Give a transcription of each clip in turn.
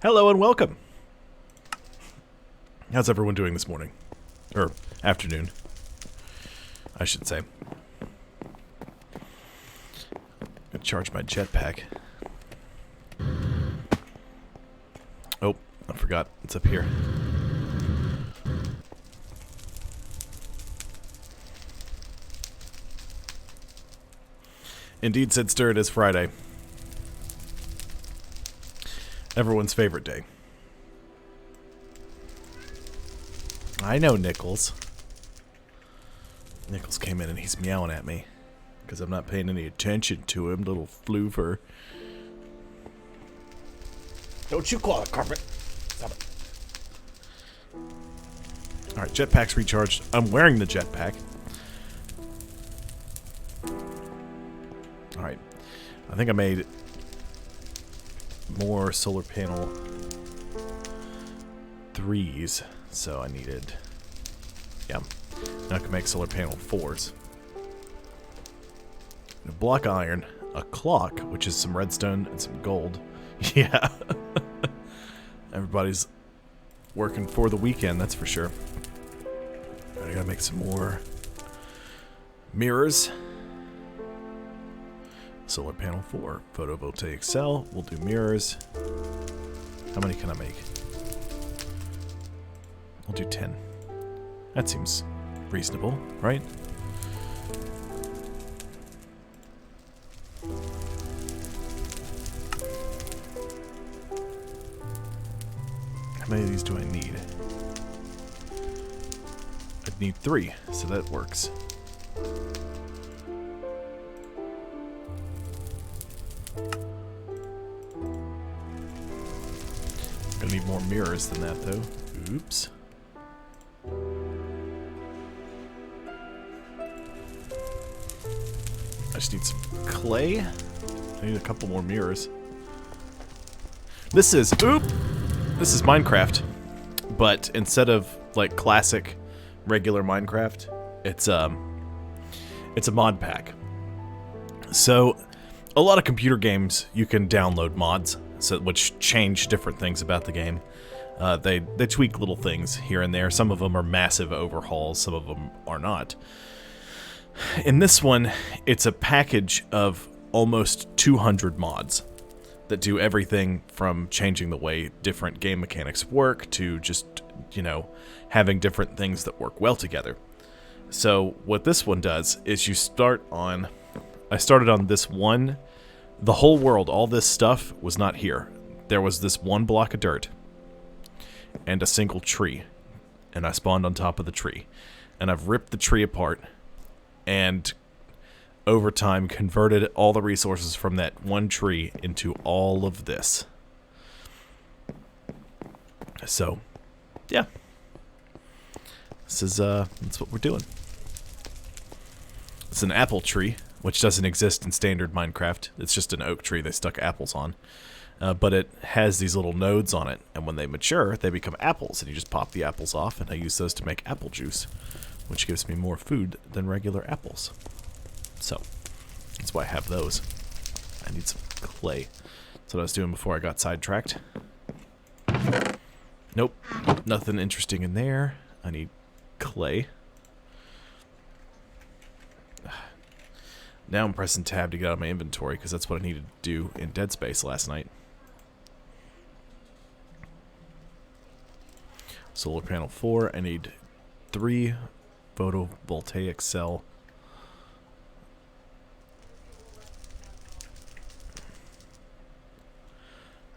Hello and welcome. How's everyone doing this morning? Or afternoon, I should say. Gonna charge my jetpack. Oh, I forgot. It's up here. Indeed, said Stir, it is Friday. Everyone's favorite day. I know Nichols. Nichols came in and he's meowing at me because I'm not paying any attention to him, little floofer. Don't you claw the carpet. Stop it. Alright, jetpack's recharged. I'm wearing the jetpack. Alright. I think I made more solar panel 3s, so I needed, yeah, now I can make solar panel 4s. A block iron, a clock, which is some redstone and some gold. Yeah. Everybody's working for the weekend, that's for sure. I gotta make some more mirrors. Solar panel 4, photovoltaic cell, we'll do mirrors. How many can I make? We'll do 10. That seems reasonable, right? How many of these do I need? I'd need 3, so that works. Gonna need more mirrors than that, though. Oops. I just need some clay. I need a couple more mirrors. This is Minecraft, but instead of like classic, regular Minecraft, it's a mod pack. So, a lot of computer games you can download mods, which change different things about the game. They tweak little things here and there. Some of them are massive overhauls, some of them are not. In this one, it's a package of almost 200 mods that do everything from changing the way different game mechanics work to just, you know, having different things that work well together. So what this one does is I started on this one. The whole world, all this stuff was not here. There was this one block of dirt and a single tree, and I spawned on top of the tree. And I've ripped the tree apart and over time converted all the resources from that one tree into all of this. So, yeah. That's what we're doing. It's an apple tree, which doesn't exist in standard Minecraft. It's just an oak tree they stuck apples on. But it has these little nodes on it, and when they mature, they become apples, and you just pop the apples off, and I use those to make apple juice, which gives me more food than regular apples. So, that's why I have those. I need some clay. That's what I was doing before I got sidetracked. Nope, nothing interesting in there. I need clay. Now I'm pressing tab to get out of my inventory because that's what I needed to do in Dead Space last night. Solar panel 4. I need 3 photovoltaic cell.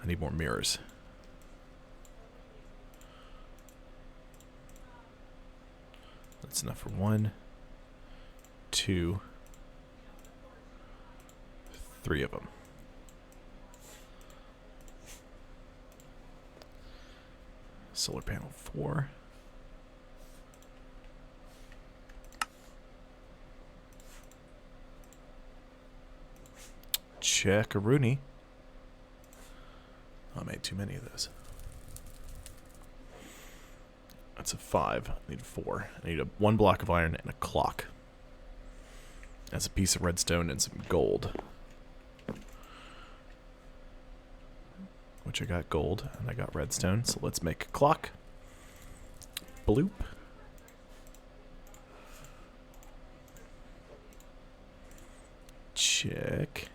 I need more mirrors. That's enough for 1, 2, 3 of them. Solar panel 4. Check-a-rooney. I made too many of those. That's a 5. I need a 4. I need 1 block of iron and a clock. That's a piece of redstone and some gold. which I got gold, and I got redstone, so let's make a clock. Bloop. Check.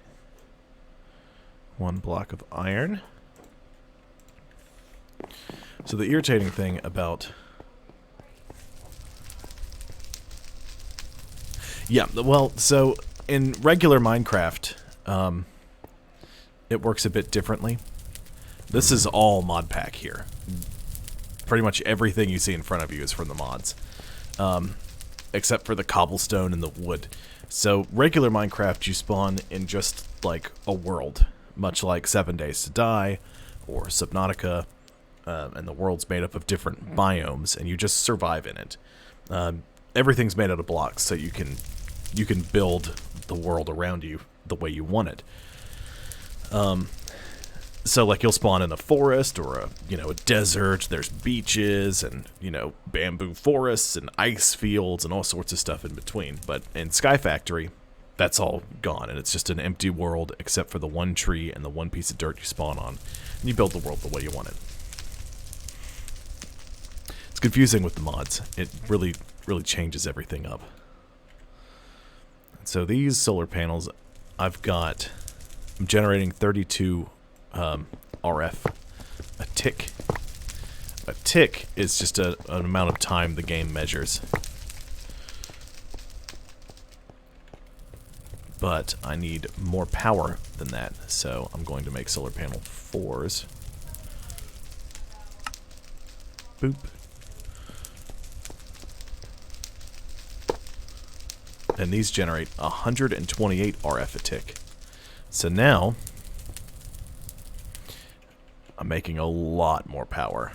1 block of iron. So the irritating thing about... Yeah, well, so in regular Minecraft, it works a bit differently. This is all mod pack here. Pretty much everything you see in front of you is from the mods. Except for the cobblestone and the wood. So regular Minecraft, you spawn in just like a world. Much like 7 Days to Die or Subnautica. And the world's made up of different biomes, and you just survive in it. Everything's made out of blocks, so you can build the world around you the way you want it. So like you'll spawn in a forest or a desert. There's beaches and bamboo forests and ice fields and all sorts of stuff in between. But in Skyfactory, that's all gone, and it's just an empty world except for the one tree and the one piece of dirt you spawn on, and you build the world the way you want it. It's confusing with the mods. It really changes everything up. So these solar panels, I'm generating 32 RF a tick. A tick is just an amount of time the game measures. But I need more power than that, so I'm going to make solar panel 4s. Boop. And these generate 128 RF a tick. So now, I'm making a lot more power.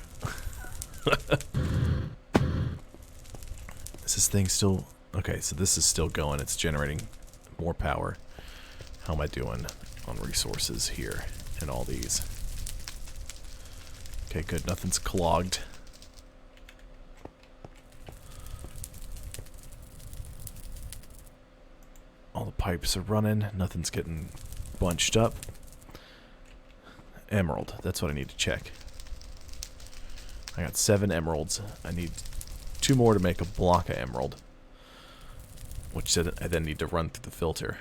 Is this thing still... Okay, so this is still going. It's generating more power. How am I doing on resources here in all these? Okay, good. Nothing's clogged. All the pipes are running. Nothing's getting bunched up. Emerald. That's what I need to check. I got 7 emeralds. I need 2 more to make a block of emerald, which I then need to run through the filter.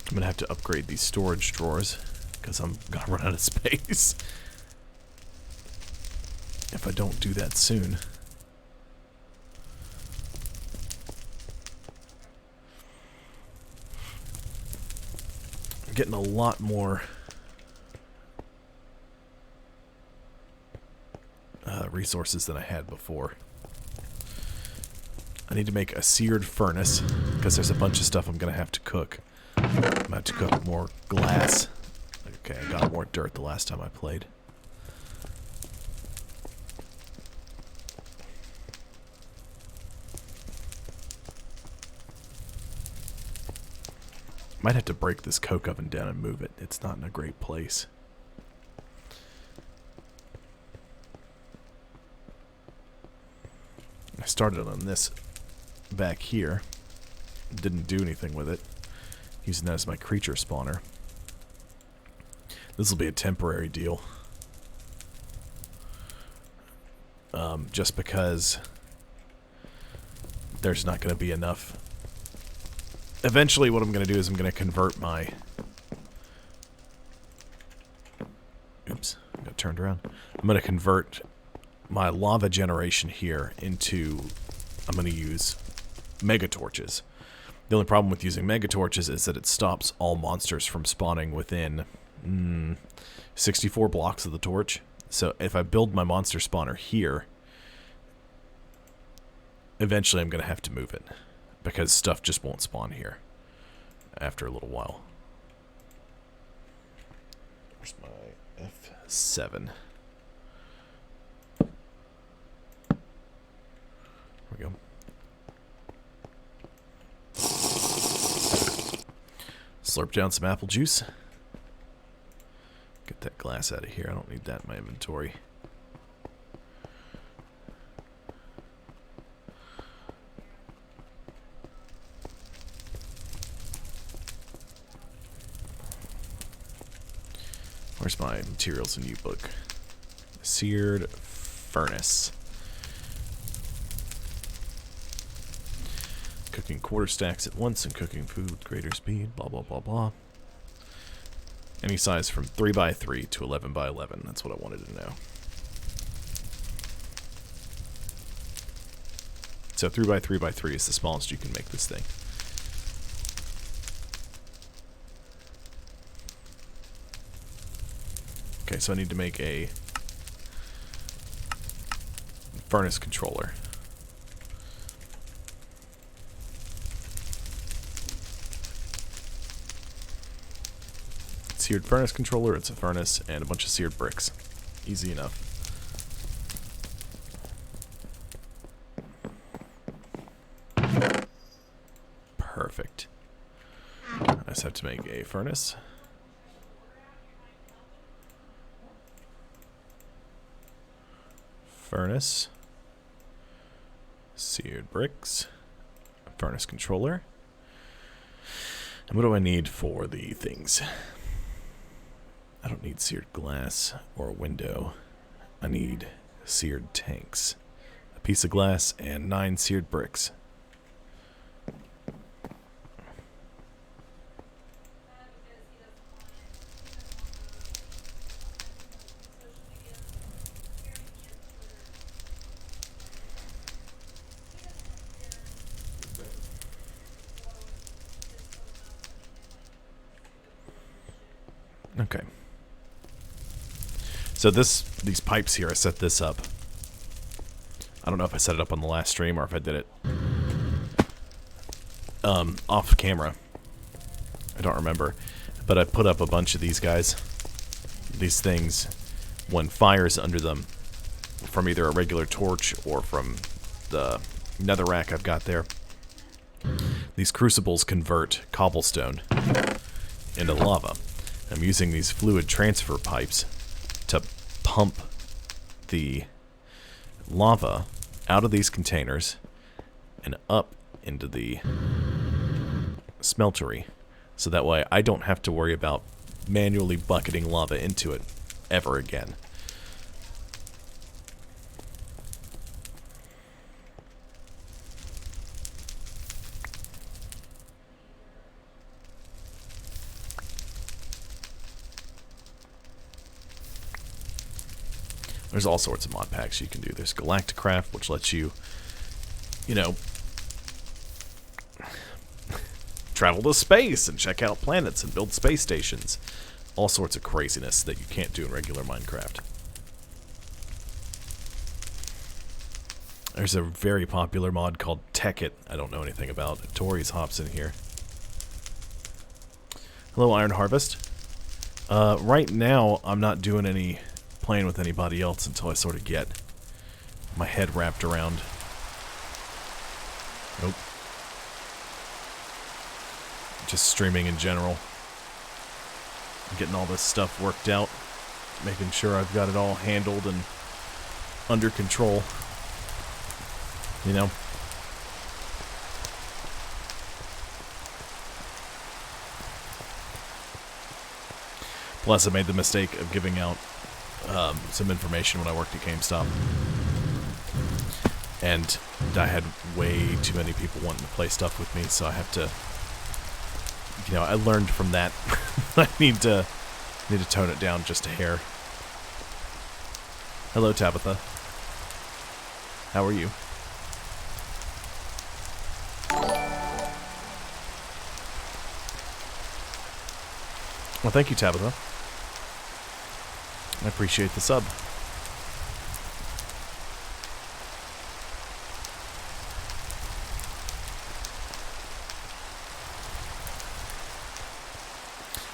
I'm gonna have to upgrade these storage drawers because I'm gonna run out of space if I don't do that soon. I'm getting a lot more resources than I had before. I need to make a seared furnace because there's a bunch of stuff I'm gonna have to cook. I'm gonna have to cook more glass. Okay, I got more dirt the last time I played. Might have to break this coke oven down and move it. It's not in a great place. I started on this back here. Didn't do anything with it. Using that as my creature spawner. This will be a temporary deal. Just because there's not going to be enough. Eventually what I'm going to do is I'm going to convert my... Oops, I got turned around. I'm going to convert my lava generation here into... I'm going to use mega torches. The only problem with using mega torches is that it stops all monsters from spawning within 64 blocks of the torch. So if I build my monster spawner here, eventually I'm going to have to move it, because stuff just won't spawn here after a little while. Where's my F7? There we go. Slurp down some apple juice. Get that glass out of here. I don't need that in my inventory. Where's my materials and U-book? Seared furnace. Cooking quarter stacks at once and cooking food with greater speed, blah, blah, blah, blah. Any size from 3x3 to 11x11. That's what I wanted to know. So 3x3x3 is the smallest you can make this thing. Okay, so I need to make a furnace controller. Seared furnace controller, it's a furnace and a bunch of seared bricks. Easy enough. Perfect. I just have to make a furnace. Furnace. Seared bricks. Furnace controller. And what do I need for the things? I don't need seared glass or a window. I need seared tanks. A piece of glass and 9 seared bricks. Okay. So these pipes here, I set this up. I don't know if I set it up on the last stream or if I did it off camera. I don't remember. But I put up a bunch of these guys. These things, when fire's under them, from either a regular torch or from the netherrack I've got there, these crucibles convert cobblestone into lava. I'm using these fluid transfer pipes to pump the lava out of these containers and up into the smeltery, so that way I don't have to worry about manually bucketing lava into it ever again. There's all sorts of mod packs you can do. There's Galacticraft, which lets you, you know, travel to space and check out planets and build space stations. All sorts of craziness that you can't do in regular Minecraft. There's a very popular mod called Tech It. I don't know anything about. Tori's hops in here. Hello, Iron Harvest. Right now, I'm not doing any playing with anybody else until I sort of get my head wrapped around. Nope. Just streaming in general. Getting all this stuff worked out. Making sure I've got it all handled and under control. You know? Plus, I made the mistake of giving out some information when I worked at GameStop. And I had way too many people wanting to play stuff with me, so I have to, you know, I learned from that. I need to tone it down just a hair. Hello, Tabitha. How are you? Well, thank you, Tabitha. I appreciate the sub.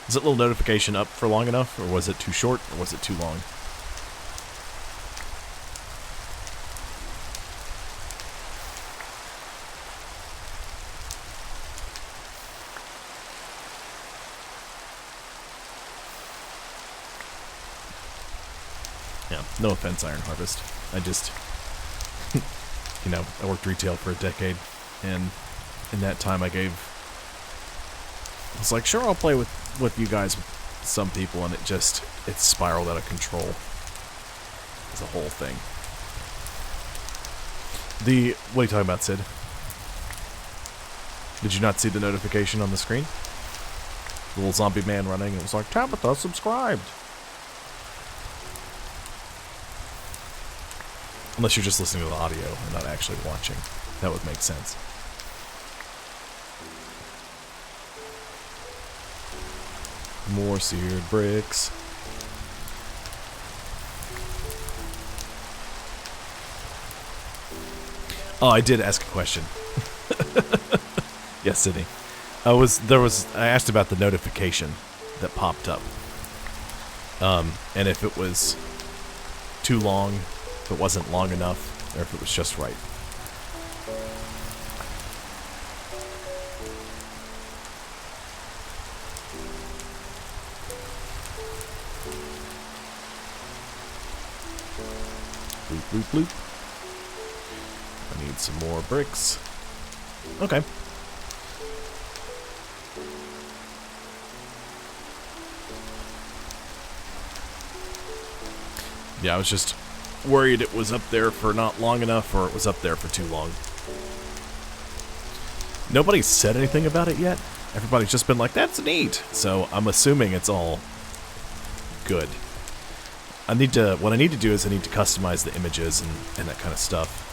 Is that little notification up for long enough, or was it too short, or was it too long? Yeah, no offense, Iron Harvest. I just, you know, I worked retail for a decade, and in that time I was like, sure, I'll play with you guys with some people, and it spiraled out of control. It's a whole thing. What are you talking about, Sid? Did you not see the notification on the screen? The little zombie man running. It was like, Tabitha subscribed. Unless you're just listening to the audio and not actually watching. That would make sense. More seared bricks. Oh, I did ask a question. Yes, Sydney. I asked about the notification that popped up. And if it was too long, if it wasn't long enough, or if it was just right. Bloop, bloop, bloop. I need some more bricks. Okay. Yeah, I was just worried it was up there for not long enough, or it was up there for too long. Nobody's said anything about it yet. Everybody's just been like, that's neat. So I'm assuming it's all good. What I need to do is I need to customize the images and that kind of stuff.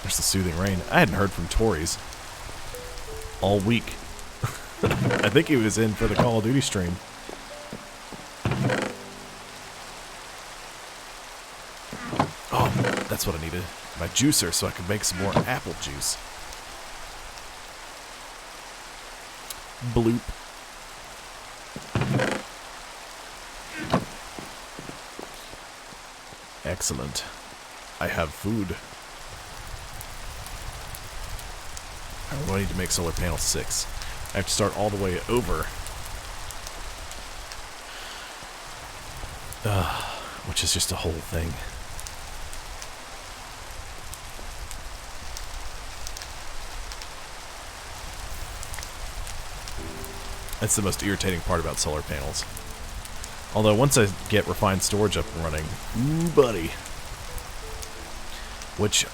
There's the soothing rain. I hadn't heard from Tori's all week. I think he was in for the Call of Duty stream. Oh, that's what I needed. My juicer so I could make some more apple juice. Bloop. Excellent. I have food. I need to make solar panel 6. I have to start all the way over. Which is just a whole thing. That's the most irritating part about solar panels. Although once I get refined storage up and running, ooh buddy. Which,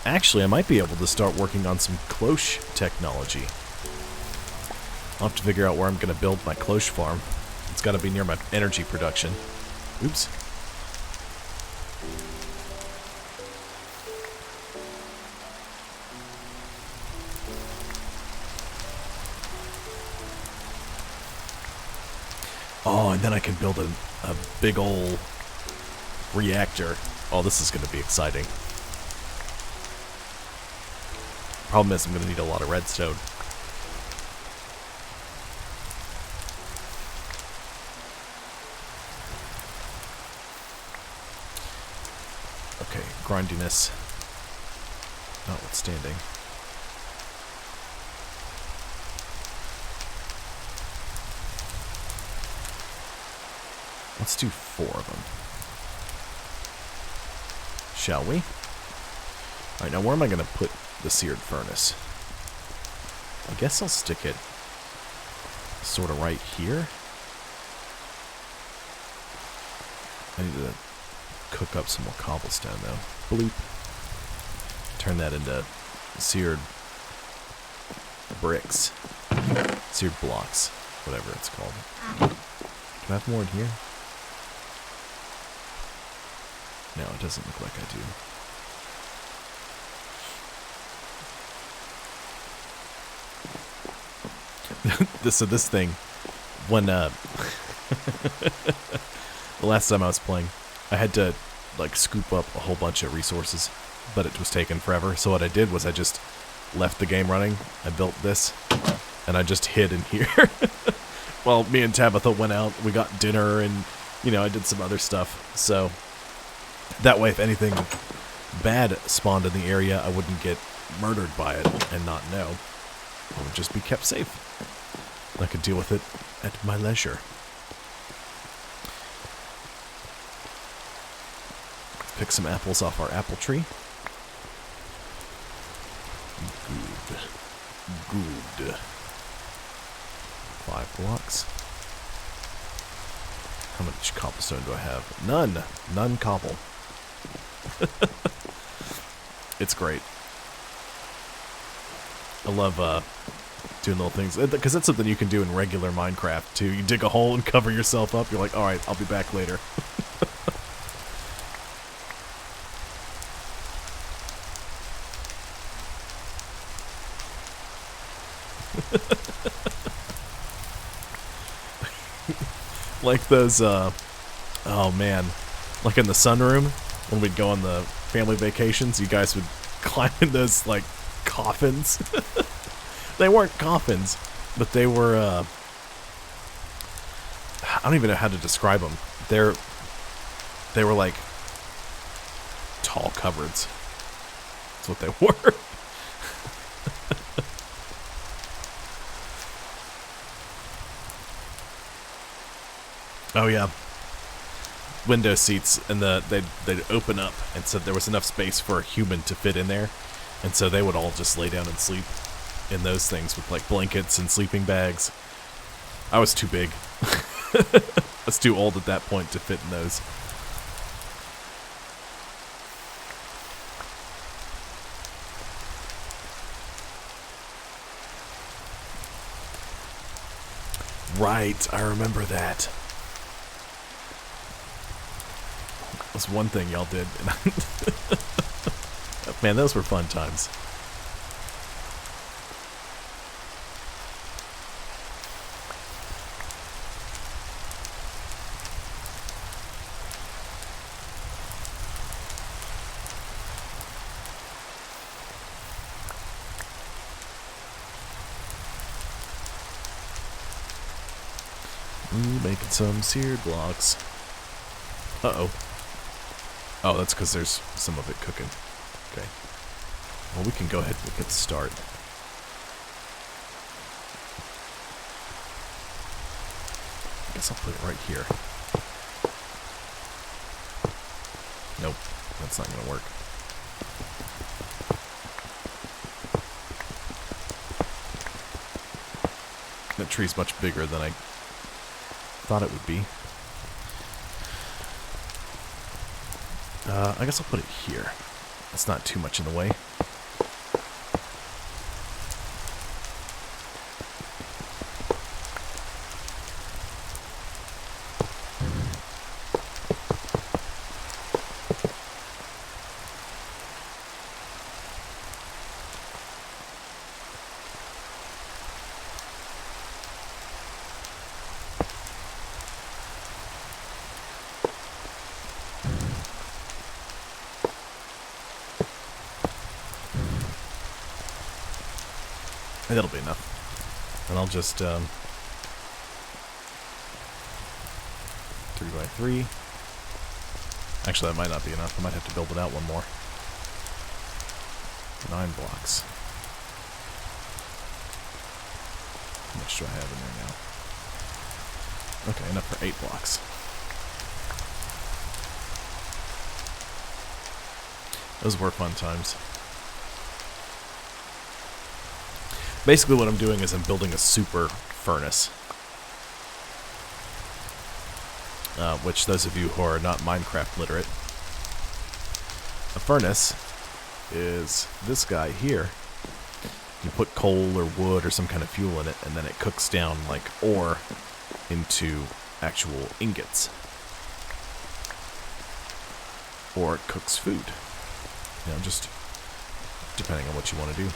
actually, I might be able to start working on some cloche technology. I'll have to figure out where I'm going to build my cloche farm. It's got to be near my energy production. Oops. Oh, and then I can build a big ol' reactor. Oh, this is going to be exciting. Problem is I'm going to need a lot of redstone. Okay, grindiness notwithstanding. Let's do 4 of them. Shall we? Alright, now where am I going to put the seared furnace? I guess I'll stick it sort of right here. I need to cook up some more cobblestone, though. Bloop. Turn that into seared bricks. Seared blocks. Whatever it's called. Can I have more in here? No, it doesn't look like I do. So this thing, when the last time I was playing, I had to like scoop up a whole bunch of resources, but it was taking forever. So what I did was I just left the game running. I built this, and I just hid in here. Well, me and Tabitha went out. We got dinner, and I did some other stuff. So that way, if anything bad spawned in the area, I wouldn't get murdered by it and not know. I would just be kept safe. I could deal with it at my leisure. Pick some apples off our apple tree. Good. 5 blocks. How much cobblestone do I have? None. None cobble. It's great. I love doing little things. Because that's something you can do in regular Minecraft, too. You dig a hole and cover yourself up. You're like, alright, I'll be back later. Like those, oh man, like in the sunroom, when we'd go on the family vacations, you guys would climb in those, like, coffins. They weren't coffins, but they were, I don't even know how to describe them. They were like tall cupboards. That's what they were. Oh yeah, window seats, and they'd open up, and so there was enough space for a human to fit in there, and so they would all just lay down and sleep in those things with like blankets and sleeping bags. I was too big. I was too old at that point to fit in those. Right, I remember that. That was one thing y'all did. Man, those were fun times. Ooh, making some seared blocks. Uh-oh. Oh, that's because there's some of it cooking. Okay. Well, we can go ahead and get the start. I guess I'll put it right here. Nope, that's not going to work. That tree's much bigger than I thought it would be. I guess I'll put it here. That's not too much in the way. That'll be enough. And I'll just, 3x3. Actually, that might not be enough. I might have to build it out one more. 9 blocks. How much do I have in there now? Okay, enough for 8 blocks. Those were fun times. Basically what I'm doing is I'm building a super furnace. Which those of you who are not Minecraft literate, a furnace is this guy here. You put coal or wood or some kind of fuel in it, and then it cooks down like ore into actual ingots. Or it cooks food. You know, just depending on what you want to do.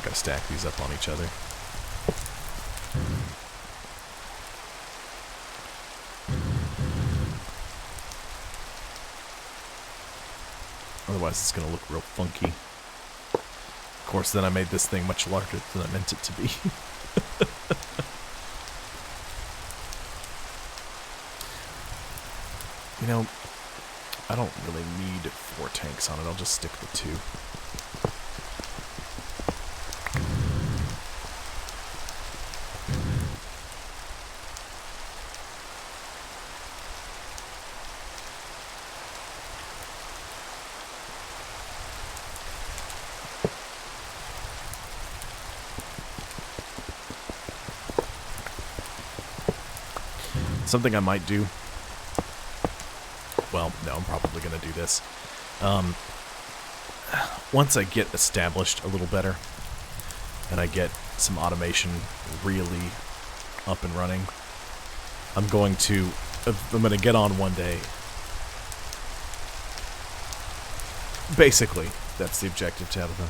Gotta stack these up on each other. Otherwise it's gonna look real funky. Of course, then I made this thing much larger than I meant it to be. You know, I don't really need 4 tanks on it. I'll just stick with 2. something I might do. Well, no, I'm probably going to do this. Once I get established a little better, and I get some automation really up and running, I'm going to get on one day. Basically, that's the objective, Tabitha.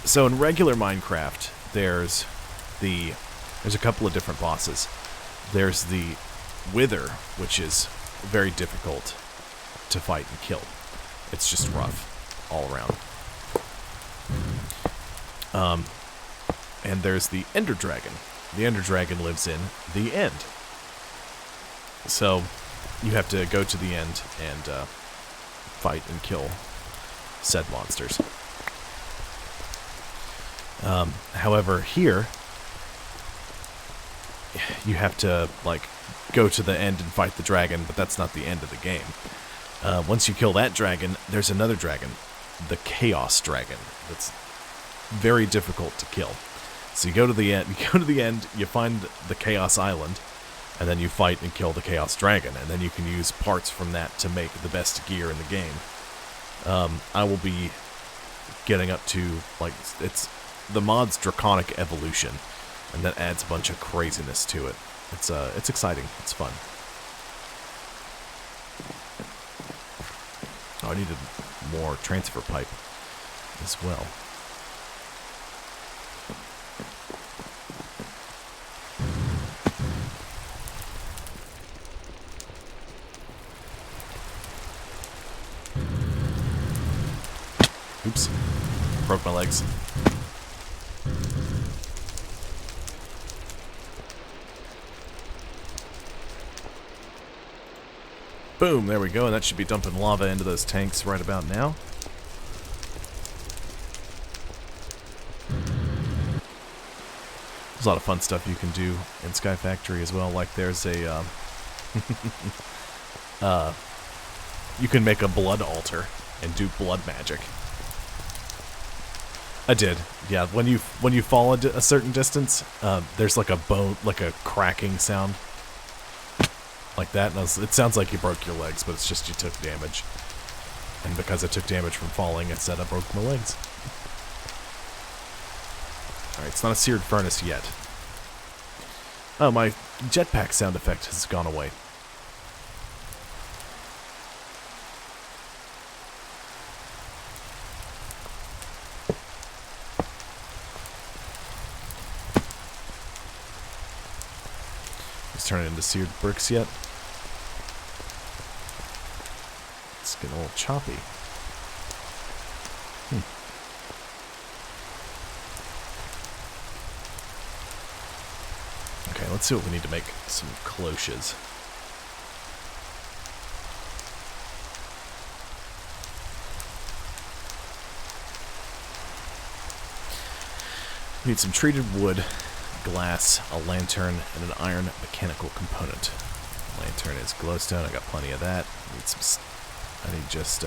So in regular Minecraft, there's a couple of different bosses. There's the Wither, which is very difficult to fight and kill. It's just rough all around. And there's the Ender Dragon. The Ender Dragon lives in the end. So you have to go to the end and fight and kill said monsters. However, here you have to go to the end and fight the dragon, but that's not the end of the game. Once you kill that dragon, there's another dragon, the Chaos Dragon. That's very difficult to kill. So you go to the end. You find the Chaos Island, and then you fight and kill the Chaos Dragon, and then you can use parts from that to make the best gear in the game. I will be getting up to it's the mod's Draconic Evolution, and that adds a bunch of craziness to it. It's exciting. It's fun. Oh, I needed more transfer pipe as well. Oops. Broke my legs. Boom, there we go, and that should be dumping lava into those tanks right about now. There's a lot of fun stuff you can do in Skyfactory as well, like there's a, you can make a blood altar and do blood magic. I did, yeah, when you fall a certain distance, there's like a bone, like a cracking sound. Like that, and it sounds like you broke your legs, but it's just you took damage. And because I took damage from falling, it said I broke my legs. Alright, it's not a seared furnace yet. Oh, my jetpack sound effect has gone away. Let's turn it into seared bricks yet. It's getting a little choppy. Okay, let's see what we need to make some cloches. We need some treated wood, glass, a lantern, and an iron mechanical component. Lantern is glowstone. I got plenty of that. I need just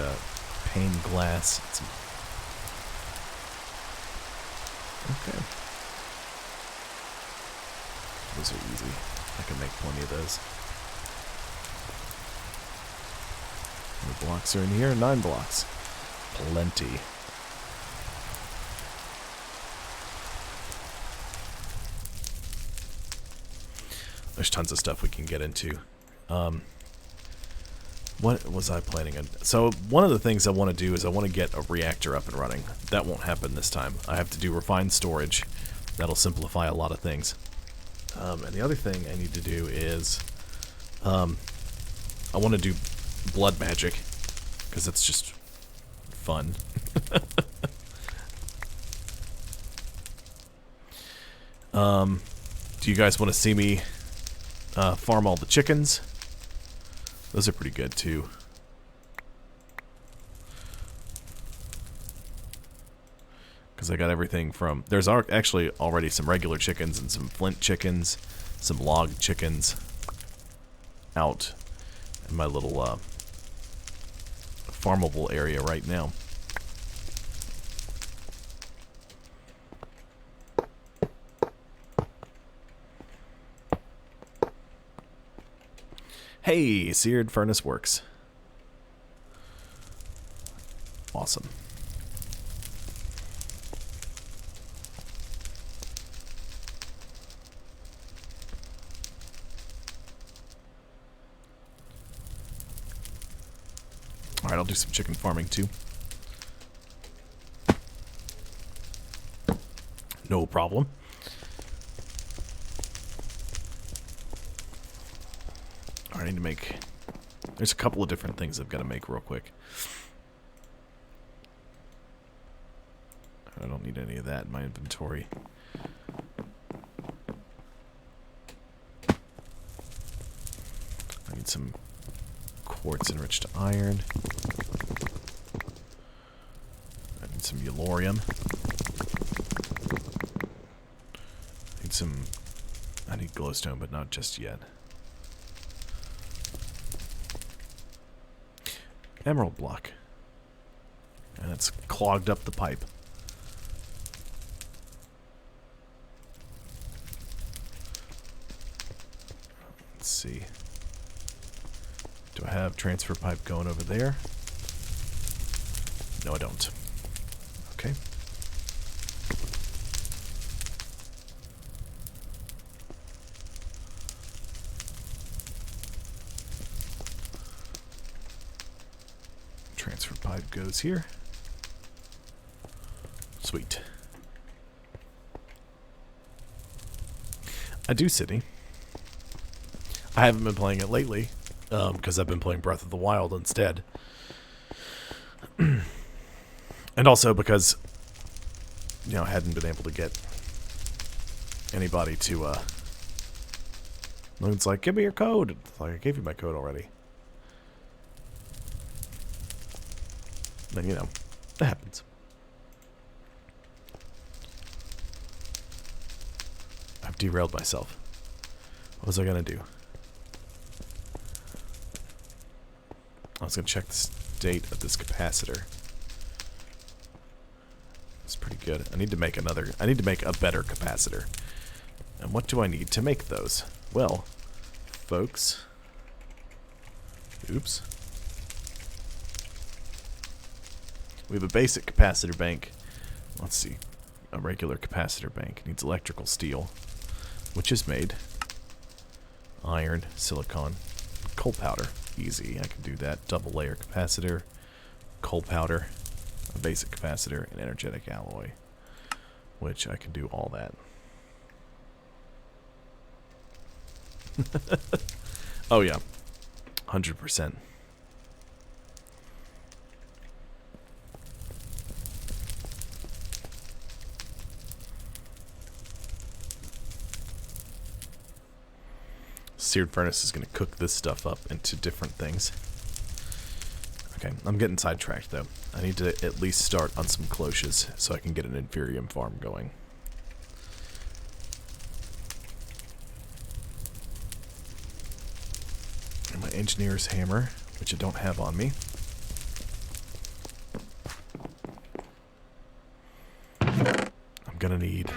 pane glass. Okay. Those are easy. I can make plenty of those. How many blocks are in here? 9 blocks. Plenty. There's tons of stuff we can get into. What was I planning on? So one of the things I want to do is I want to get a reactor up and running. That won't happen this time. I have to do refined storage. That'll simplify a lot of things. And the other thing I need to do is I want to do blood magic, because it's just fun. Do you guys want to see me farm all the chickens? Those are pretty good too. Because I got everything from... There's actually already some regular chickens and some flint chickens, some log chickens out in my little farmable area right now. Hey, seared furnace works. Awesome. Alright, I'll do some chicken farming too. No problem. I need to make... There's a couple of different things I've got to make real quick. I don't need any of that in my inventory. I need some quartz enriched iron. I need some yellorium. I need glowstone, but not just yet. Emerald block. And it's clogged up the pipe. Let's see. Do I have transfer pipe going over there? No, I don't. Okay. Transfer pipe goes here. Sweet. I do City. I haven't been playing it lately, because I've been playing Breath of the Wild instead. And also because, you know, I hadn't been able to get anybody to, it's like, give me your code. It's like, I gave you my code already. Then, you know, that happens. I've derailed myself. What was I going to do? I was going to check the state of this capacitor. It's pretty good. I need to make a better capacitor. And what do I need to make those? Well, folks. Oops. We have a basic capacitor bank. Let's see. A regular capacitor bank needs electrical steel, which is made. Iron, silicon, coal powder. Easy. I can do that. Double layer capacitor, coal powder, a basic capacitor, and energetic alloy, which I can do all that. Oh yeah, 100%. Seared furnace is going to cook this stuff up into different things. Okay, I'm getting sidetracked though. I need to at least start on some cloches so I can get an inferium farm going. And my engineer's hammer, which I don't have on me. I'm going to need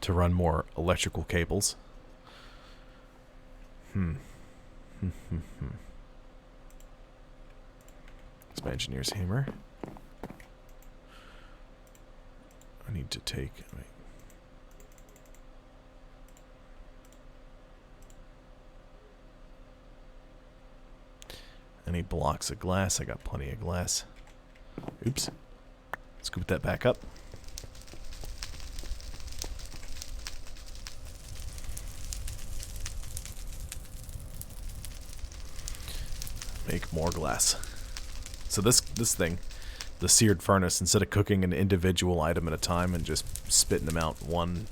to run more electrical cables. It's my engineer's hammer. I need to take... Wait. I need blocks of glass. I got plenty of glass. Oops. Scoop that back up. Make more glass. So this thing, the seared furnace, instead of cooking an individual item at a time and just spitting them out one,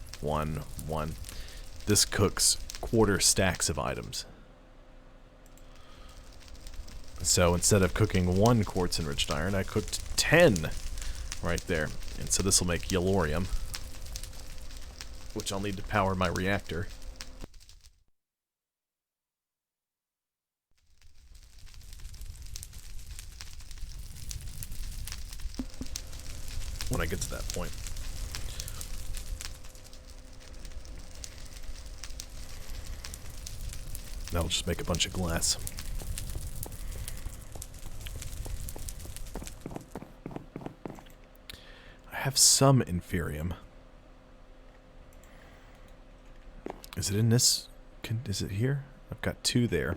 this cooks quarter stacks of items. So instead of cooking 1 quartz enriched iron, I cooked 10 right there. And so this will make yellorium, which I'll need to power my reactor. When I get to that point. That'll just make a bunch of glass. I have some inferium. Is it in this? Is it here? I've got 2 there.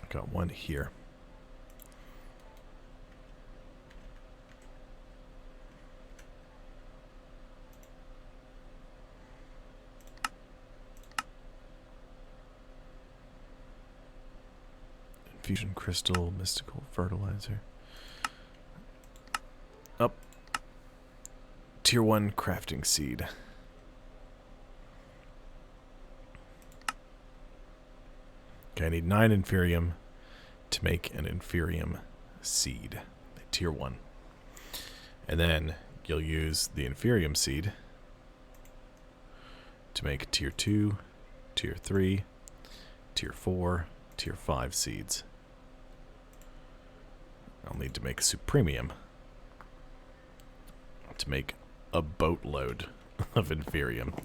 I've got 1 here. Fusion crystal, mystical fertilizer. Up. Tier 1 crafting seed. Okay, I need 9 inferium to make an inferium seed. Tier 1. And then you'll use the inferium seed to make tier 2, tier 3, tier 4, tier 5 seeds. I'll need to make supremium to make a boatload of inferium.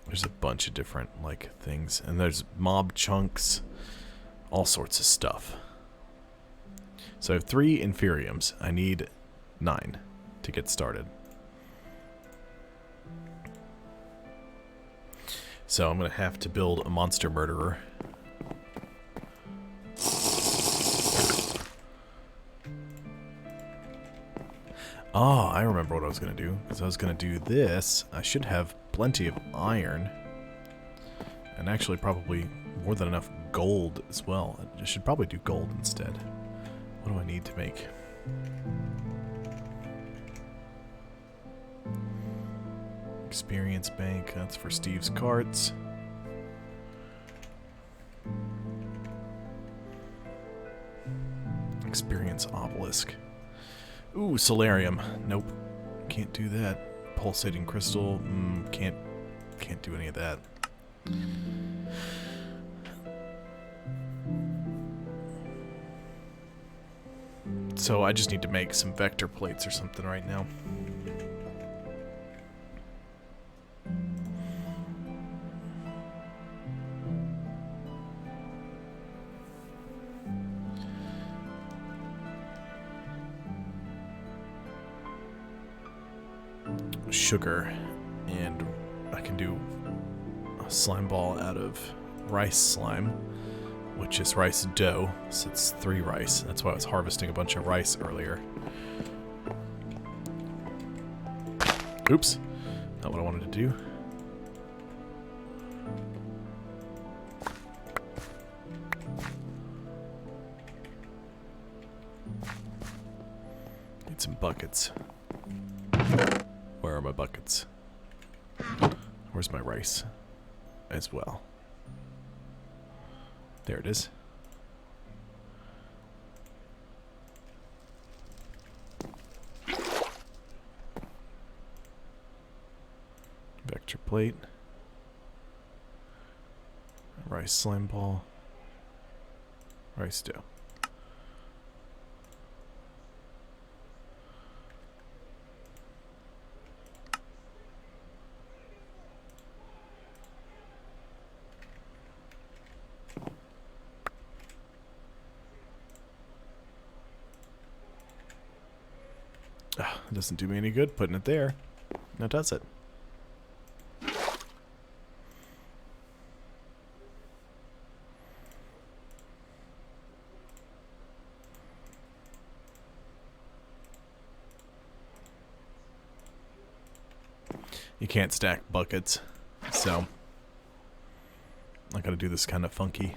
There's a bunch of different like things, and there's mob chunks, all sorts of stuff. So I have 3 inferiums. I need 9 to get started. So I'm going to have to build a monster murderer. Oh, I remember what I was going to do. Because I was going to do this. I should have plenty of iron. And actually probably more than enough gold as well. I should probably do gold instead. What do I need to make? Experience bank, that's for Steve's carts. Experience obelisk. Ooh, solarium. Nope. Can't do that. Pulsating crystal. Can't do any of that. So I just need to make some vector plates or something right now. Sugar, and I can do a slime ball out of rice slime, which is rice dough, so it's 3 rice. That's why I was harvesting a bunch of rice earlier. Oops, not what I wanted to do. Need some buckets. Where are my buckets? Where's my rice? As well. There it is. Vector plate. Rice slime ball. Rice dough. It doesn't do me any good putting it there. Now does it? You can't stack buckets, so I gotta do this kind of funky.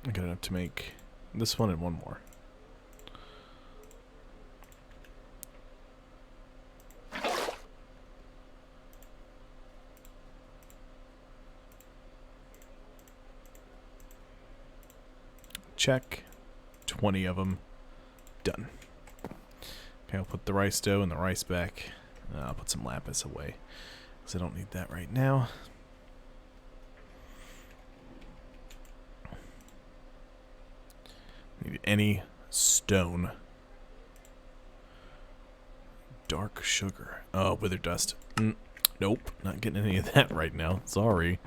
I'm gonna have to make this one and one more. Check. 20 of them. Done. Okay, I'll put the rice dough and the rice back. I'll put some lapis away, because I don't need that right now. Need any stone. Dark sugar. Oh, wither dust. Nope, not getting any of that right now. Sorry.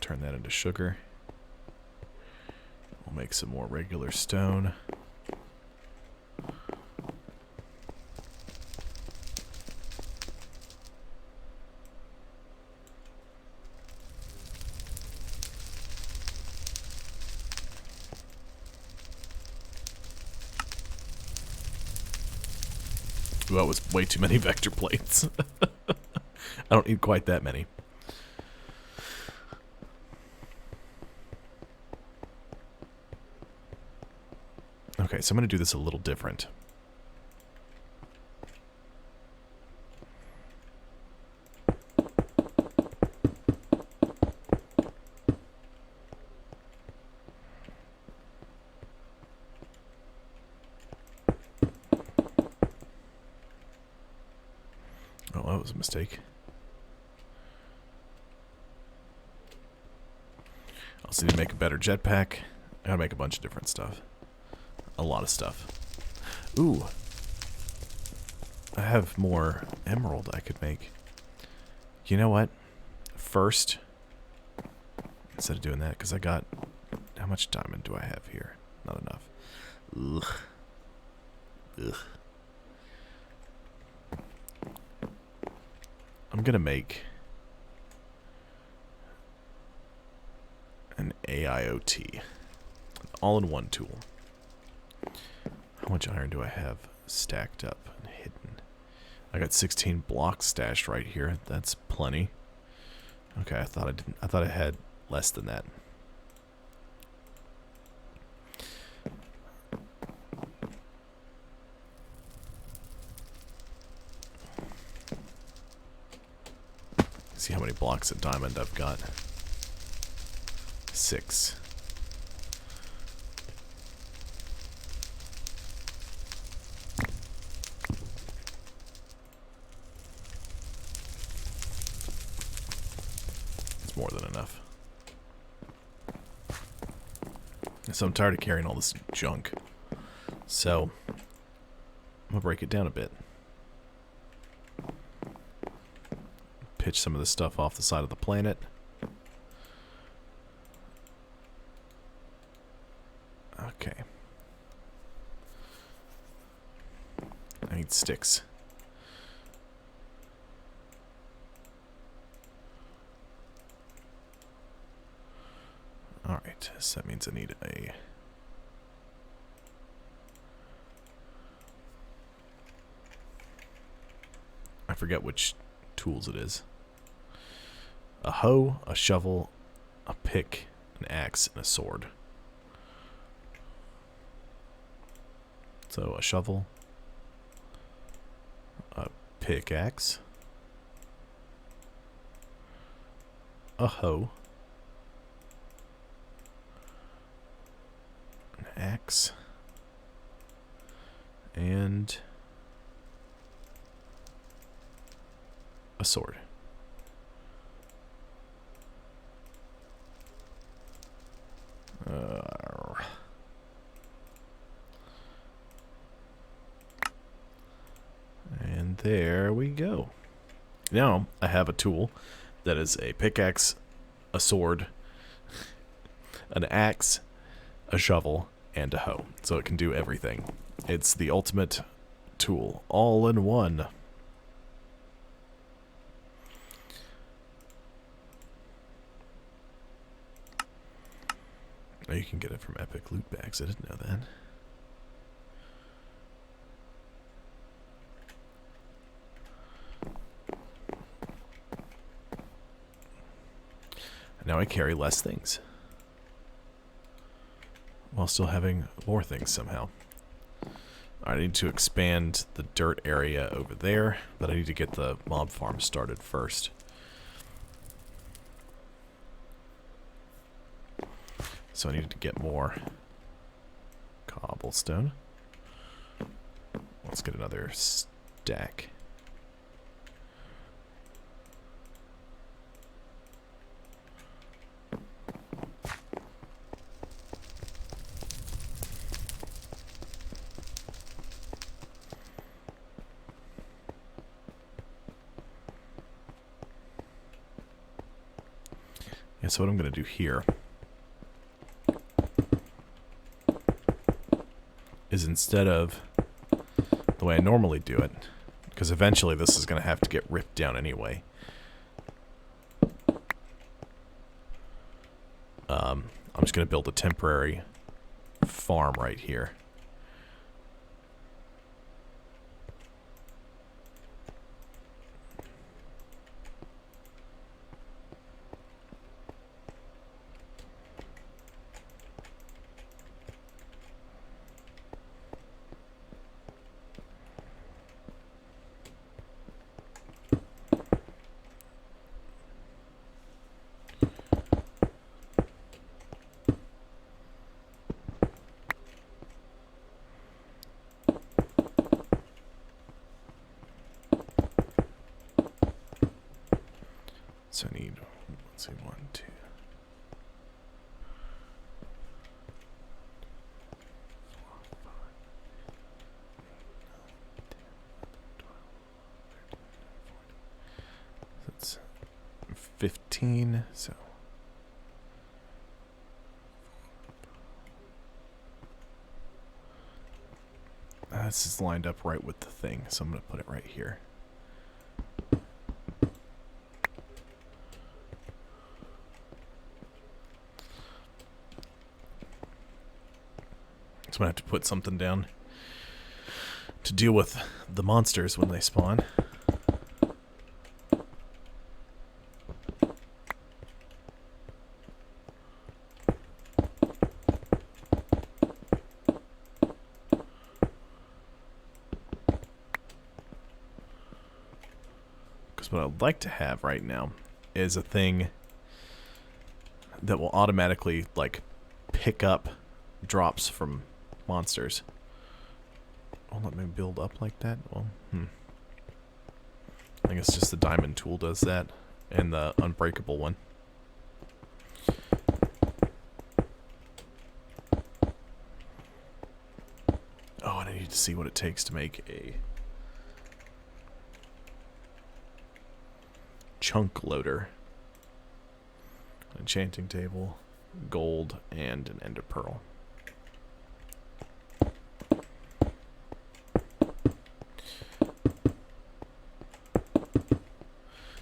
Turn that into sugar. We'll make some more regular stone. Well, it was way too many vector plates. I don't need quite that many. Okay, so I'm going to do this a little different. Oh, that was a mistake. I also need to make a better jetpack. I gotta make a bunch of different stuff. A lot of stuff. Ooh. I have more emerald I could make. You know what? First, instead of doing that, because I got... How much diamond do I have here? Not enough. Ugh. Ugh. I'm gonna make an AIoT. An all-in-one tool. How much iron do I have stacked up and hidden? I got 16 blocks stashed right here. That's plenty. Okay, I thought I had less than that. See how many blocks of diamond I've got. 6. More than enough. So I'm tired of carrying all this junk. So I'm gonna break it down a bit. Pitch some of this stuff off the side of the planet. Okay. I need sticks. Alright, so that means I need a... I forget which tools it is. A hoe, a shovel, a pick, an axe, and a sword. So a shovel, a pickaxe, a hoe, an axe, and a sword. And there we go. Now I have a tool that is a pickaxe, a sword, an axe, a shovel, and a hoe. So it can do everything. It's the ultimate tool, all in one. Oh, you can get it from epic loot bags. I didn't know that. Now I carry less things, while still having more things somehow. I need to expand the dirt area over there, but I need to get the mob farm started first. So I needed to get more cobblestone. Let's get another stack. Yeah, so what I'm going to do here is, instead of the way I normally do it, because eventually this is going to have to get ripped down anyway, I'm just going to build a temporary farm right here. So I need, let's see, 1, 2. That's 15, so this is lined up right with the thing, so I'm going to put it right here. So I'm going to have to put something down to deal with the monsters when they spawn. Because what I'd like to have right now is a thing that will automatically, like, pick up drops from monsters. Oh, let me build up like that? Well, I think it's just the diamond tool does that, and the unbreakable one. Oh, and I need to see what it takes to make a chunk loader. Enchanting table, gold, and an ender pearl.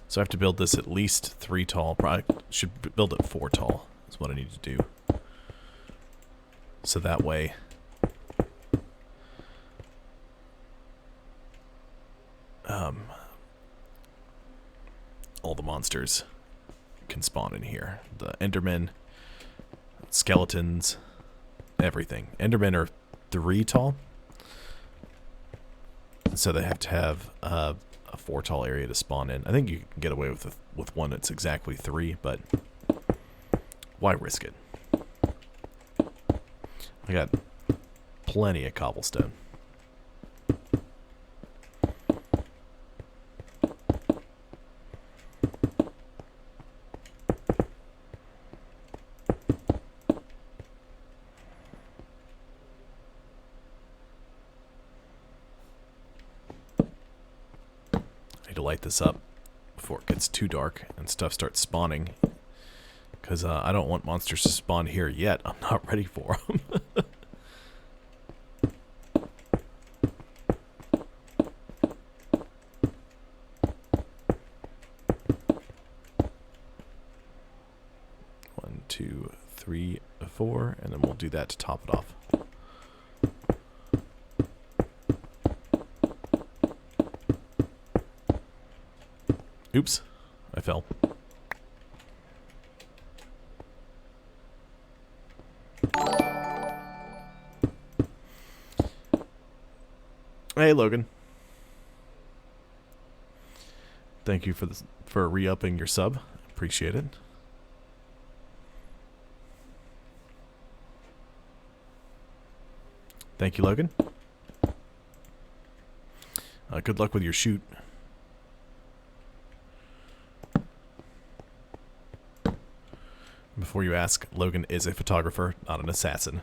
So I have to build this at least 3 tall. Probably should build it 4 tall is what I need to do. So that way all the monsters can spawn in here. The Endermen, skeletons, everything. Endermen are 3 tall. So they have to have a 4 tall area to spawn in. I think you can get away with one that's exactly 3, but why risk it? I got plenty of cobblestone. To light this up before it gets too dark and stuff starts spawning, because I don't want monsters to spawn here yet. I'm not ready for them. One, 2, 3, 4, and then we'll do that to top it off. Oops, I fell. Hey, Logan. Thank you for re-upping your sub. Appreciate it. Thank you, Logan. Good luck with your shoot. Before you ask, Logan is a photographer, not an assassin.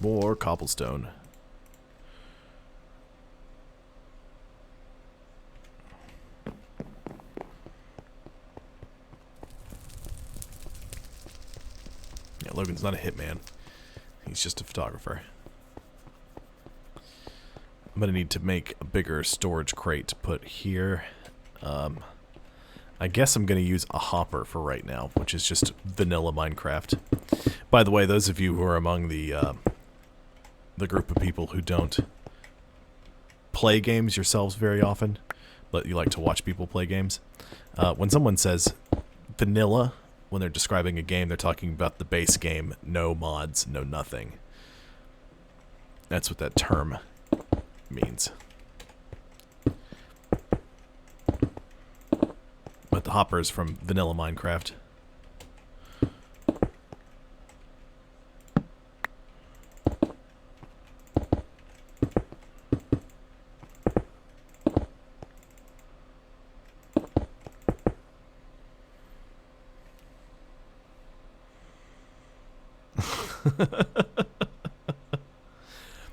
More cobblestone. Yeah, Logan's not a hitman. He's just a photographer. I'm gonna need to make a bigger storage crate to put here. I guess I'm gonna use a hopper for right now, which is just vanilla Minecraft. By the way, those of you who are among the group of people who don't play games yourselves very often, but you like to watch people play games, when someone says vanilla, when they're describing a game, they're talking about the base game, no mods, no nothing. That's what that term means. But the hopper is from vanilla Minecraft.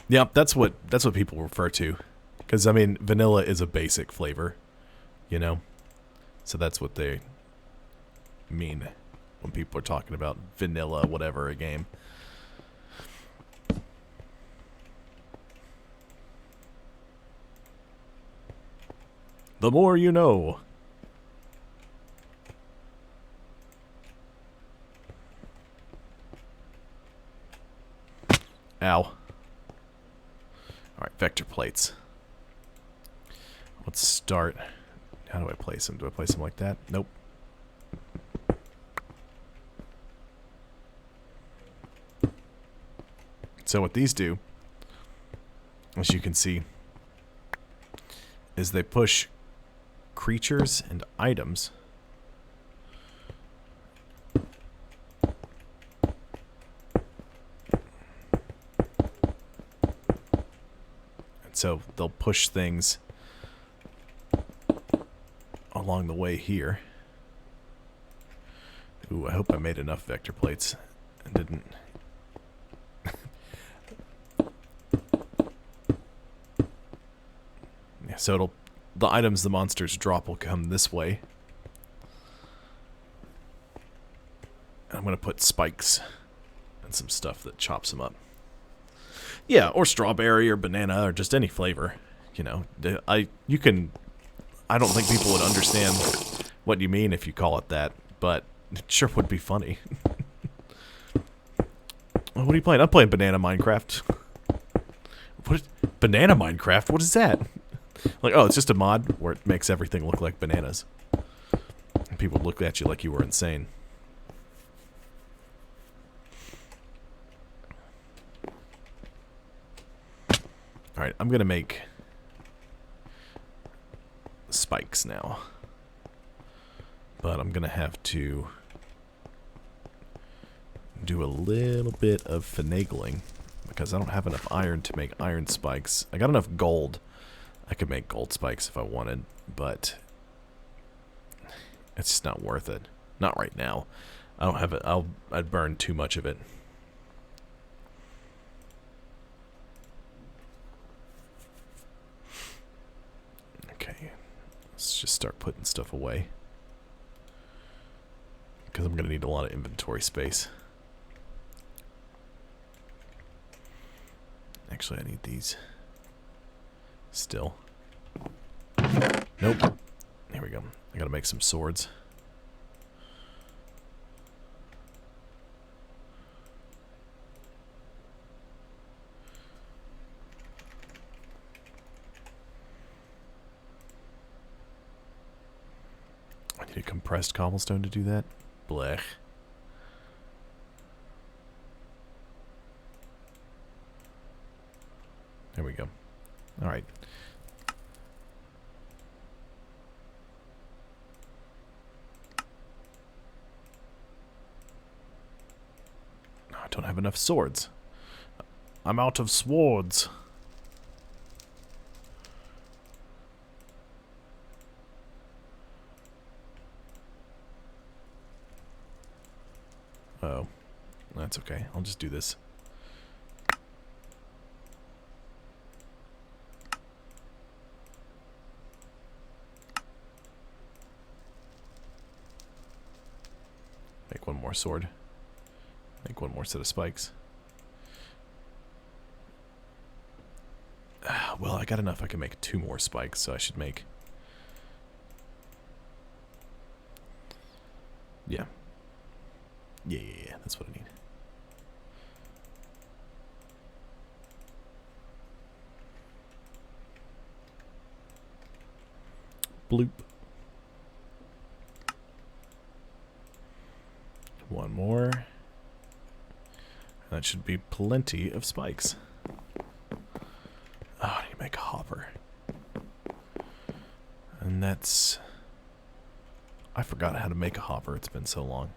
Yeah, that's what people refer to, because I mean, vanilla is a basic flavor, you know, so that's what they mean when people are talking about vanilla whatever a game. The more you know. Ow. Alright, vector plates. Let's start. How do I place them? Do I place them like that? Nope. So what these do, as you can see, is they push creatures and items so they'll push things along the way here. Ooh, I hope I made enough vector plates and didn't. Yeah, so the items the monsters drop will come this way. I'm gonna put spikes and some stuff that chops them up. Yeah, or strawberry or banana or just any flavor. You know, I don't think people would understand what you mean if you call it that, but it sure would be funny. What are you playing? I'm playing Banana Minecraft. What? Banana Minecraft? What is that? Like, oh, it's just a mod where it makes everything look like bananas. And people look at you like you were insane. Alright, I'm gonna make spikes now. But I'm gonna have to do a little bit of finagling because I don't have enough iron to make iron spikes. I got enough gold. I could make gold spikes if I wanted, but it's just not worth it. Not right now. I don't have it. I'd burn too much of it. Okay, let's just start putting stuff away because I'm going to need a lot of inventory space. Actually, I need these still. Nope. Here we go. I got to make some swords. Need a compressed cobblestone to do that? Blech. There we go. Alright. I don't have enough swords. I'm out of swords. Oh. That's okay. I'll just do this. Make one more sword. Make one more set of spikes. Well, I got enough. I can make 2 more spikes, so I should make... Yeah. Yeah. That's what I need. Bloop. One more. That should be plenty of spikes. Oh, I need to make a hopper. And that's... I forgot how to make a hopper. It's been so long.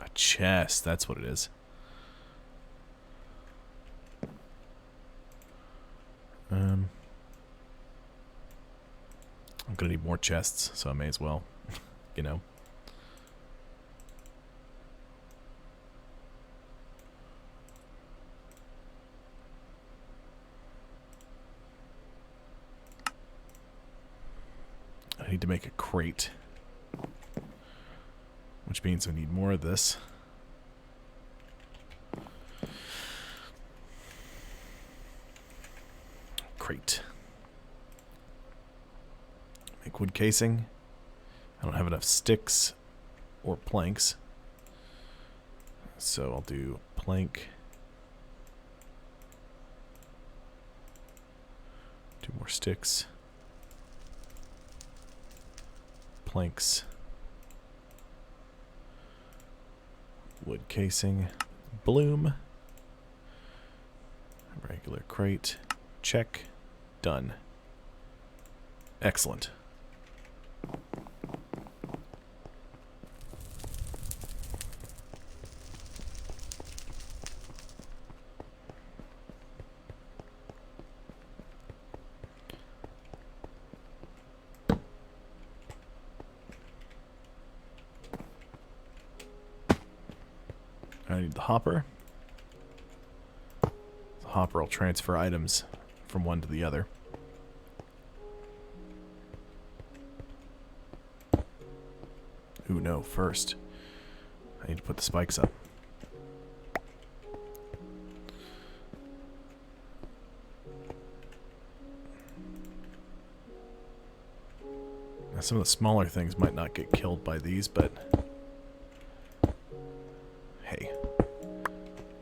A chest, that's what it is. I'm gonna need more chests, so I may as well, you know. I need to make a crate, which means I need more of this. Crate. Make wood casing. I don't have enough sticks or planks, so I'll do plank. 2 more sticks. Planks. Wood casing. Bloom. Regular crate. Check. Done. Excellent. I need the hopper. The hopper will transfer items from one to the other. Ooh, no, first I need to put the spikes up. Now, some of the smaller things might not get killed by these, but hey,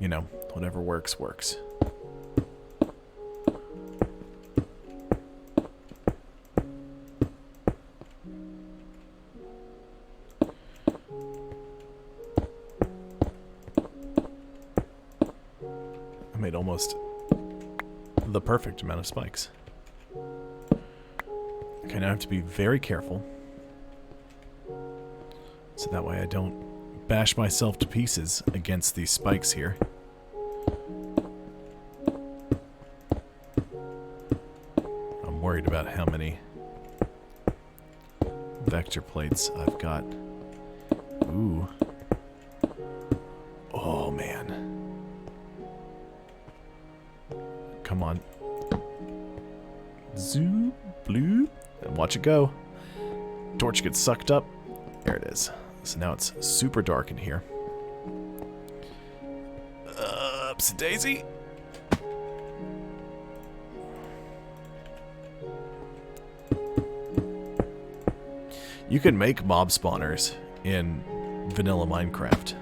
you know, whatever works, works. I made almost the perfect amount of spikes. Okay, now I have to be very careful, so that way I don't bash myself to pieces against these spikes here. I'm worried about how many vector plates I've got. Ooh. Oh, man. Come on. Zoop, bloop. And watch it go. Torch gets sucked up. There it is. So now it's super dark in here. Upsy daisy. You can make mob spawners in vanilla Minecraft.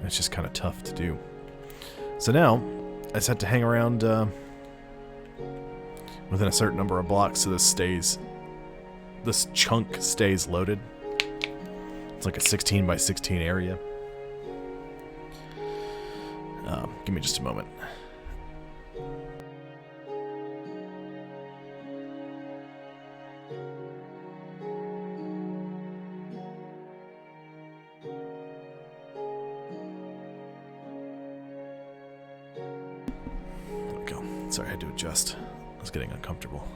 It's just kind of tough to do. So now, I just have to hang around within a certain number of blocks so this chunk stays loaded. It's like a 16 by 16 area. Give me just a moment. There we go. Sorry, I had to adjust. I was getting uncomfortable.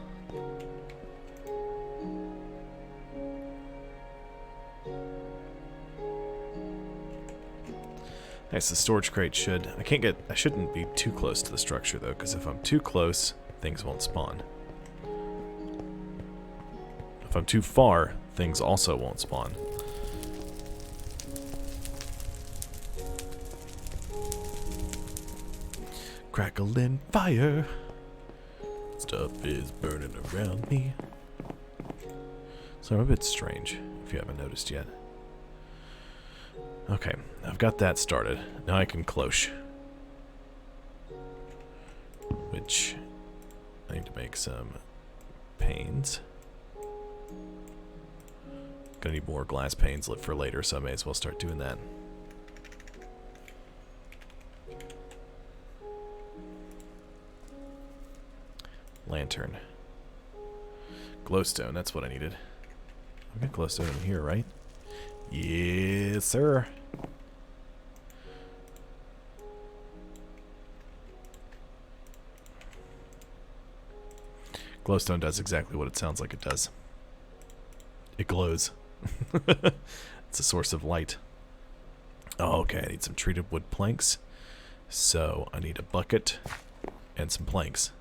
Nice, the storage crate should... I shouldn't be too close to the structure, though, because if I'm too close, things won't spawn. If I'm too far, things also won't spawn. Crackling fire. Stuff is burning around me. So I'm a bit strange, if you haven't noticed yet. Okay, I've got that started. Now I can cloche. Which, I need to make some panes. Gonna need more glass panes lit for later, so I may as well start doing that. Lantern. Glowstone, that's what I needed. I've got glowstone in here, right? Yes, sir. Glowstone does exactly what it sounds like it does. It glows. It's a source of light. Oh, okay, I need some treated wood planks. So I need a bucket and some planks.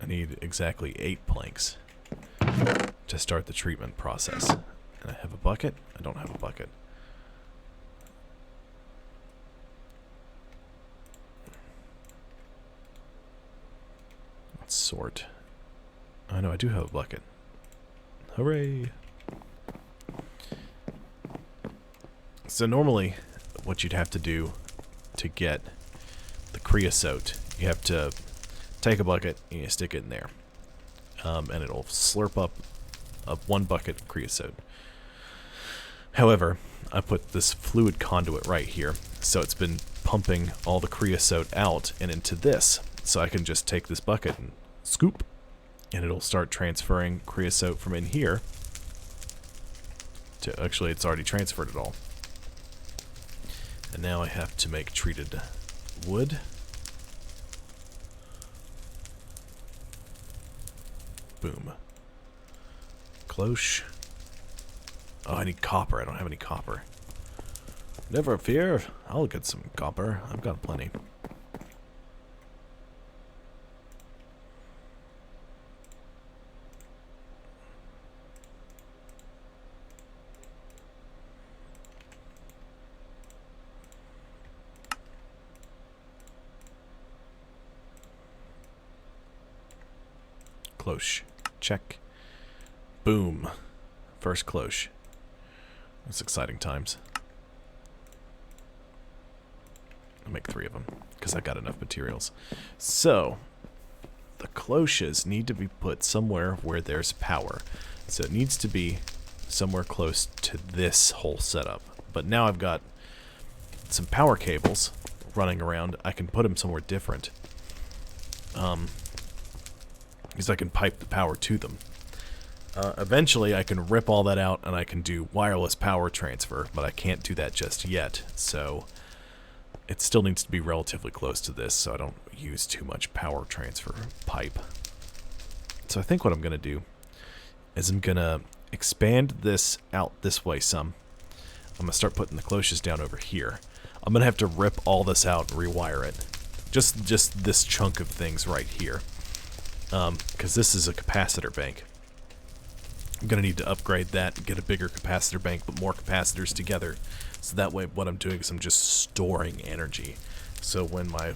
I need exactly 8 planks to start the treatment process. And I have a bucket? I don't have a bucket. Let's sort. Oh no, I do have a bucket. Hooray! So normally, what you'd have to do to get the creosote, you have to take a bucket and you stick it in there. And it'll slurp up 1 bucket of creosote. However, I put this fluid conduit right here, so it's been pumping all the creosote out and into this. So I can just take this bucket and scoop, and it'll start transferring creosote from in here to... Actually, it's already transferred it all. And now I have to make treated wood. Boom. Cloche. Oh, I need copper. I don't have any copper. Never fear. I'll get some copper. I've got plenty. Cloche. Check. Boom. First cloche. That's exciting times. I'll make 3 of them, because I got enough materials. So, the cloches need to be put somewhere where there's power. So it needs to be somewhere close to this whole setup. But now I've got some power cables running around. I can put them somewhere different. Because I can pipe the power to them. Eventually I can rip all that out and I can do wireless power transfer, but I can't do that just yet, so it still needs to be relatively close to this so I don't use too much power transfer pipe. So I think what I'm going to do is I'm going to expand this out this way some. I'm going to start putting the cloches down over here. I'm going to have to rip all this out and rewire it. Just this chunk of things right here. Because this is a capacitor bank. I'm going to need to upgrade that and get a bigger capacitor bank, put more capacitors together. So that way what I'm doing is I'm just storing energy. So when my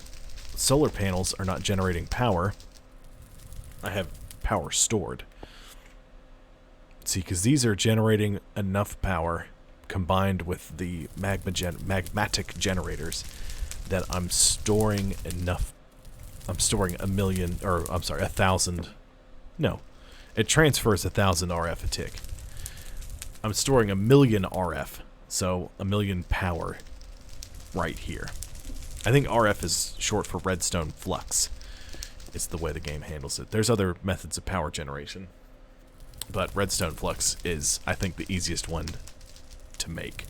solar panels are not generating power, I have power stored. See, because these are generating enough power combined with the magmatic generators that I'm storing enough. I'm storing 1,000. No, it transfers 1,000 RF a tick. I'm storing 1,000,000 RF, so 1,000,000 power right here. I think RF is short for redstone flux. It's the way the game handles it. There's other methods of power generation, but redstone flux is, I think, the easiest one to make.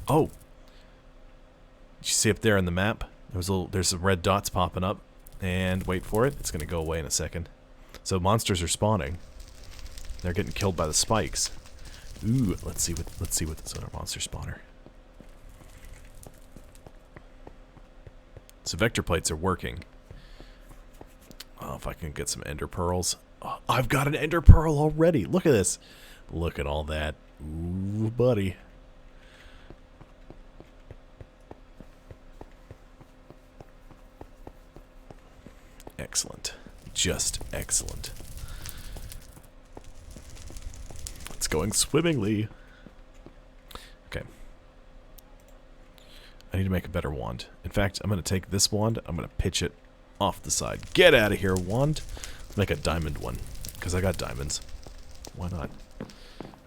Oh, did you see up there in the map? There's some red dots popping up, and wait for it. It's gonna go away in a second. So monsters are spawning. They're getting killed by the spikes. Ooh, let's see what's on our monster spawner. So vector plates are working. Oh, if I can get some ender pearls. Oh, I've got an ender pearl already. Look at this. Look at all that. Ooh, buddy. Excellent. Just excellent. It's going swimmingly. Okay. I need to make a better wand. In fact, I'm going to take this wand. I'm going to pitch it off the side. Get out of here, wand. Make a diamond one, because I got diamonds. Why not?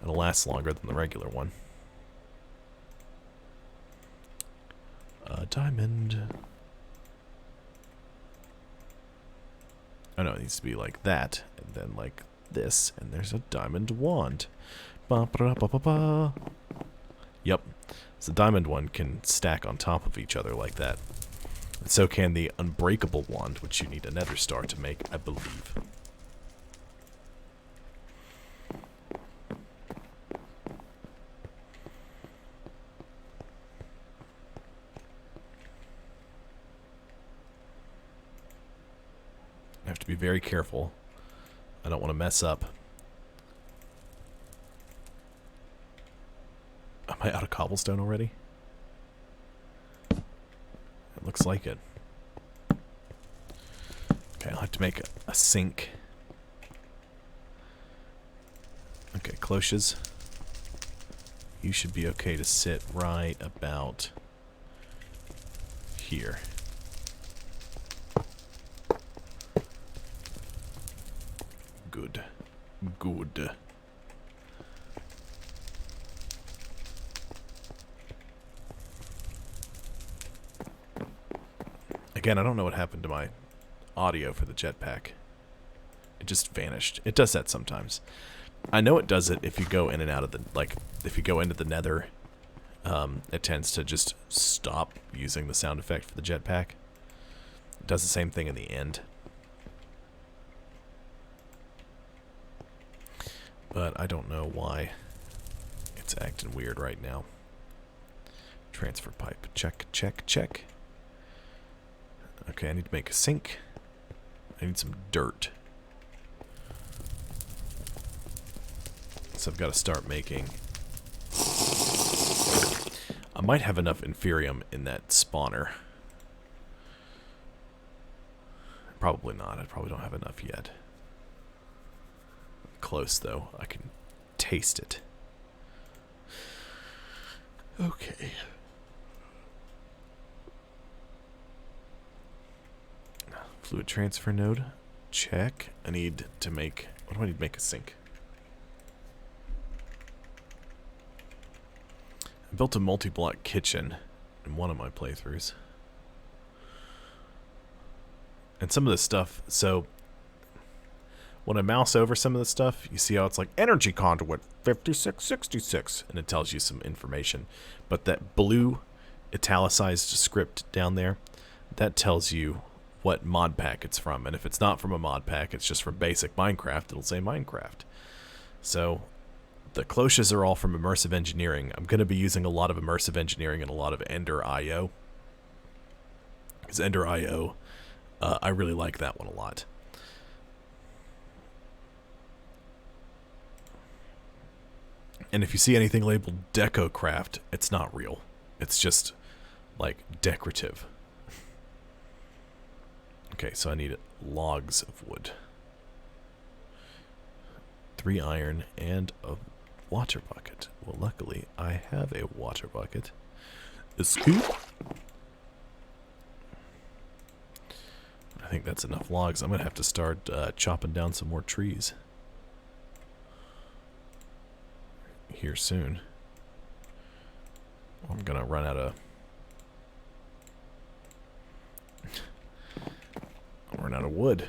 It'll last longer than the regular one. Diamond. Oh no, it needs to be like that, and then like this, and there's a diamond wand. Ba -ba -ba -ba -ba. Yep. So the diamond one can stack on top of each other like that. And so can the unbreakable wand, which you need a nether star to make, I believe. I have to be very careful. I don't want to mess up. Am I out of cobblestone already? It looks like it. Okay, I'll have to make a sink. Okay, cloches. You should be okay to sit right about here. Good. Good. Again, I don't know what happened to my audio for the jetpack. It just vanished. It does that sometimes. I know it does it if you go in and out of the, like, if you go into the nether, it tends to just stop using the sound effect for the jetpack. It does the same thing in the end. But I don't know why it's acting weird right now. Transfer pipe. Check, check, check. Okay, I need to make a sink. I need some dirt. So I've got to start making... I might have enough inferium in that spawner. Probably not. I probably don't have enough yet. Close, though. I can taste it. Okay. Fluid transfer node. Check. I need to make... What do I need to make a sink? I built a multi-block kitchen in one of my playthroughs. And some of this stuff... So... When I mouse over some of the stuff, you see how it's like energy conduit 5666, and it tells you some information. But that blue italicized script down there, that tells you what mod pack it's from. And if it's not from a mod pack, it's just from basic Minecraft, it'll say Minecraft. So the cloches are all from immersive engineering. I'm going to be using a lot of immersive engineering and a lot of Ender IO. Because Ender IO, I really like that one a lot. And if you see anything labeled DecoCraft, it's not real. It's just, like, decorative. Okay, so I need logs of wood. 3 iron and a water bucket. Well, luckily, I have a water bucket. A scoop. I think that's enough logs. I'm going to have to start chopping down some more trees here soon. I'm going to run out of... I'm running out of wood.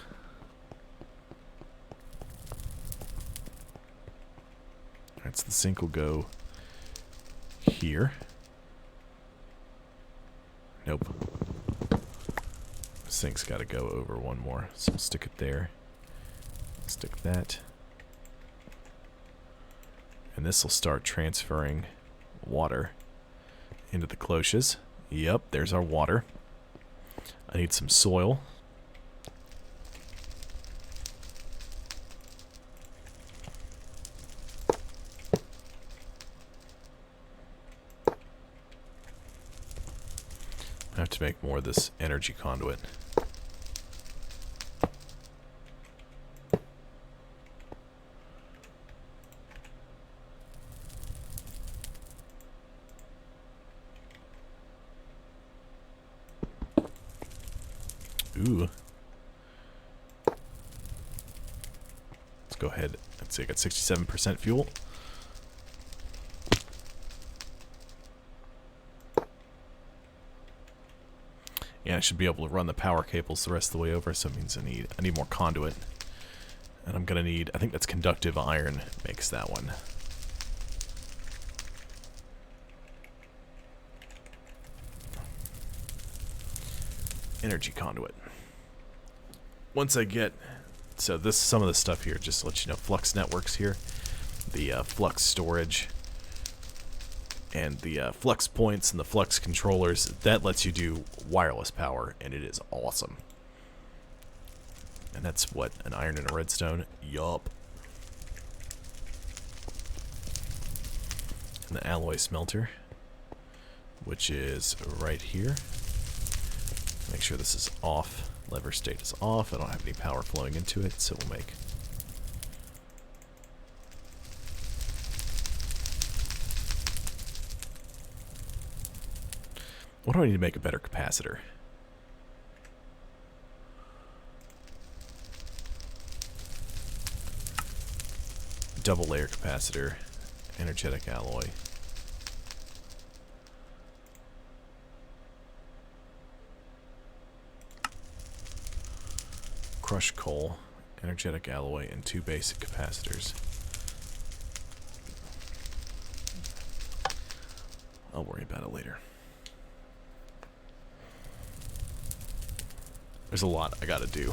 Alright, so the sink will go here. Nope. The sink's got to go over one more, so we'll stick it there. Stick that. And this will start transferring water into the cloches. Yep, there's our water. I need some soil. I have to make more of this energy conduit. Ooh. Let's go ahead. Let's see, I got 67% fuel. Yeah, I should be able to run the power cables the rest of the way over, so it means I need more conduit. And I'm gonna need, I think that's conductive iron makes that one. Energy conduit. Once I get, so this, some of the stuff here, just to let you know, flux networks here, the flux storage, and the flux points and the flux controllers, that lets you do wireless power, and it is awesome. And that's what, an iron and a redstone? Yup. And the alloy smelter, which is right here. Make sure this is off. Lever state is off. I don't have any power flowing into it, so we'll make... What do I need to make a better capacitor? Double layer capacitor, energetic alloy. Crushed coal, energetic alloy, and 2 basic capacitors. I'll worry about it later. There's a lot I gotta do.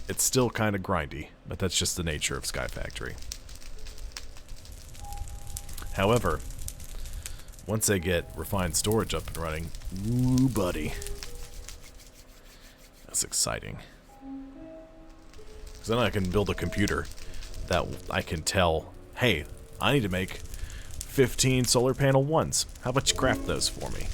It's still kind of grindy, but that's just the nature of Skyfactory. However, once I get refined storage up and running, ooh buddy, that's exciting. Because then I can build a computer that I can tell, hey, I need to make 15 solar panel 1s. How about you craft those for me?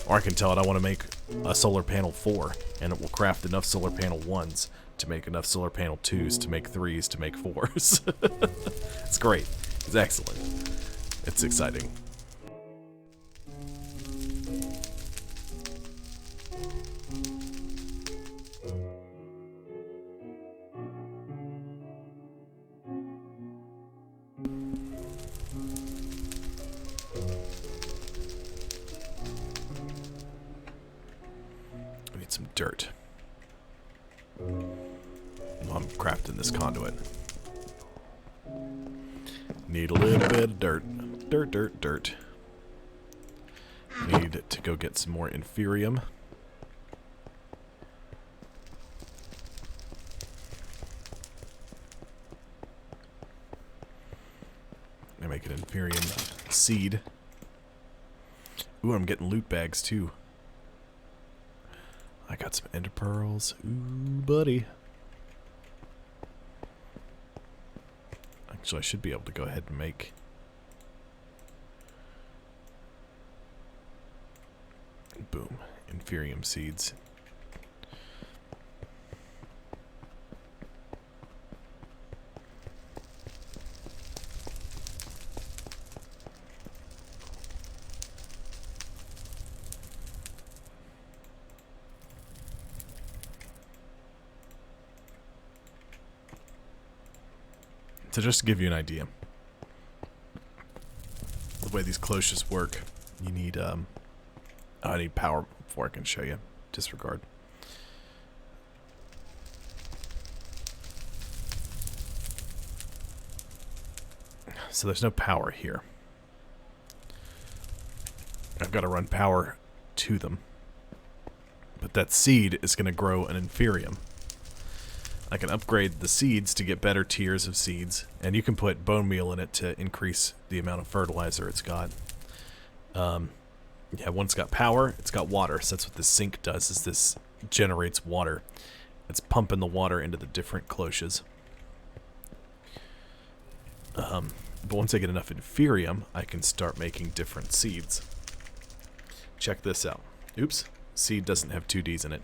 Or I can tell it I want to make a solar panel 4, and it will craft enough solar panel 1s to make enough solar panel 2s to make 3s to make 4s. It's great. It's excellent. It's exciting. I need some dirt. I'm crafting this conduit. Need a little bit of dirt. Dirt, dirt, dirt. Need to go get some more inferium. I make an inferium seed. Ooh, I'm getting loot bags too. I got some ender pearls. Ooh, buddy. Actually, I should be able to go ahead and make... Boom. Inferium seeds. So just to give you an idea, the way these cloches work, you need, I need power before I can show you. Disregard. So there's no power here. I've got to run power to them. But that seed is going to grow an inferium. I can upgrade the seeds to get better tiers of seeds, and you can put bone meal in it to increase the amount of fertilizer it's got. Yeah, when it's got power, it's got water. So that's what this sink does, is this generates water. It's pumping the water into the different cloches. But once I get enough inferium, I can start making different seeds. Check this out. Oops. Seed doesn't have 2Ds in it.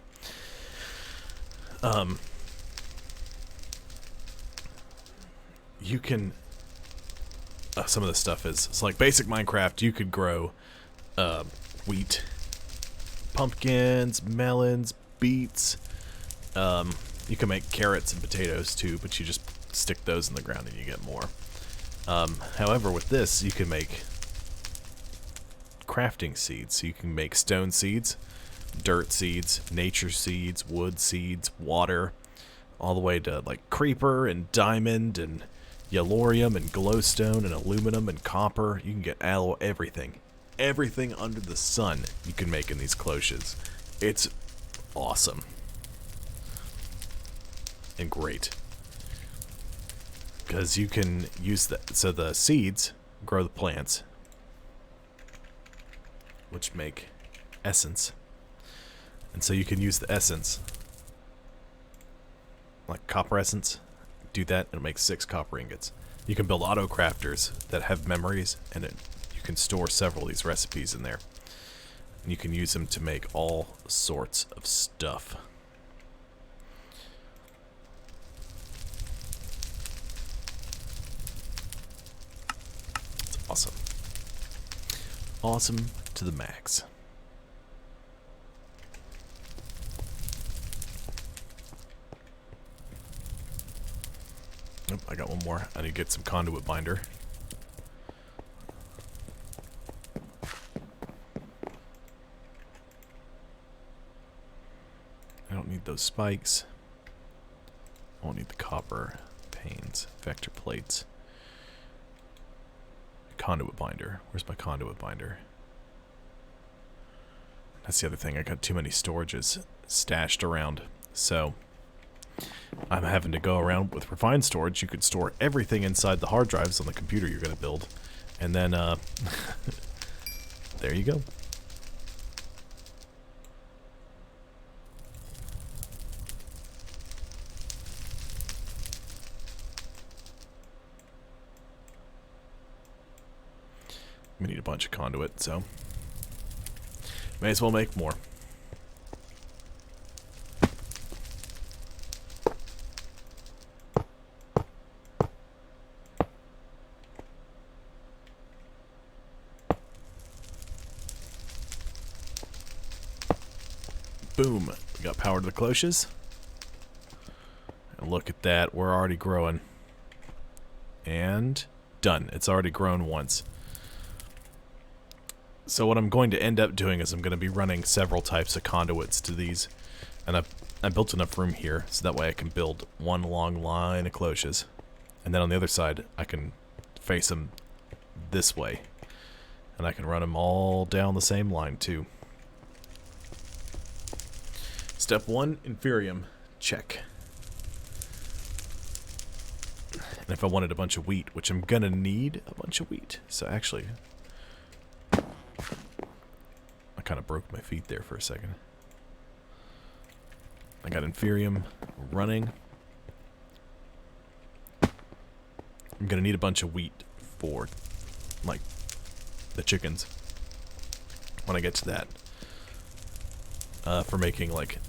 You can... some of this stuff is... It's like basic Minecraft, you could grow wheat, pumpkins, melons, beets. You can make carrots and potatoes too, but you just stick those in the ground and you get more. However, with this, you can make crafting seeds. So you can make stone seeds, dirt seeds, nature seeds, wood seeds, water, all the way to like creeper and diamond and yellorium and glowstone and aluminum and copper. You can get alloy, everything. Everything under the sun you can make in these cloches. It's awesome. And great. Because you can use the... So the seeds grow the plants, which make essence. And so you can use the essence, like copper essence, do that, and it makes 6 copper ingots. You can build auto crafters that have memories, and you can store several of these recipes in there. And you can use them to make all sorts of stuff. It's awesome. Awesome to the max. Nope, I got one more. I need to get some conduit binder. I don't need those spikes. I won't need the copper panes, vector plates. Conduit binder. Where's my conduit binder? That's the other thing. I got too many storages stashed around. So I'm having to go around with refined storage. You could store everything inside the hard drives on the computer you're going to build. And then, there you go. We need a bunch of conduit, so may as well make more. Boom. We got power to the cloches. And look at that. We're already growing. And done. It's already grown once. So what I'm going to end up doing is I'm going to be running several types of conduits to these. And I built enough room here so that way I can build one long line of cloches. And then on the other side, I can face them this way. And I can run them all down the same line too. Step 1, inferium. Check. And if I wanted a bunch of wheat, which I'm gonna need a bunch of wheat. So actually, I kind of broke my feet there for a second. I got inferium running. I'm gonna need a bunch of wheat for, like, the chickens. When I get to that. For making, like,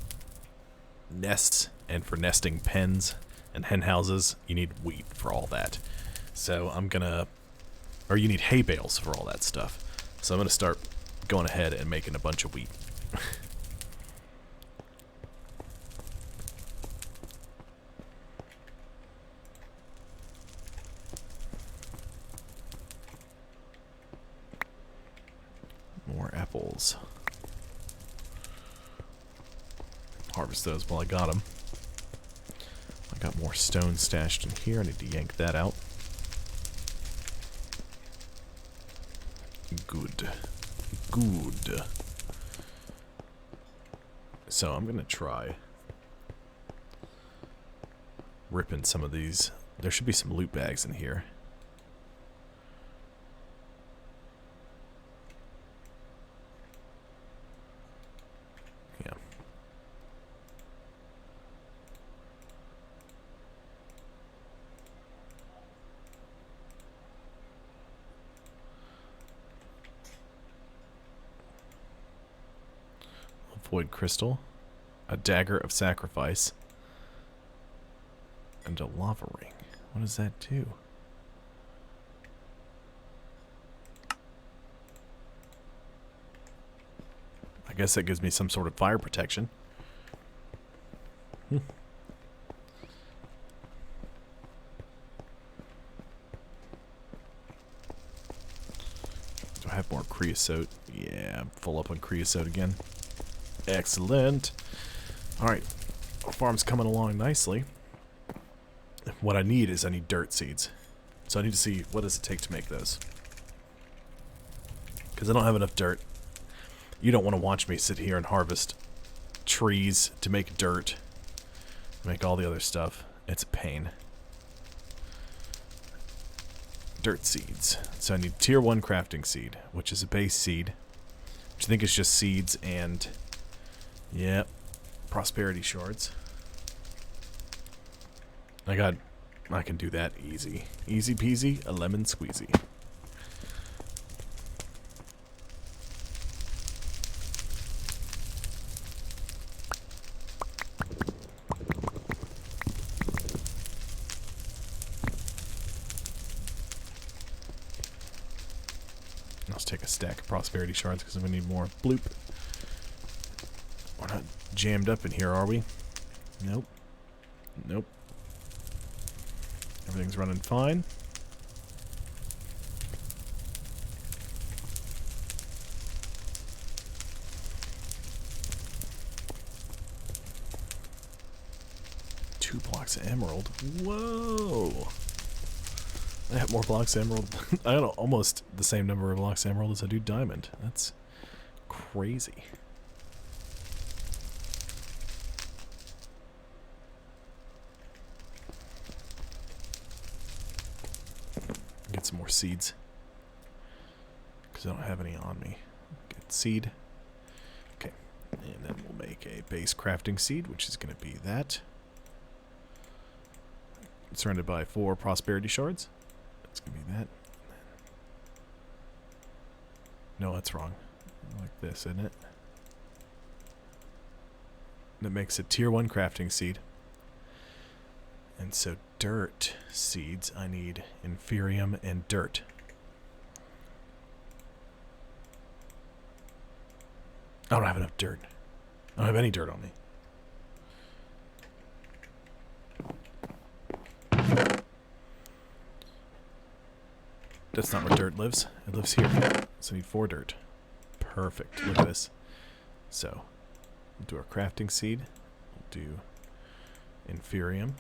nests and for nesting pens and hen houses, you need wheat for all that. So I'm gonna, or you need hay bales for all that stuff. So I'm gonna start going ahead and making a bunch of wheat. apples. Harvest those while I got them. I got more stone stashed in here. I need to yank that out. Good. Good. So I'm going to try ripping some of these. There should be some loot bags in here. Yeah. Void crystal, a dagger of sacrifice, and a lava ring. What does that do? I guess that gives me some sort of fire protection. Do I have more creosote? Yeah, I'm full up on creosote again. Excellent. Alright, our farm's coming along nicely. What I need is dirt seeds. So I need to see what does it take to make those. Because I don't have enough dirt. You don't want to watch me sit here and harvest trees to make dirt. Make all the other stuff. It's a pain. Dirt seeds. So I need tier 1 crafting seed, which is a base seed. Which I think is just seeds and... Yep. Prosperity shards. I can do that easy. Easy peasy, a lemon squeezy. Let's take a stack of prosperity shards because we need more. Bloop. We're not jammed up in here, are we? Nope. Nope. Everything's running fine. Two blocks of emerald. Whoa! I have more blocks of emerald. I got almost the same number of blocks of emerald as I do diamond. That's crazy. Get some more seeds. Because I don't have any on me. Get seed. Okay. And then we'll make a base crafting seed, which is going to be that. Surrounded by 4 prosperity shards. It's going to be that. No, that's wrong. Like this, isn't it? That makes a tier 1 crafting seed. And so dirt seeds, I need inferium and dirt. I don't have enough dirt. I don't have any dirt on me. That's not where dirt lives. It lives here. So I need 4 dirt. Perfect. Look at this. So, we'll do our crafting seed. We'll do inferium.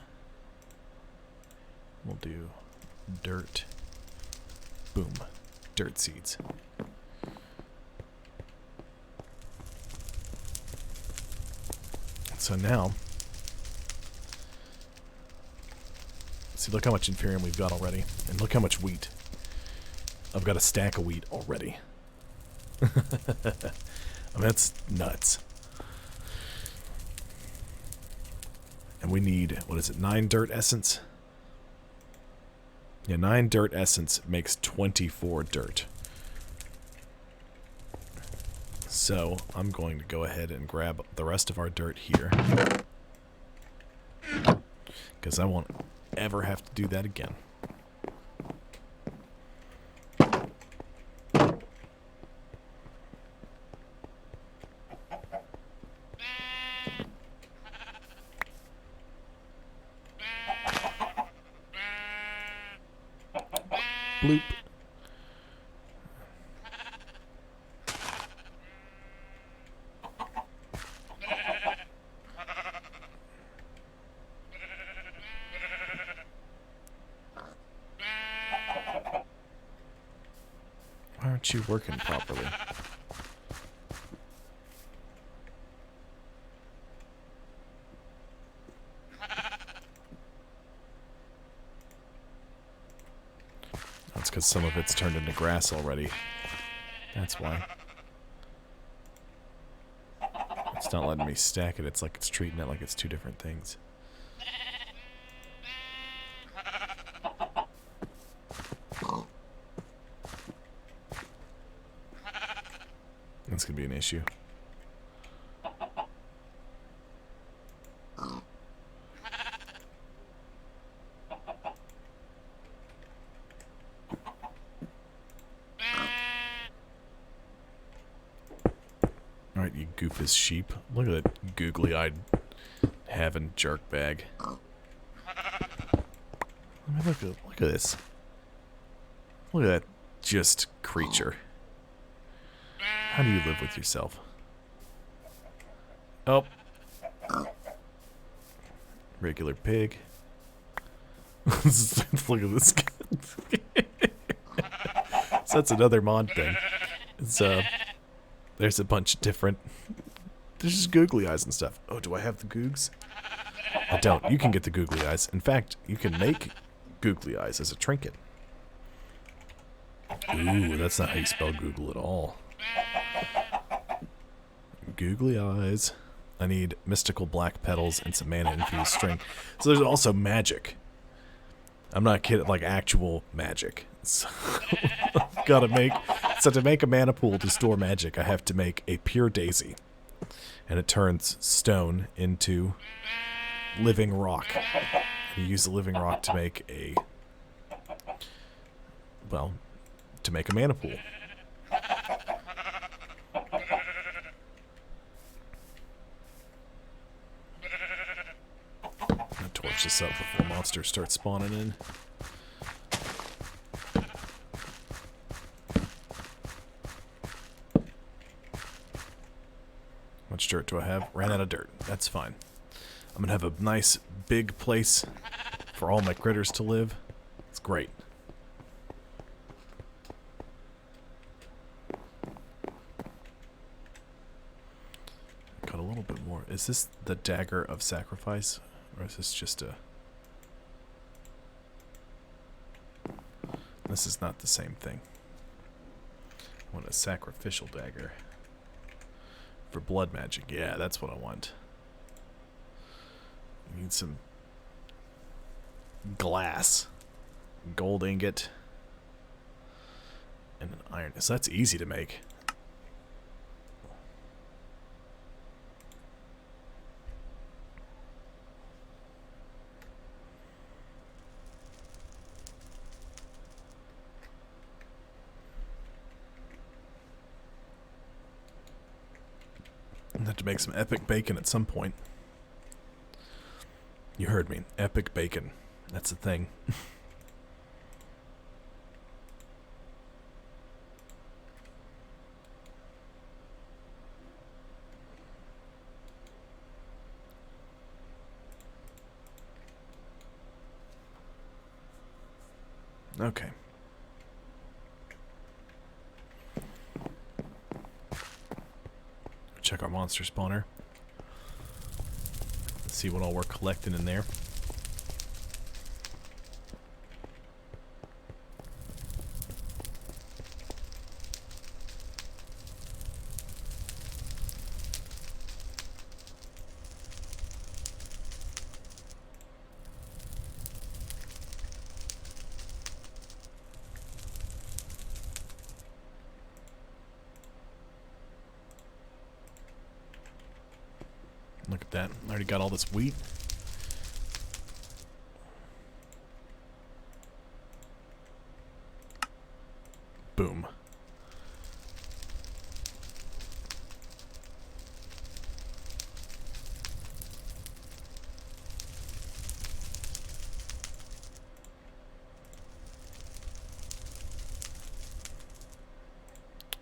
We'll do dirt. Boom. Dirt seeds. So now, see, look how much inferium we've got already. And look how much wheat. I've got a stack of wheat already. I mean, that's nuts. And we need, what is it, 9 dirt essence? Yeah, 9 dirt essence makes 24 dirt. So, I'm going to go ahead and grab the rest of our dirt here. Because I won't ever have to do that again. Bloop. aren't you working properly? That's because some of it's turned into grass already. That's why. It's not letting me stack it. It's like it's treating it like it's two different things. That's going to be an issue. Alright, you goofus sheep. Look at that googly-eyed having jerk bag. I mean, look at this. Look at that just creature. How do you live with yourself? Oh. Regular pig. Look at this guy. So that's another mod thing. It's there's a bunch of different... There's just googly eyes and stuff. Oh, do I have the googs? I don't. You can get the googly eyes. In fact, you can make googly eyes as a trinket. Ooh, that's not how you spell Google at all. Googly eyes. I need mystical black petals and some mana-infused string. So there's also magic. I'm not kidding, like actual magic. So gotta make... So to make a mana pool to store magic, I have to make a pure daisy. And it turns stone into living rock. You use the living rock to make a... Well, to make a mana pool. I'll torch this up before monsters start spawning in. How much dirt do I have? Ran out of dirt. That's fine. I'm gonna have a nice big place for all my critters to live. It's great. Got a little bit more. Is this the dagger of sacrifice? Or is this just a... This is not the same thing. I want a sacrificial dagger. For blood magic. Yeah, that's what I want. I need some glass. Gold ingot. And an iron. So that's easy to make. I have to make some epic bacon at some point. You heard me. Epic bacon. That's the thing. Okay. Check our monster spawner. Let's see what all we're collecting in there. Look at that. I already got all this wheat. Boom.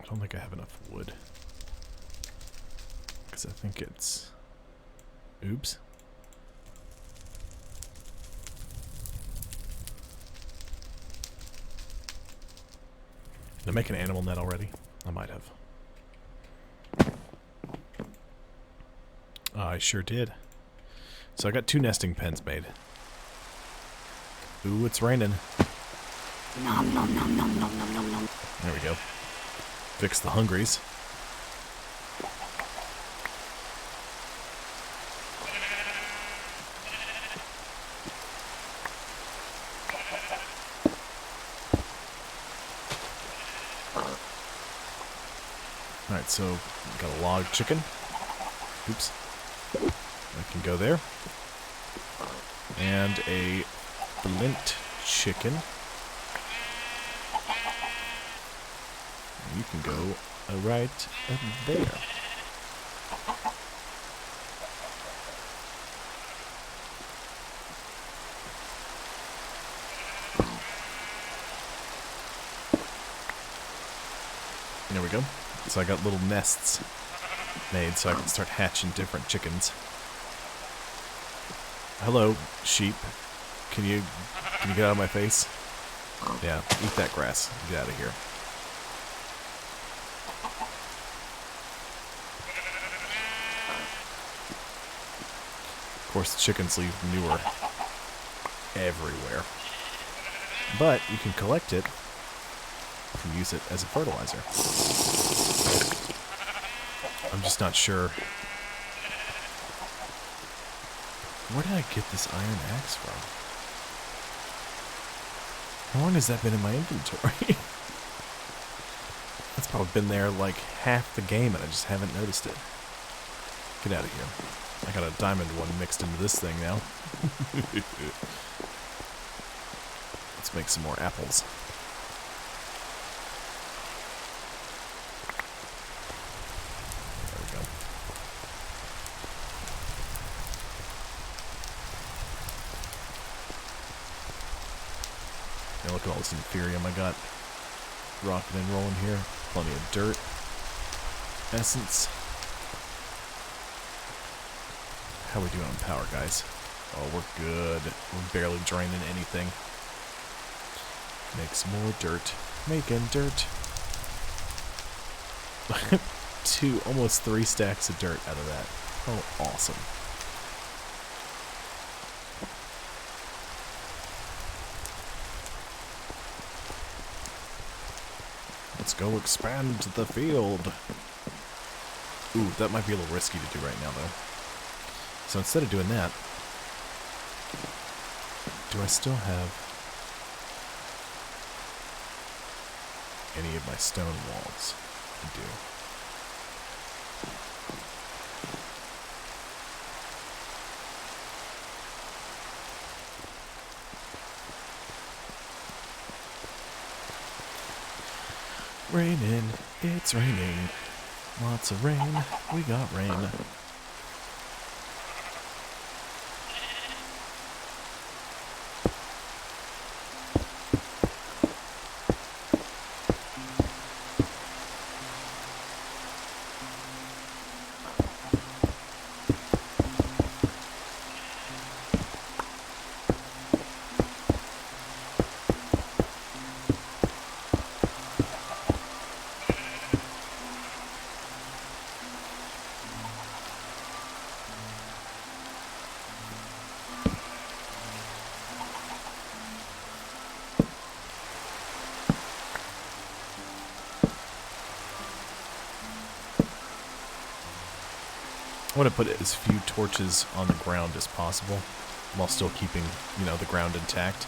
I don't think I have enough wood. Because I think it's... Oops. Did I make an animal net already? I might have. I sure did. So I got 2 nesting pens made. Ooh, it's raining. Nom nom nom nom nom nom nom nom. There we go. Fix the hungries. Alright, so got a log chicken. Oops. That can go there. And a flint chicken. You can go right there. There we go. So I got little nests made so I can start hatching different chickens. Hello, sheep. Can you get out of my face? Yeah, eat that grass. Get out of here. Of course, the chickens leave manure everywhere. But you can collect it and use it as a fertilizer. I'm just not sure. Where did I get this iron axe from? How long has that been in my inventory? That's probably been there like half the game and I just haven't noticed it. Get out of here. I got a diamond one mixed into this thing now. Let's make some more apples. There we go. Now look at all this Inferium I got. Rocking and rolling here. Plenty of dirt. Essence. How we doing on power, guys? Oh, we're good. We're barely draining anything. Make some more dirt. Making dirt. Almost 3 stacks of dirt out of that. Oh, awesome. Let's go expand the field. Ooh, that might be a little risky to do right now, though. So instead of doing that, do I still have any of my stone walls? I do. Raining, it's raining. Lots of rain, we got rain. I want to put as few torches on the ground as possible, while still keeping, the ground intact.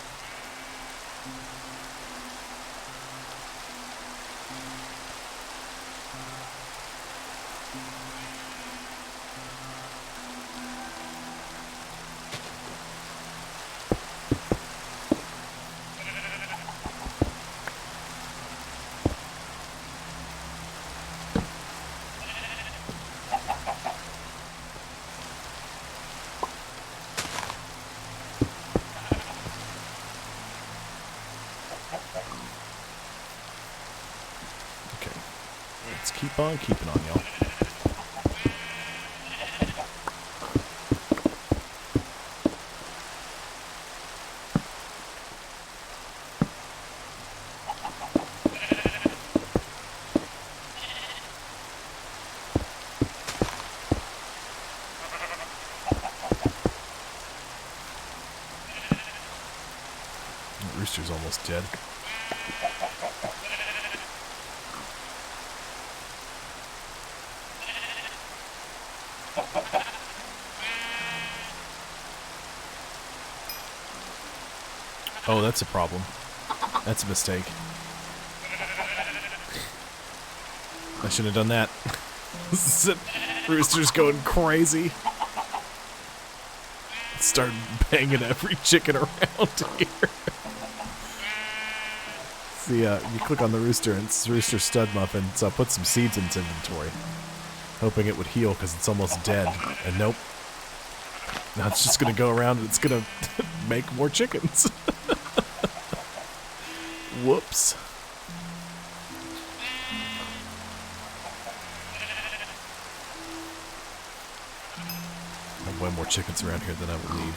Let's keep on keeping on, y'all. rooster's almost dead. Oh, that's a problem. That's a mistake. I shouldn't have done that. Rooster's going crazy. Start banging every chicken around here. See, you click on the rooster and it's rooster stud muffin, so I put some seeds in its inventory, hoping it would heal because it's almost dead. And nope. Now it's just gonna go around and it's gonna make more chickens. Whoops. I have way more chickens around here than I will need.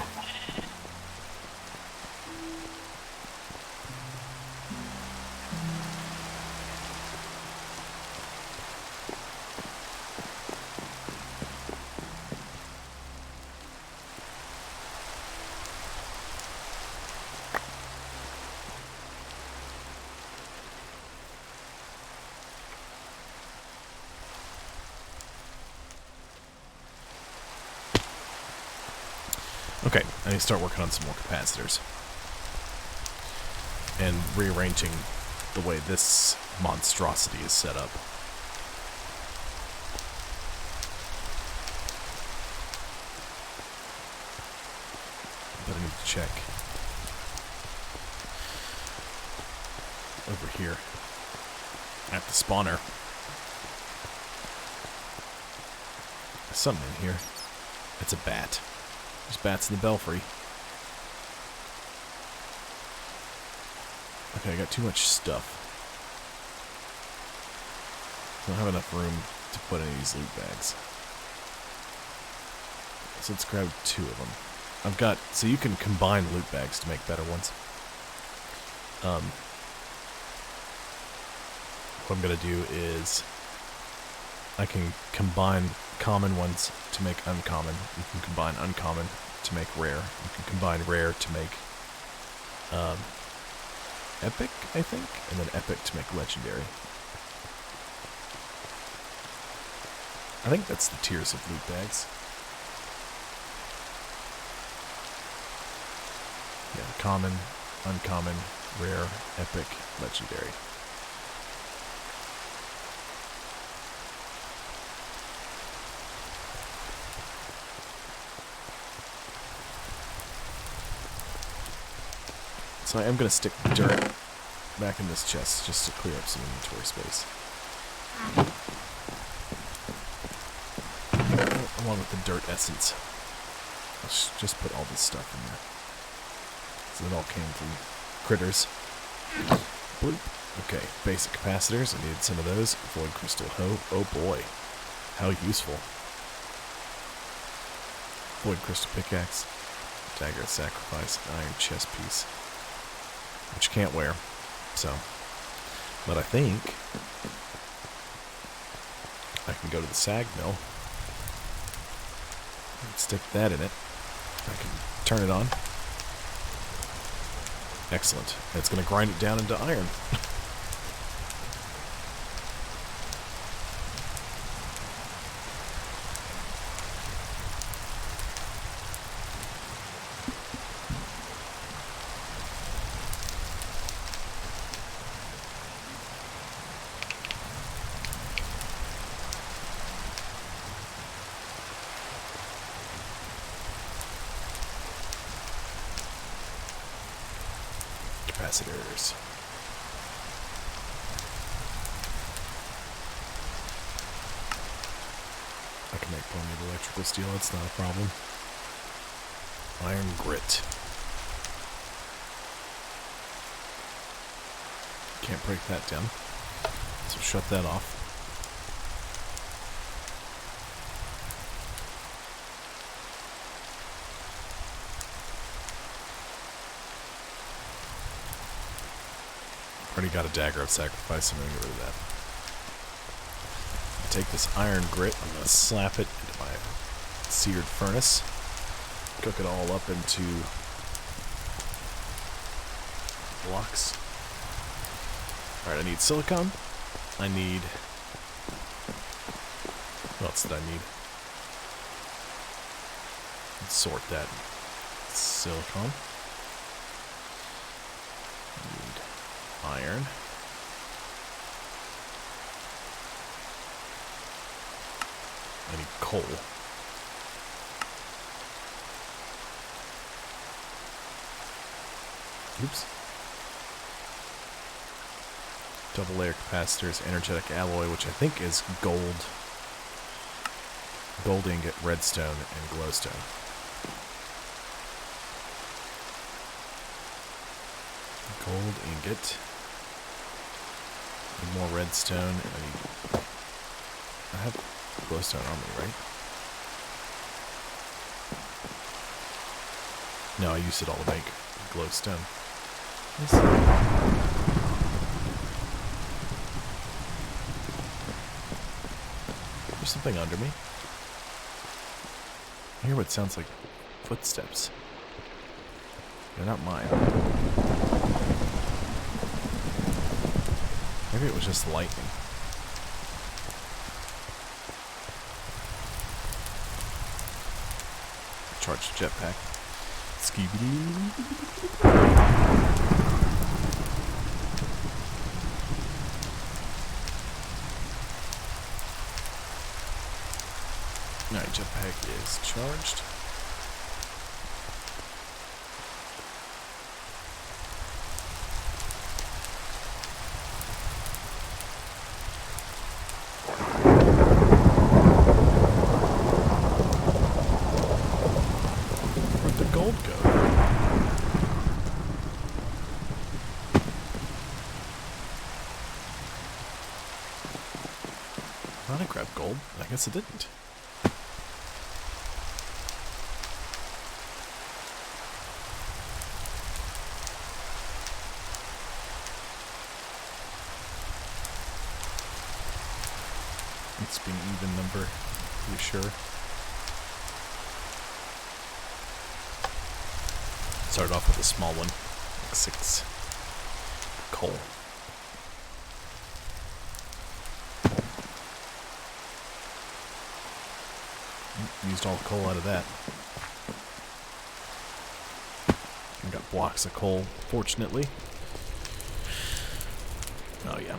Okay, I need to start working on some more capacitors. And rearranging the way this monstrosity is set up. But I need to check. Over here. At the spawner. There's something in here. It's a bat. There's bats in the belfry. Okay, I got too much stuff. I don't have enough room to put any of these loot bags. So let's grab 2 of them. I've got... So you can combine loot bags to make better ones. What I'm going to do is... I can combine common ones to make uncommon. You can combine uncommon to make rare. You can combine rare to make epic, I think, and then epic to make legendary. I think that's the tiers of loot bags. Yeah, common, uncommon, rare, epic, legendary. So I am going to stick dirt back in this chest just to clear up some inventory space. Along with the dirt essence. Let's just put all this stuff in there. So it all came from critters. Bloop. Okay, basic capacitors. I needed some of those. Void crystal hoe. Oh boy. How useful. Void crystal pickaxe. Dagger of sacrifice. Iron chest piece. Which you can't wear, so. But I think I can go to the sag mill and stick that in it. I can turn it on. Excellent. And it's going to grind it down into iron. Capacitors. I can make plenty of electrical steel, that's not a problem. Iron grit. Can't break that down, so shut that off. Already got a dagger of sacrifice, I'm going to get rid of that. Take this iron grit, I'm going to slap it into my seared furnace. Cook it all up into blocks. Alright, I need silicone. I need... What else did I need? Let's sort that. Silicone. I need iron. I need coal. Oops. Double layer capacitors, energetic alloy, which I think is gold. Gold ingot, redstone, and glowstone. Gold ingot. Need more redstone. I have glowstone on me, right? No, I used it all to make glowstone. There's something under me. I hear what sounds like footsteps. They're not mine. Maybe it was just lightning. Charge the jetpack. Skibidi. Alright, jetpack is charged. Where'd the gold go? I thought I grabbed gold, but I guess it didn't. It's been an even number, pretty sure. Started off with a small one, like 6 coal. Used all the coal out of that. I got blocks of coal, fortunately. Oh yeah.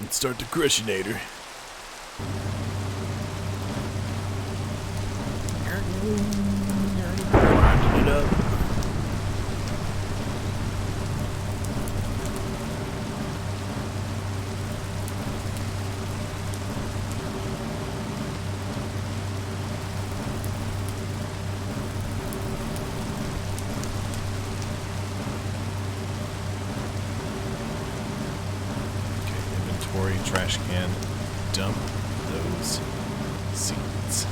Let's start the crushinator. Grinding it up. Trash can, dump those seeds.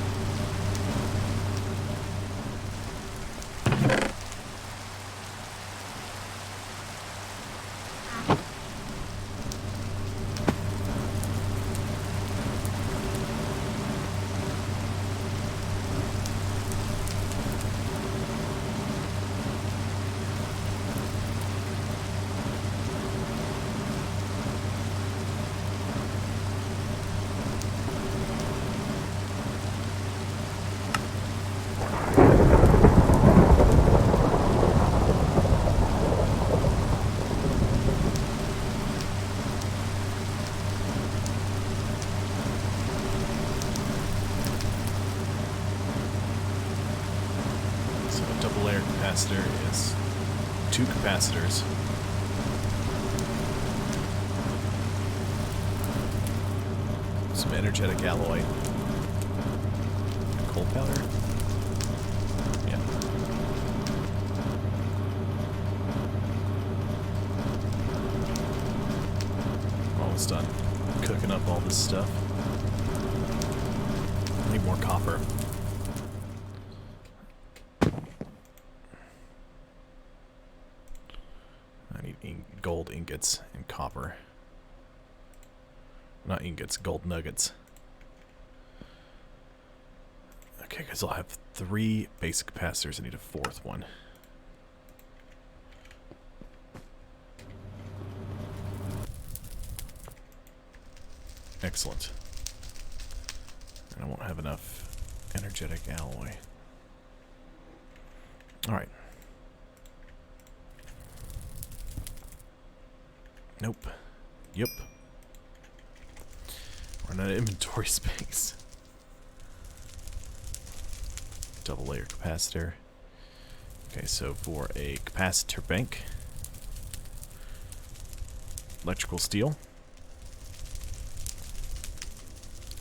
Capacitor is 2 capacitors. Some energetic alloy. Coal powder. Yeah. Almost done cooking up all this stuff. Need more copper. Gold ingots and copper. Not ingots, gold nuggets. Okay, because I'll have 3 basic capacitors. I need a 4th one. Excellent. And I won't have enough energetic alloy. Alright. Nope. Yep. Running out of inventory space. Double layer capacitor. Okay, so for a capacitor bank, electrical steel.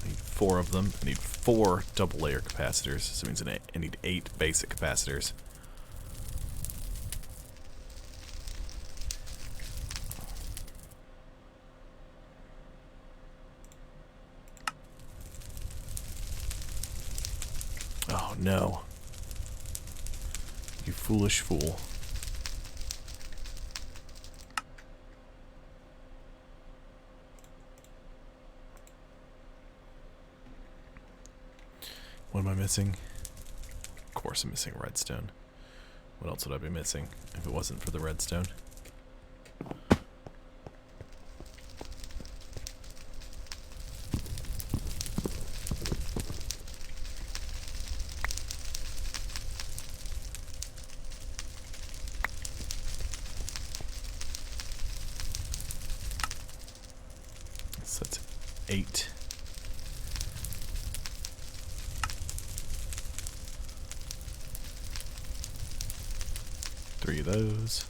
I need 4 of them. I need 4 double layer capacitors. So it means I need 8 basic capacitors. Oh no. You foolish fool. What am I missing? Of course I'm missing redstone. What else would I be missing if it wasn't for the redstone? So that's 8. Three of those.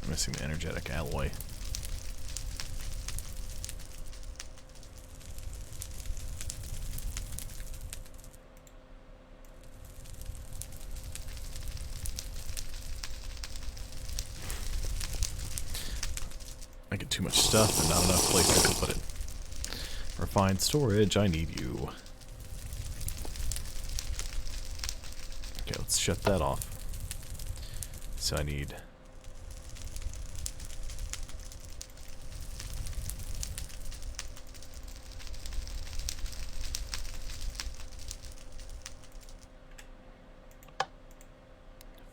I'm missing the energetic alloy. I get too much stuff and not enough places to put it. Refined storage, I need you. Okay, let's shut that off. So I need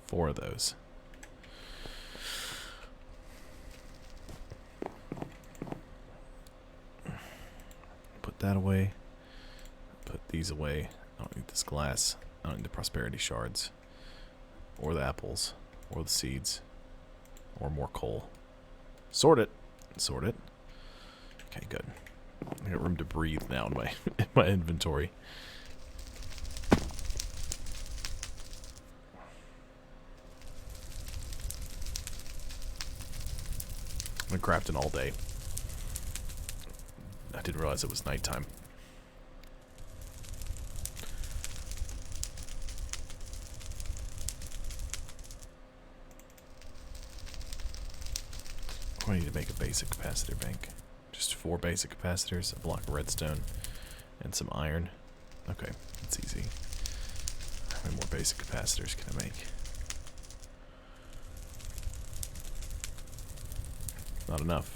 four of those. Put that away. Put these away. I don't need this glass. I don't need the prosperity shards. Or the apples. Or the seeds. Or more coal. Sort it. Sort it. Okay, good. I got room to breathe now in my in my inventory. I've been crafting all day. I didn't realize it was nighttime. I need to make a basic capacitor bank. Just 4 basic capacitors, a block of redstone, and some iron. Okay, that's easy. How many more basic capacitors can I make? Not enough.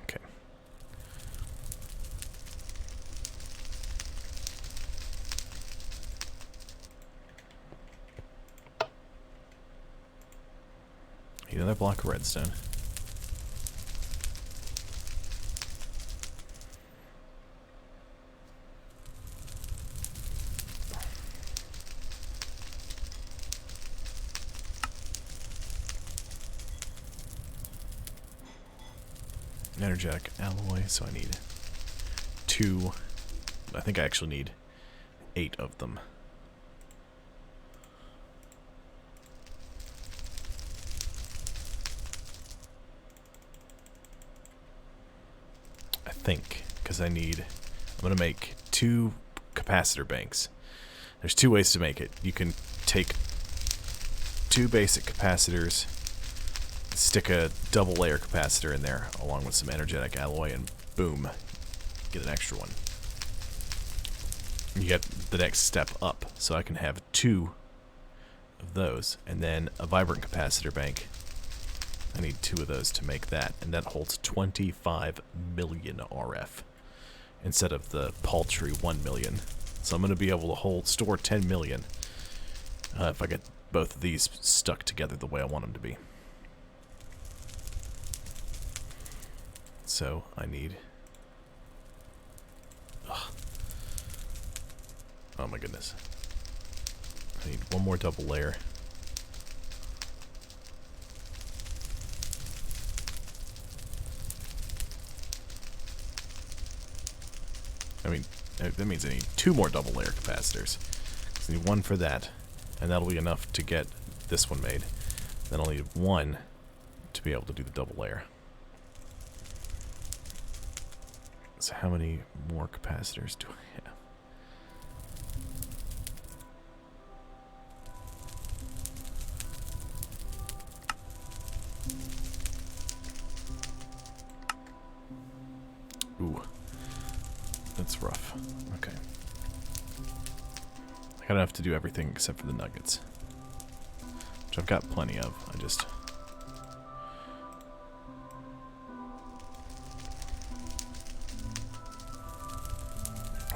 Okay. Need another block of redstone. Energetic alloy, so I need 2. I think I actually need 8 of them. think, because I'm going to make 2 capacitor banks. There's 2 ways to make it. You can take 2 basic capacitors, stick a double layer capacitor in there along with some energetic alloy, and boom, get an extra one. You get the next step up, so I can have 2 of those, and then a vibrant capacitor bank. I need 2 of those to make that, and that holds 25 million RF instead of the paltry 1 million. So I'm going to be able to store 10 million if I get both of these stuck together the way I want them to be. So I need... Ugh. Oh my goodness. I need 1 more double layer. I mean, that means I need 2 more double layer capacitors. So I need 1 for that, and that'll be enough to get this one made. Then I'll need 1 to be able to do the double layer. So how many more capacitors do I have? Ooh. That's rough. Okay. I gotta have to do everything except for the nuggets. Which I've got plenty of. I just...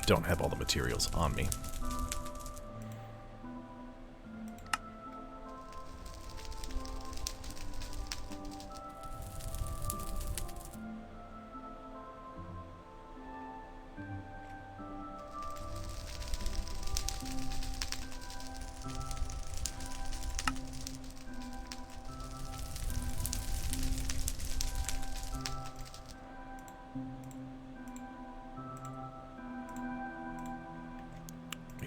don't have all the materials on me.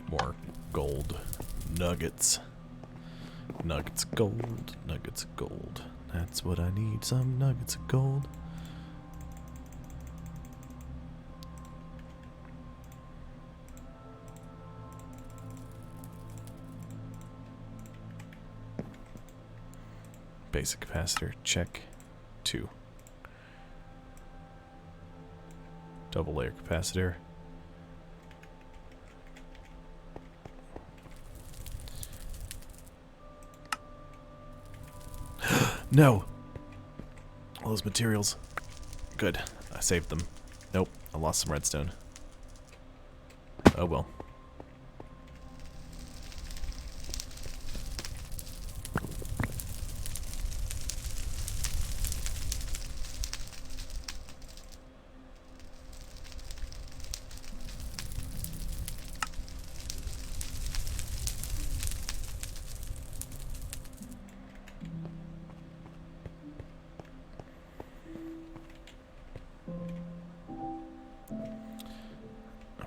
More gold nuggets. Nuggets of gold. Nuggets of gold. That's what I need. Some nuggets of gold. Basic capacitor. Check. 2. Double layer capacitor. No! All those materials. Good. I saved them. Nope. I lost some redstone. Oh well.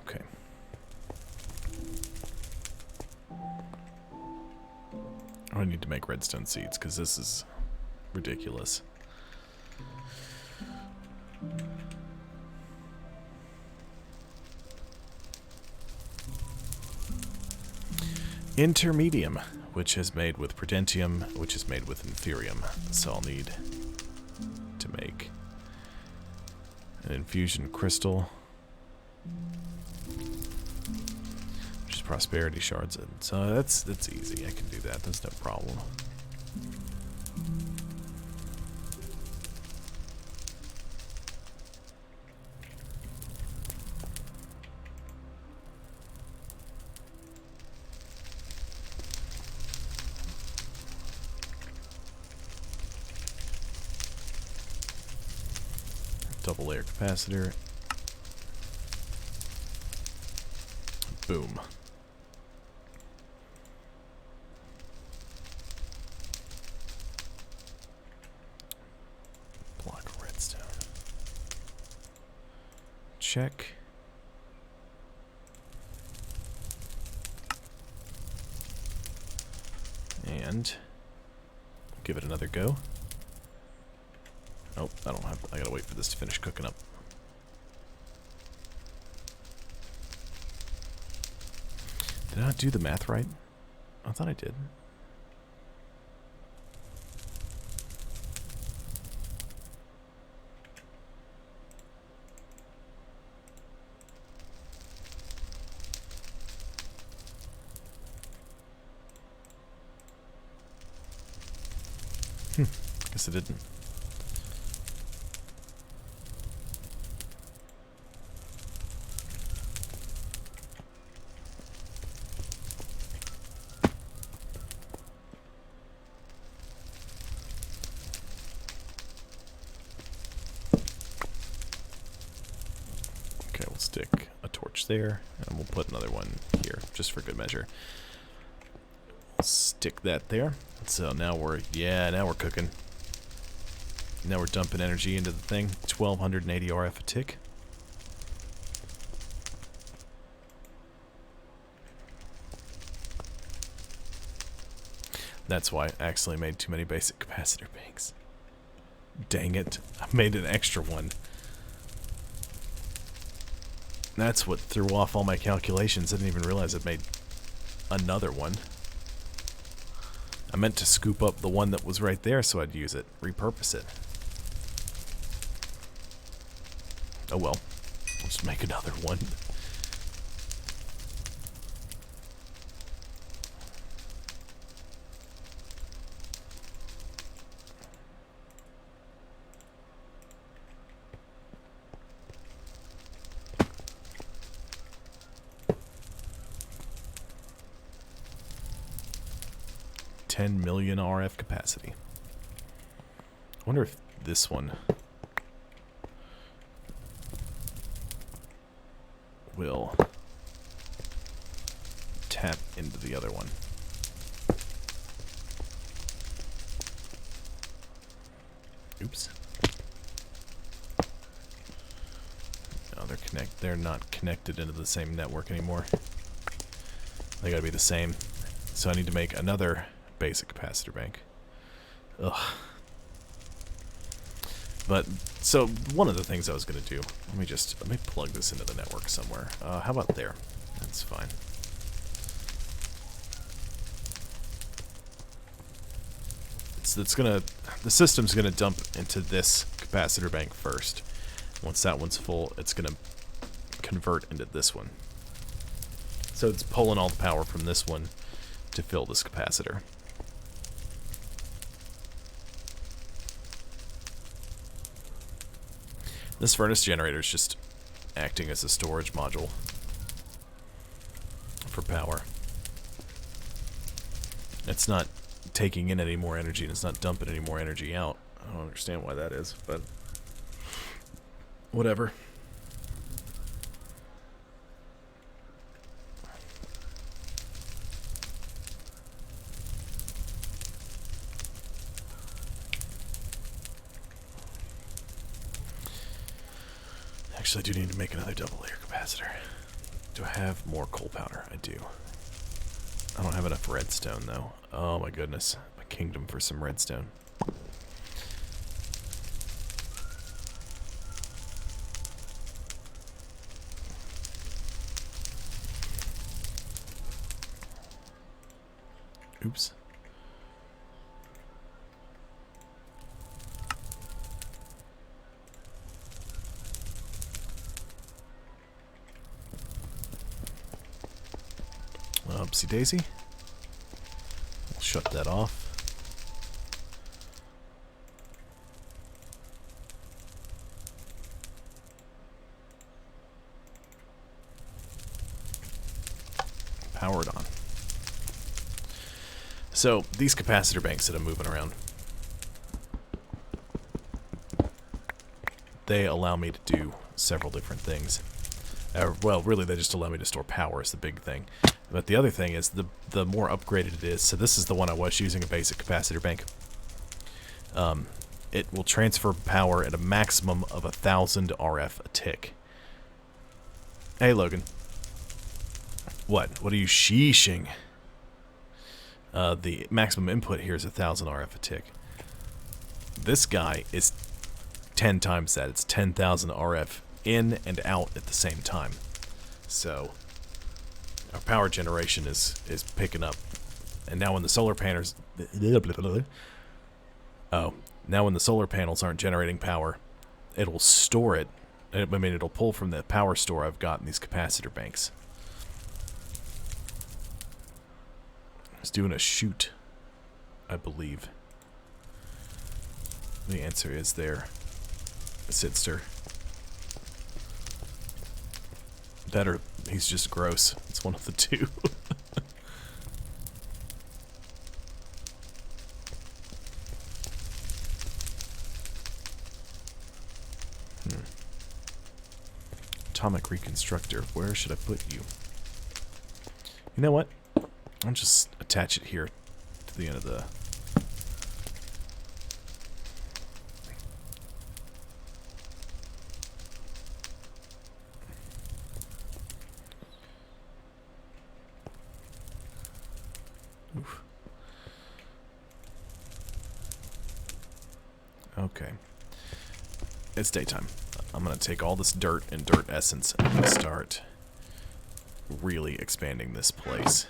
Okay. I need to make redstone seeds because this is ridiculous. Intermedium, which is made with prudentium, which is made with inferium. So I'll need to make an infusion crystal, which is prosperity shards. So that's easy. I can do that. That's no problem. Double layer capacitor. Boom. Block of redstone. Check. And give it another go. Oh, I don't have. I gotta wait for this to finish cooking up. Did I not do the math right? I thought I did. Guess I didn't. Okay, we'll stick a torch there, and we'll put another one here, just for good measure. We'll stick that there. So now we're cooking. Now we're dumping energy into the thing. 1280 RF a tick. That's why I accidentally made too many basic capacitor banks. Dang it. I made an extra one. That's what threw off all my calculations. I didn't even realize I'd made another one. I meant to scoop up the one that was right there so I'd use it. Repurpose it. Oh well. Let's make another one. $10 million RF capacity. I wonder if this one will tap into the other one. Oops. No, they're not connected into the same network anymore. They gotta be the same. So I need to make another basic capacitor bank. Ugh. But, so, one of the things I was going to do, let me plug this into the network somewhere. How about there? That's fine. The system's going to dump into this capacitor bank first. Once that one's full, it's going to convert into this one. So it's pulling all the power from this one to fill this capacitor. This furnace generator is just acting as a storage module for power. It's not taking in any more energy, and it's not dumping any more energy out. I don't understand why that is, but whatever. Actually, I do need to make another double layer capacitor. Do I have more coal powder? I do. I don't have enough redstone, though. Oh my goodness. My kingdom for some redstone. Oops. Oopsie daisy. We'll shut that off. Powered on. So, these capacitor banks that I'm moving around, they allow me to do several different things. Well, really, they just allow me to store power is the big thing. But the other thing is, the more upgraded it is, so this is the one I was using, a basic capacitor bank. It will transfer power at a maximum of 1,000 RF a tick. Hey, Logan. What? What are you sheeshing? The maximum input here is 1,000 RF a tick. This guy is 10 times that. It's 10,000 RF in and out at the same time. So, Our power generation is picking up. And now when the solar panels... Oh. Now when the solar panels aren't generating power, it'll store it. I mean, it'll pull from the power store I've got in these capacitor banks. It's doing a shoot, I believe. The answer is there. Sidster. That or he's just gross. It's one of the two. Atomic reconstructor. Where should I put you? You know what? I'll just attach it here to the end of the... Oof. Okay. It's daytime. I'm going to take all this dirt and dirt essence and start really expanding this place.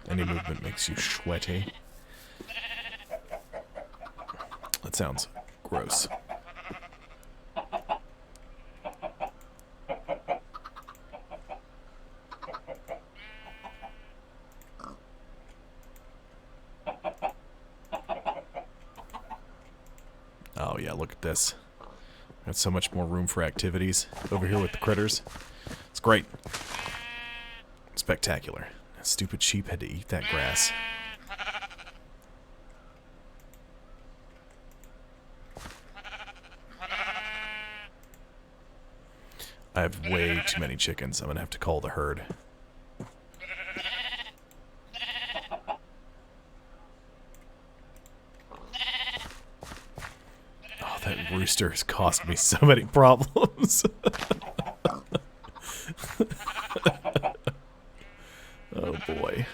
Any movement makes you sweaty. That sounds gross. Oh yeah, look at this. Got so much more room for activities over here with the critters. It's great. Spectacular. That stupid sheep had to eat that grass. I have way too many chickens. I'm gonna have to call the herd. That rooster has cost me so many problems. Oh boy.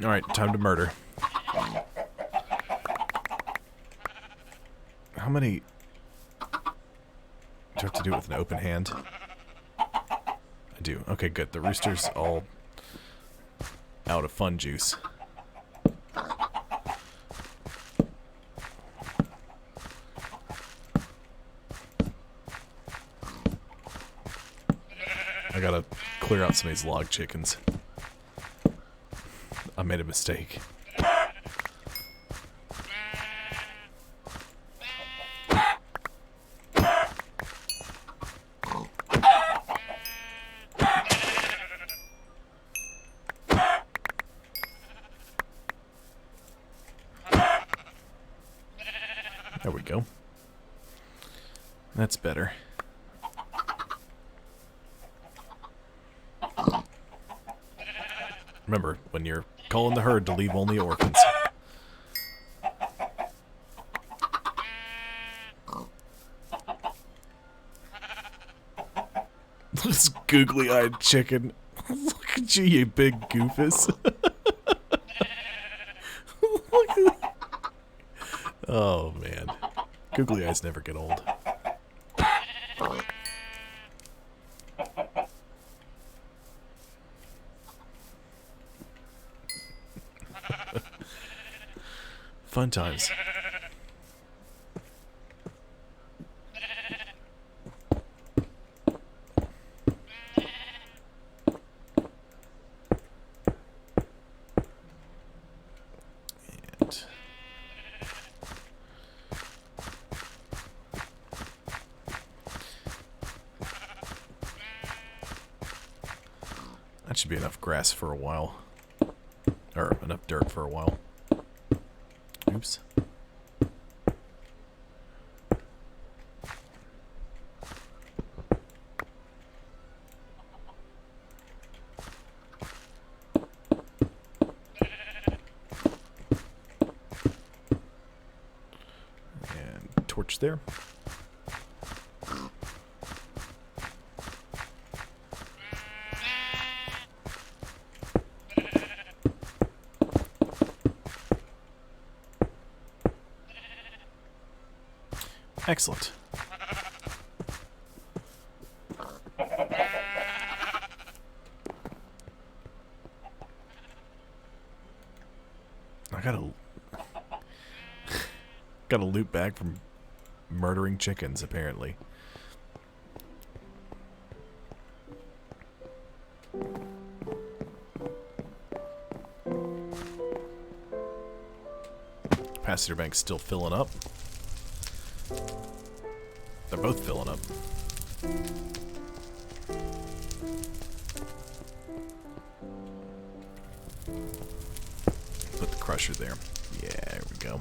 All right, time to murder. How many... Do I have to do it with an open hand? I do. Okay, good. The rooster's all out of fun juice. I gotta clear out some of these log chickens. I made a mistake. There we go. That's better. Remember, when you're calling the herd to leave only orphans. This googly-eyed chicken. Look at you, you big goofus. Look at that. Oh, man. Googly eyes never get old. Fun times. That should be enough grass for a while. Or enough dirt for a while. Oops. torch there. Excellent. I got a loot bag from murdering chickens, apparently. Capacitor bank's still filling up. They're both filling up. Put the crusher there. Yeah, there we go.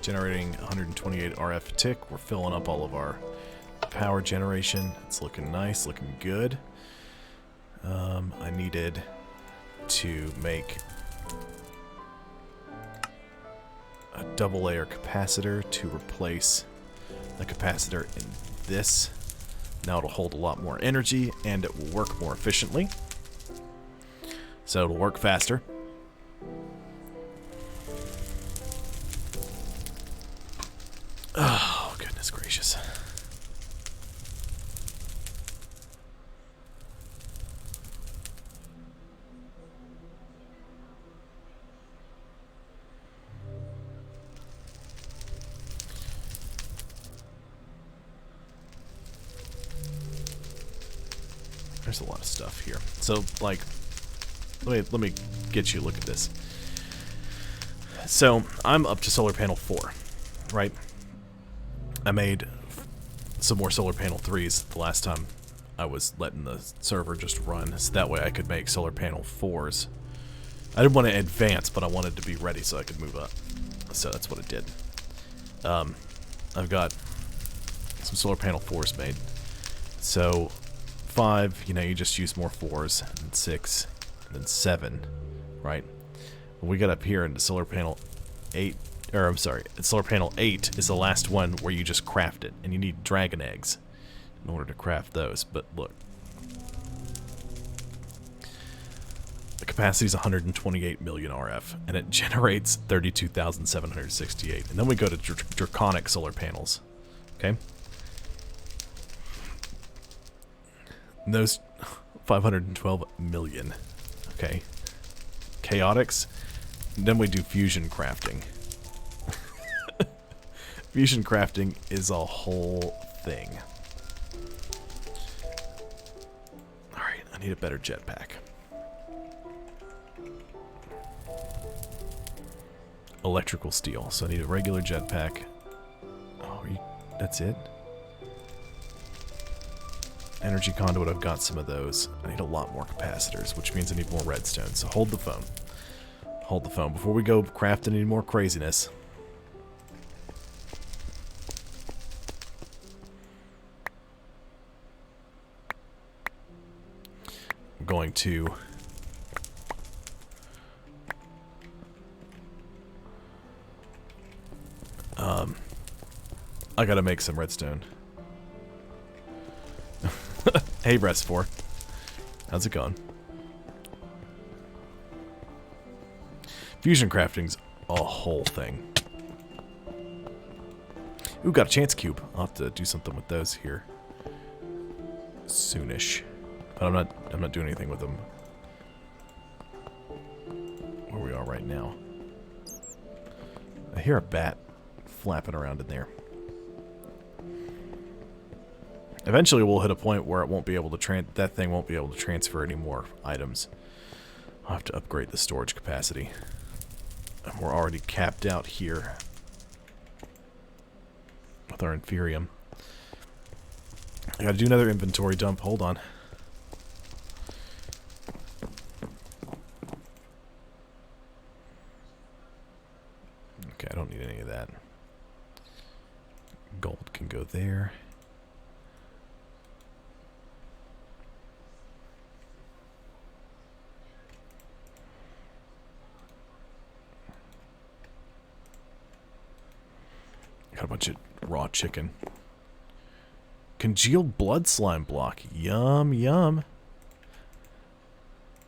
Generating 128 RF a tick. We're filling up all of our power generation. It's looking nice, looking good. I needed to make a double layer capacitor to replace the capacitor in this. Now it'll hold a lot more energy and it will work more efficiently. So it'll work faster. Oh, goodness gracious. There's a lot of stuff here. So, like, let me get you a look at this. So, I'm up to solar panel 4, right? I made some more solar panel 3s the last time I was letting the server just run, so that way I could make solar panel 4s. I didn't want to advance, but I wanted to be ready so I could move up. So that's what I did. I've got some solar panel 4s made. So 5, you know, you just use more 4s, and 6, and then 7, right? When we got up here into solar panel 8, or I'm sorry, solar panel 8 is the last one where you just craft it, and you need dragon eggs in order to craft those. But look, the capacity is 128 million RF, and it generates 32,768. And then we go to draconic solar panels, okay? And those 512 million, okay? Chaotics. And then we do fusion crafting. Fusion crafting is a whole thing. Alright, I need a better jetpack. Electrical steel, so I need a regular jetpack. Oh, that's it? Energy conduit, I've got some of those. I need a lot more capacitors, which means I need more redstone. So hold the phone. Hold the phone. Before we go crafting any more craziness, I'm going to I gotta make some redstone. Hey, Rest4. How's it going? Fusion crafting's a whole thing. Ooh, got a chance cube. I'll have to do something with those here soonish. But I'm not doing anything with them where we are right now. I hear a bat flapping around in there. Eventually we'll hit a point where it won't be able to that thing won't be able to transfer any more items. I'll have to upgrade the storage capacity. And we're already capped out here with our Inferium. I gotta do another inventory dump. Hold on. Okay, I don't need any of that. Gold can go there. Got a bunch of raw chicken. Congealed blood slime block. Yum, yum.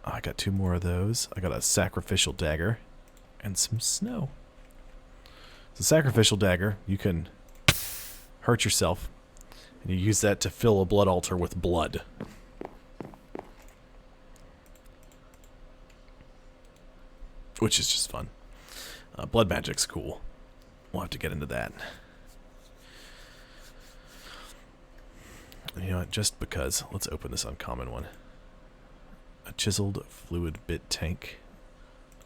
I got 2 more of those. I got a sacrificial dagger and some snow. The sacrificial dagger, you can hurt yourself, and you use that to fill a blood altar with blood. Which is just fun. Blood magic's cool. We'll have to get into that. You know what, just because, let's open this uncommon one. A chiseled fluid bit tank,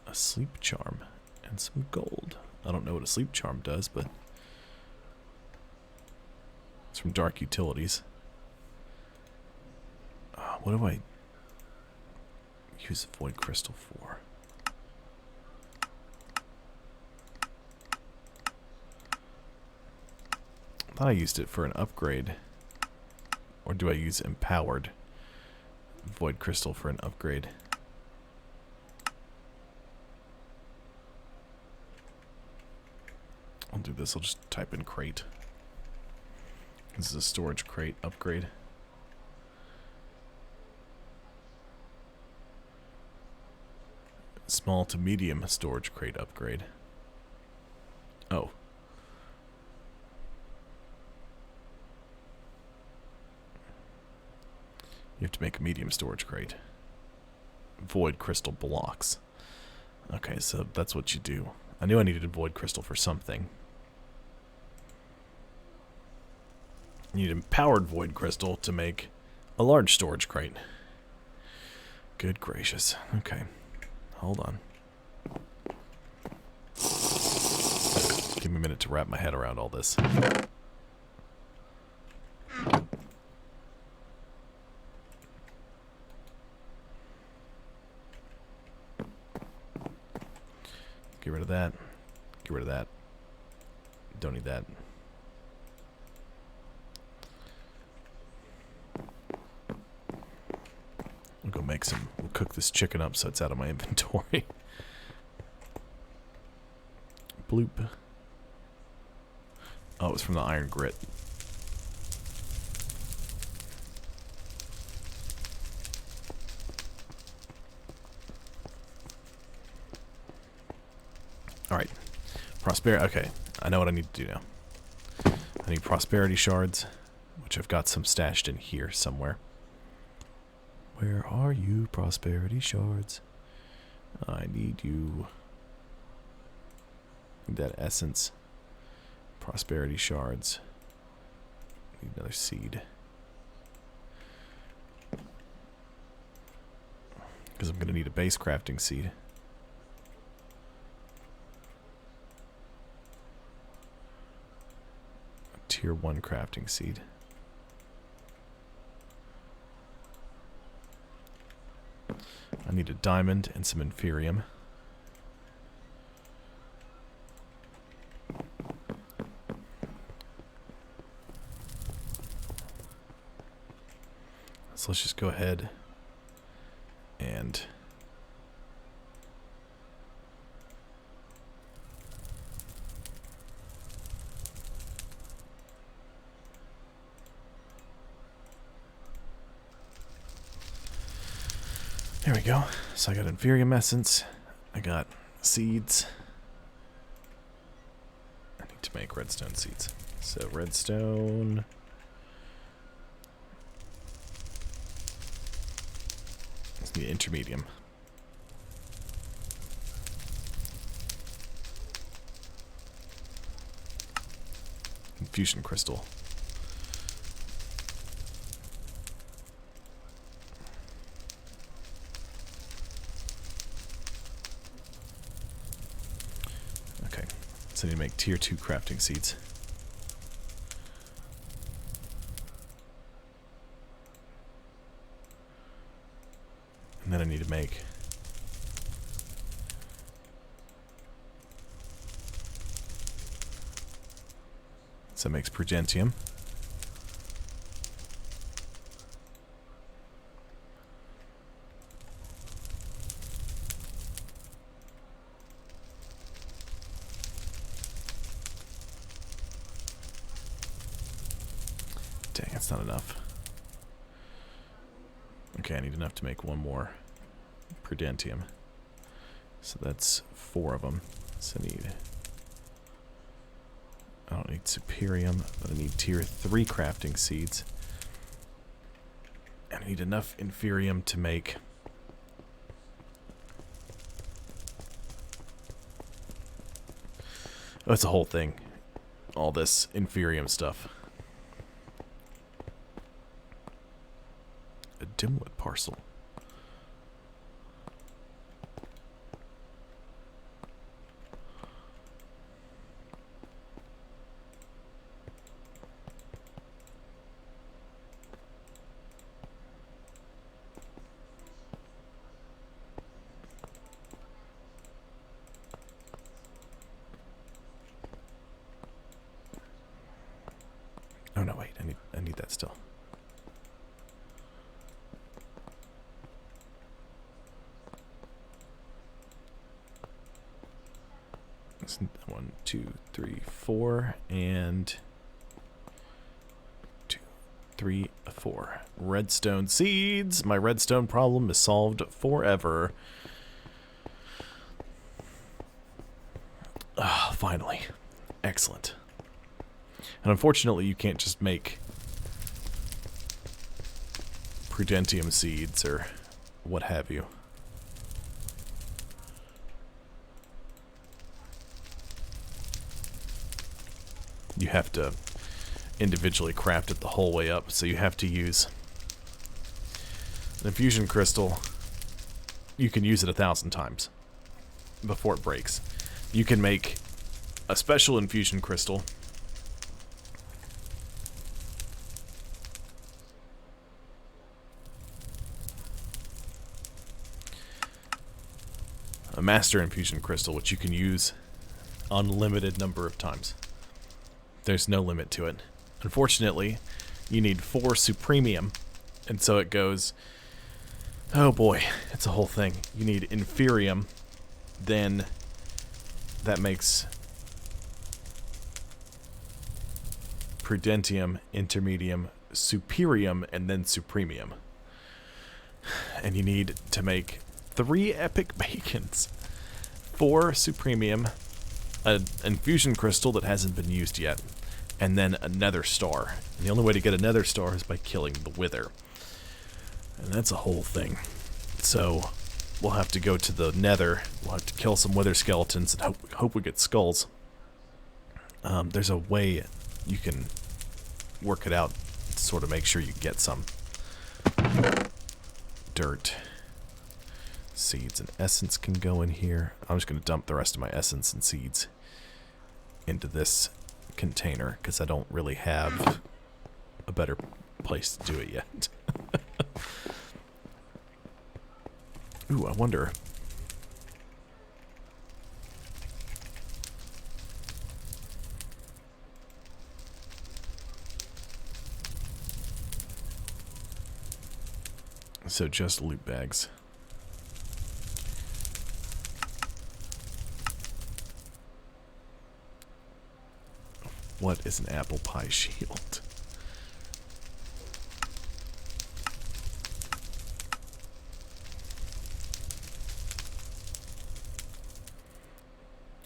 a sleep charm, and some gold. I don't know what a sleep charm does, but it's from Dark Utilities. What do I use the void crystal for? I thought I used it for an upgrade. Or do I use empowered void crystal for an upgrade? I'll do this. I'll just type in crate. This is a storage crate upgrade. Small to medium storage crate upgrade. Oh. You have to make a medium storage crate. Void crystal blocks. Okay, so that's what you do. I knew I needed a void crystal for something. You need empowered void crystal to make a large storage crate. Good gracious. Okay. Hold on. Give me a minute to wrap my head around all this. Get rid of that. Get rid of that. Don't need that. We'll go make some. We'll cook this chicken up so it's out of my inventory. Bloop. Oh, it was from the iron grit. Alright. Prosperity. Okay. I know what I need to do now. I need prosperity shards, which I've got some stashed in here somewhere. Where are you, prosperity shards? I need you. Need that essence. Prosperity shards. Need another seed. Because I'm going to need a base crafting seed. A tier 1 crafting seed. I need a diamond and some inferium. So let's just go ahead and there we go. So I got inferium essence. I got seeds. I need to make redstone seeds. So redstone. Let's need intermedium. Fusion crystal. Okay, so I need to make tier 2 crafting seeds. And then I need to make so it makes Progentium. Dang, that's not enough. Okay, I need enough to make one more prudentium. So that's 4 of them. So I don't need superium, but I need tier 3 crafting seeds. And I need enough inferium to make... Oh, it's a whole thing. All this inferium stuff. A dimwood parcel. Oh no, wait, I need that still. That's 1, 2, 3, 4, and 2, 3, 4. Redstone seeds. My redstone problem is solved forever. Ah, finally. Excellent. And unfortunately, you can't just make prudentium seeds or what have you. You have to individually craft it the whole way up, so you have to use an infusion crystal. You can use it 1,000 times before it breaks. You can make a special infusion crystal a master infusion crystal, which you can use unlimited number of times. There's no limit to it. Unfortunately, you need 4 supremium, and so it goes, oh boy, it's a whole thing. You need inferium, then that makes prudentium, intermedium, superium, and then supremium. And you need to make 3 epic bacons, 4 supremium, an infusion crystal that hasn't been used yet, and then a nether star. And the only way to get a nether star is by killing the wither. And that's a whole thing. So we'll have to go to the nether, we'll have to kill some wither skeletons and hope we get skulls. There's a way you can work it out to sort of make sure you get some. Dirt. Seeds and essence can go in here. I'm just going to dump the rest of my essence and seeds into this container because I don't really have a better place to do it yet. Ooh, I wonder. So just loot bags. What is an apple pie shield?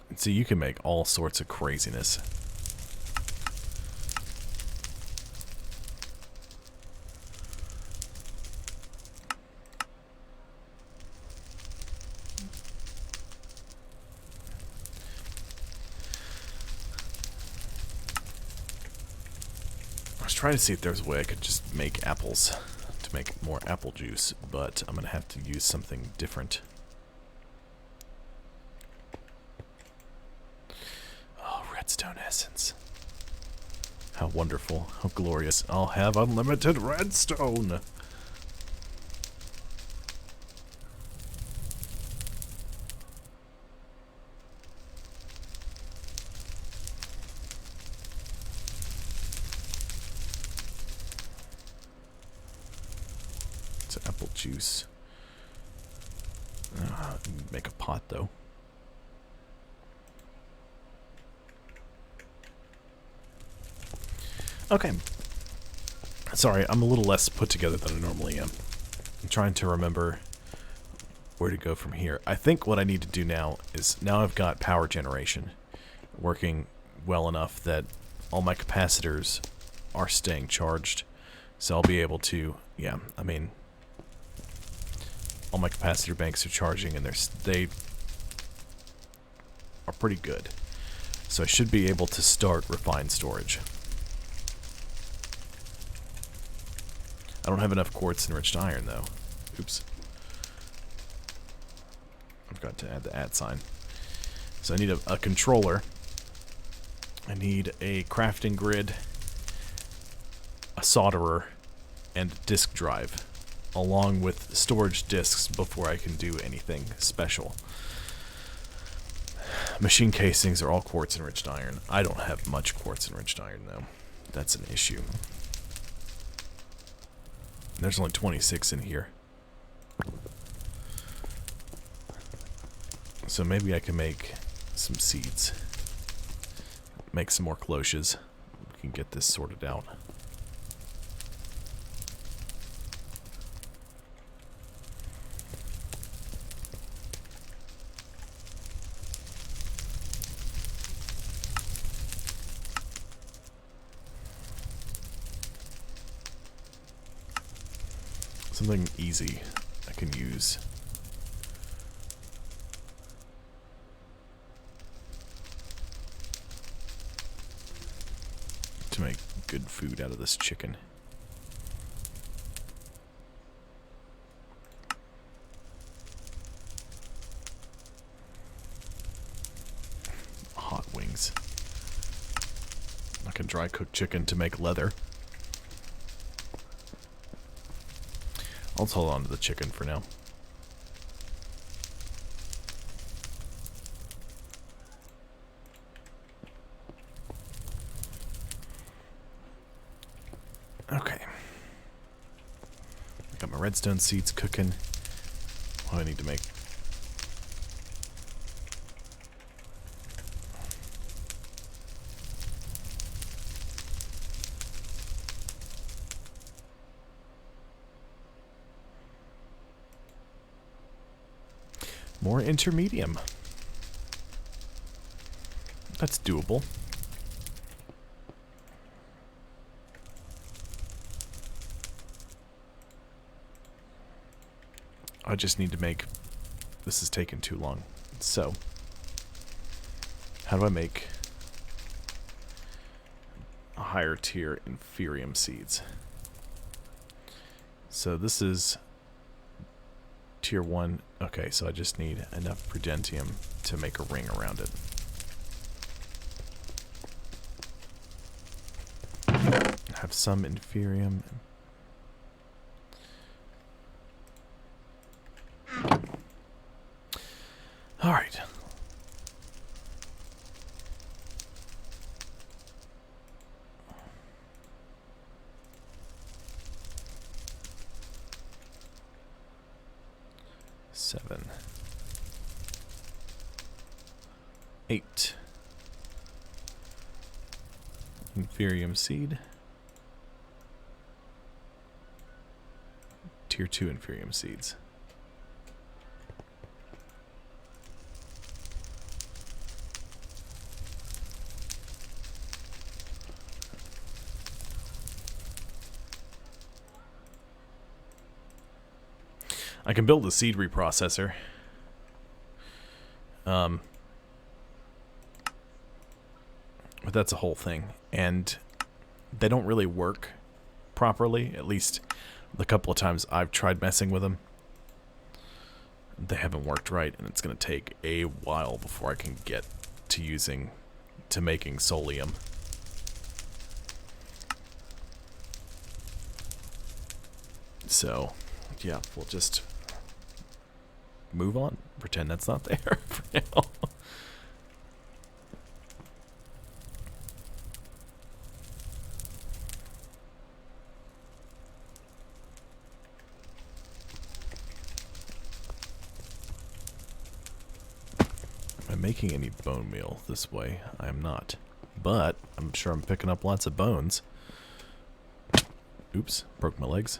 And so you can make all sorts of craziness. I was trying to see if there's a way I could just make apples to make more apple juice, but I'm going to have to use something different. Oh, redstone essence. How wonderful. How glorious. I'll have unlimited redstone. Apple juice. Make a pot though. Okay. Sorry, I'm a little less put together than I normally am. I'm trying to remember where to go from here. I think what I need to do now is, now I've got power generation working well enough that all my capacitors are staying charged. So I'll be able to, yeah, I mean, all my capacitor banks are charging and they are pretty good. So I should be able to start refined storage. I don't have enough quartz enriched iron though. Oops. I've got to add the @ sign. So I need a controller. I need a crafting grid, a solderer, and a disk drive, along with storage disks before I can do anything special. Machine casings are all quartz enriched iron. I don't have much quartz enriched iron though. That's an issue. There's only 26 in here. So maybe I can make some seeds. Make some more cloches. We can get this sorted out. Something easy I can use. To make good food out of this chicken. Hot wings. I can dry cook chicken to make leather. I'll hold on to the chicken for now. Okay. I got my redstone seeds cooking. What do I need to make? More intermedium. That's doable. I just need to make... This is taking too long. So, how do I make a higher tier inferium seeds? So this is tier 1. Okay, so I just need enough prudentium to make a ring around it. Have some inferium. All right. Seven. 8. Inferium seed. Tier 2 inferium seeds. I can build a seed reprocessor. But that's a whole thing. And they don't really work properly, at least the couple of times I've tried messing with them. They haven't worked right, and it's going to take a while before I can get to making solium. So, yeah, we'll just move on. Pretend that's not there for now. Am I making any bone meal this way? I am not. But I'm sure I'm picking up lots of bones. Oops, broke my legs.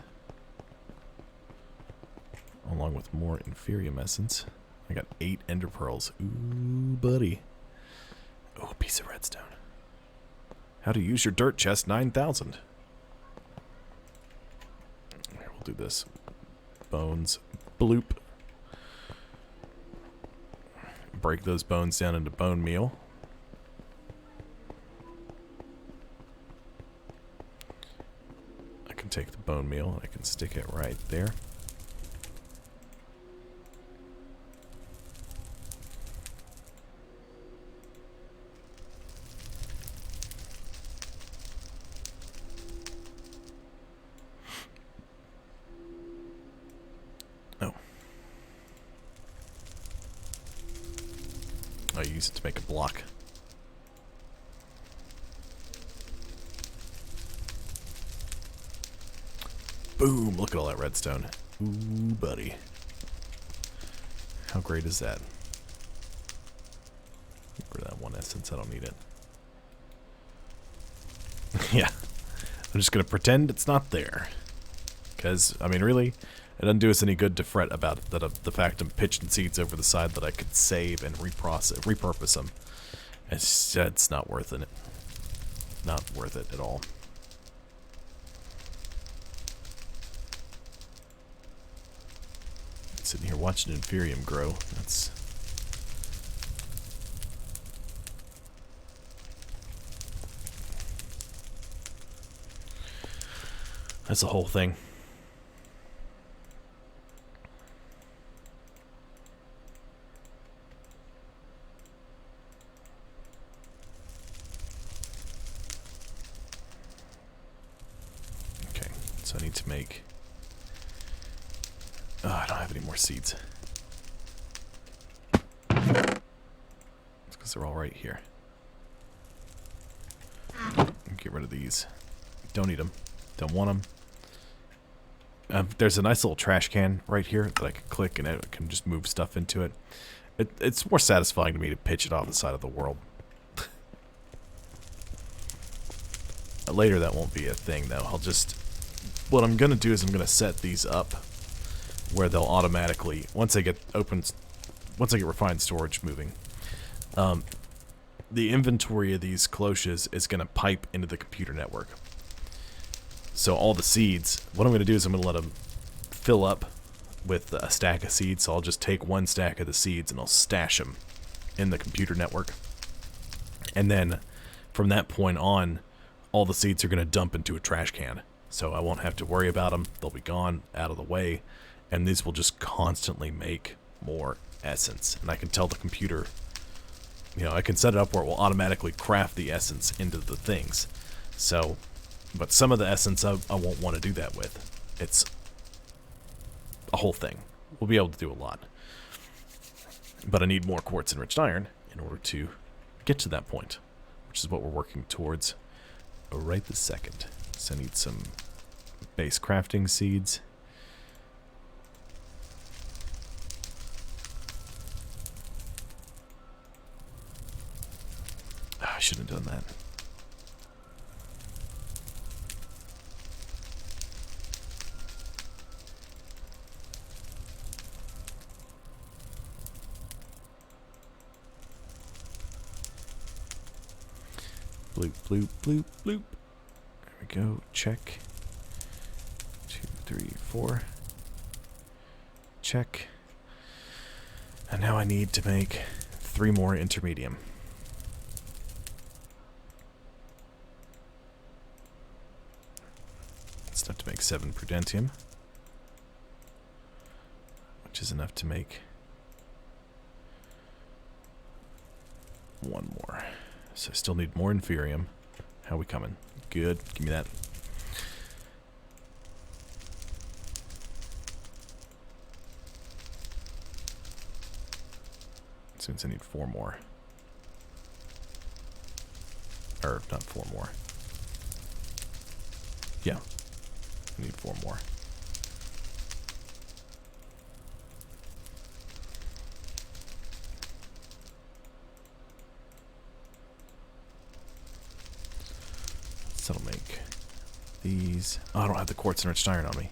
Along with more Inferium essence. I got 8 ender pearls. Ooh, buddy. Oh, a piece of redstone. How to use your dirt chest 9,000. Here, we'll do this. Bones. Bloop. Break those bones down into bone meal. I can take the bone meal and I can stick it right there. I use it to make a block. Boom! Look at all that redstone. Ooh, buddy. How great is that? Get rid of that 1 essence. I don't need it. Yeah. I'm just going to pretend it's not there. Because, I mean, really, it doesn't do us any good to fret about it, the fact I'm pitching seeds over the side that I could save and repurpose them. It's not worth it. Not worth it at all. Sitting here watching Inferium grow. That's the whole thing. Okay, so I need to make... Oh, I don't have any more seeds. It's because they're all right here. Get rid of these. Don't need them. Don't want them. There's a nice little trash can right here that I can click and it can just move stuff into it. It's more satisfying to me to pitch it off the side of the world. Later that won't be a thing though. What I'm going to do is I'm going to set these up where they'll automatically, once I get refined storage moving, the inventory of these cloches is going to pipe into the computer network. So all the seeds, what I'm going to do is I'm going to let them fill up with a stack of seeds. So I'll just take 1 stack of the seeds and I'll stash them in the computer network. And then from that point on, all the seeds are going to dump into a trash can. So I won't have to worry about them. They'll be gone, out of the way. And these will just constantly make more essence. And I can tell the computer, I can set it up where it will automatically craft the essence into the things. So... But some of the essence I won't want to do that with. It's a whole thing. We'll be able to do a lot. But I need more quartz enriched iron in order to get to that point, which is what we're working towards right this second. So I need some base crafting seeds. I shouldn't have done that. Bloop, bloop, bloop, bloop. There we go. Check. 2, 3, 4. Check. And now I need to make 3 more intermedium. It's enough to make 7 prudentium, which is enough to make 1 more. So I still need more Inferium. How we coming? Good. Give me that. Since I need 4 more. Or, not 4 more. Yeah. I need 4 more. So that'll make these. Oh, I don't have the quartz enriched iron on me.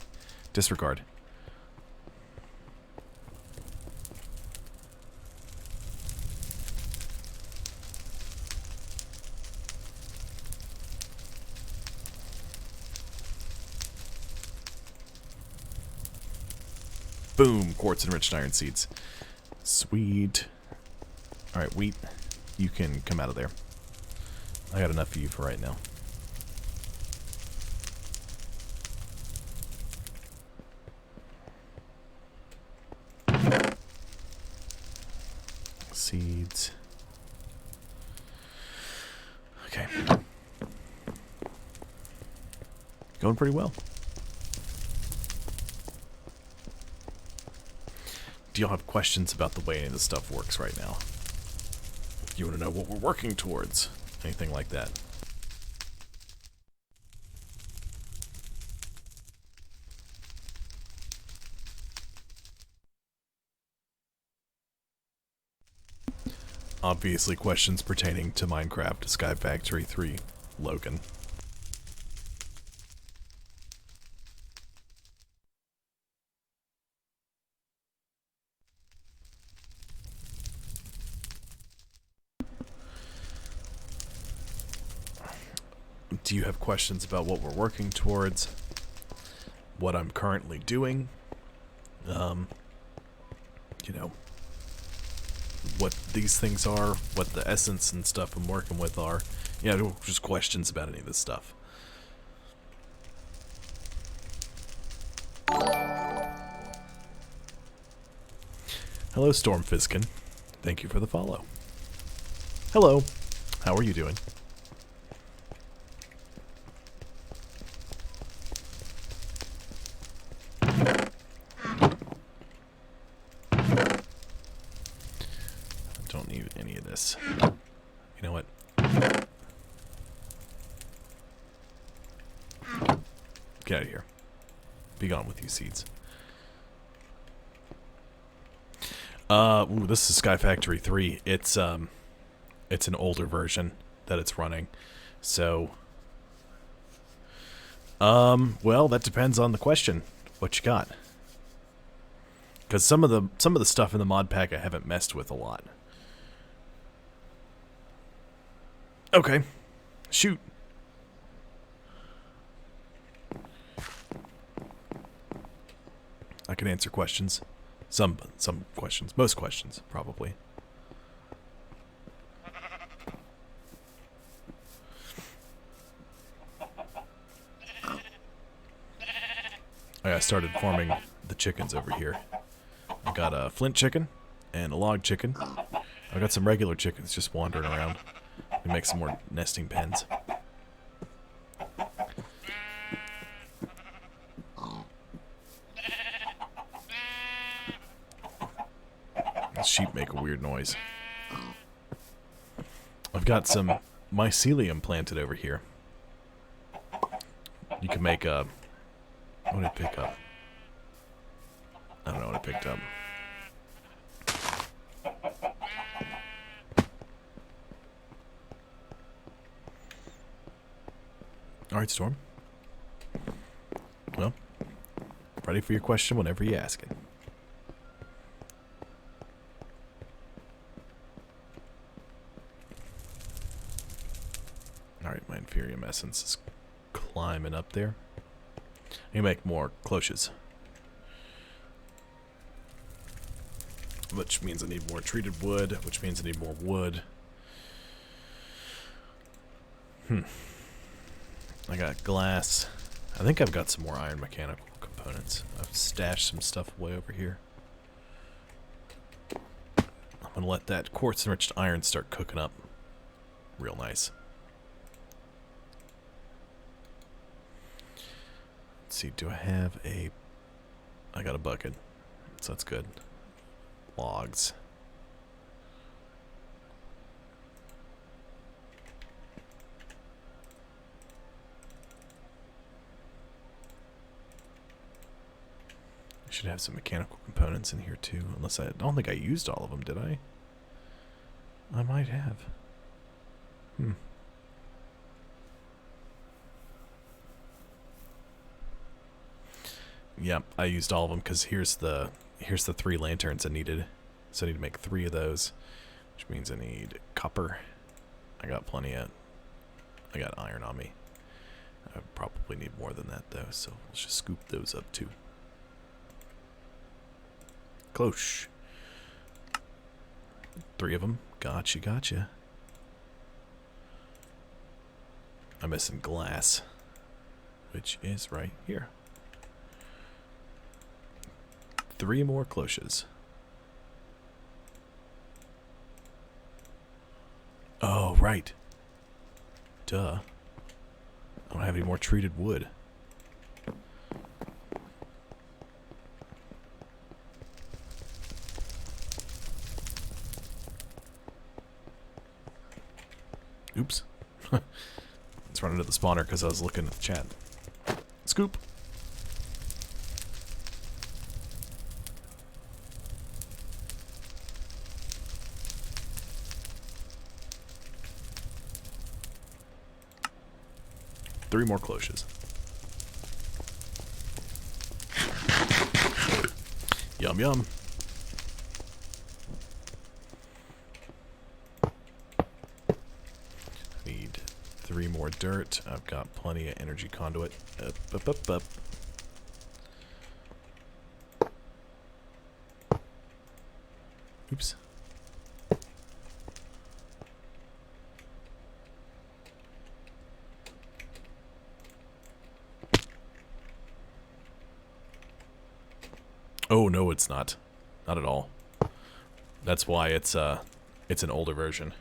Disregard. Boom, quartz enriched iron seeds. Sweet. Alright, wheat, you can come out of there. I got enough for you for right now. Seeds. Okay. Going pretty well. Do y'all have questions about the way any of this stuff works right now? You want to know what we're working towards? Anything like that? Obviously questions pertaining to Minecraft Skyfactory 3, Logan. Do you have questions about what we're working towards? What I'm currently doing? You know, what these things are, what the essence and stuff I'm working with are. Yeah, just questions about any of this stuff. Hello, Stormfiskin. Thank you for the follow. Hello. How are you doing? Don't need any of this. You know what? Get out of here. Be gone with you seeds. Ooh, this is Skyfactory 3. It's an older version that it's running. So well, that depends on the question. What you got? Because some of the stuff in the mod pack I haven't messed with a lot. Okay. Shoot. I can answer questions. Some questions. Most questions, probably. I started farming the chickens over here. I got a flint chicken and a log chicken. I got some regular chickens just wandering around. We make some more nesting pens. The sheep make a weird noise. I've got some mycelium planted over here. You can make a... What did I pick up? I don't know what I picked up. Alright, Storm. Well, ready for your question whenever you ask it. Alright, my Inferium Essence is climbing up there. I can make more cloches. Which means I need more treated wood, which means I need more wood. I got glass. I think I've got some more iron mechanical components. I've stashed some stuff away over here. I'm gonna let that quartz enriched iron start cooking up. Real nice. Let's see, do I have a... I got a bucket, so that's good. Logs. I should have some mechanical components in here too, unless I don't think I used all of them, did I? I might have. Yep, I used all of them because here's the 3 lanterns I needed. So I need to make 3 of those, which means I need copper. I got plenty of. I got iron on me. I probably need more than that though, so let's just scoop those up too. Cloche. 3 of them. Gotcha, gotcha. I'm missing glass, which is right here. 3 more cloches. Oh, right. Duh. I don't have any more treated wood. Oops. Let's run into the spawner because I was looking at the chat. Scoop. Three more cloches. Yum yum. Need 3 more dirt. I've got plenty of energy conduit. Up. Oops. Oh no, it's not. Not at all. That's why it's an older version.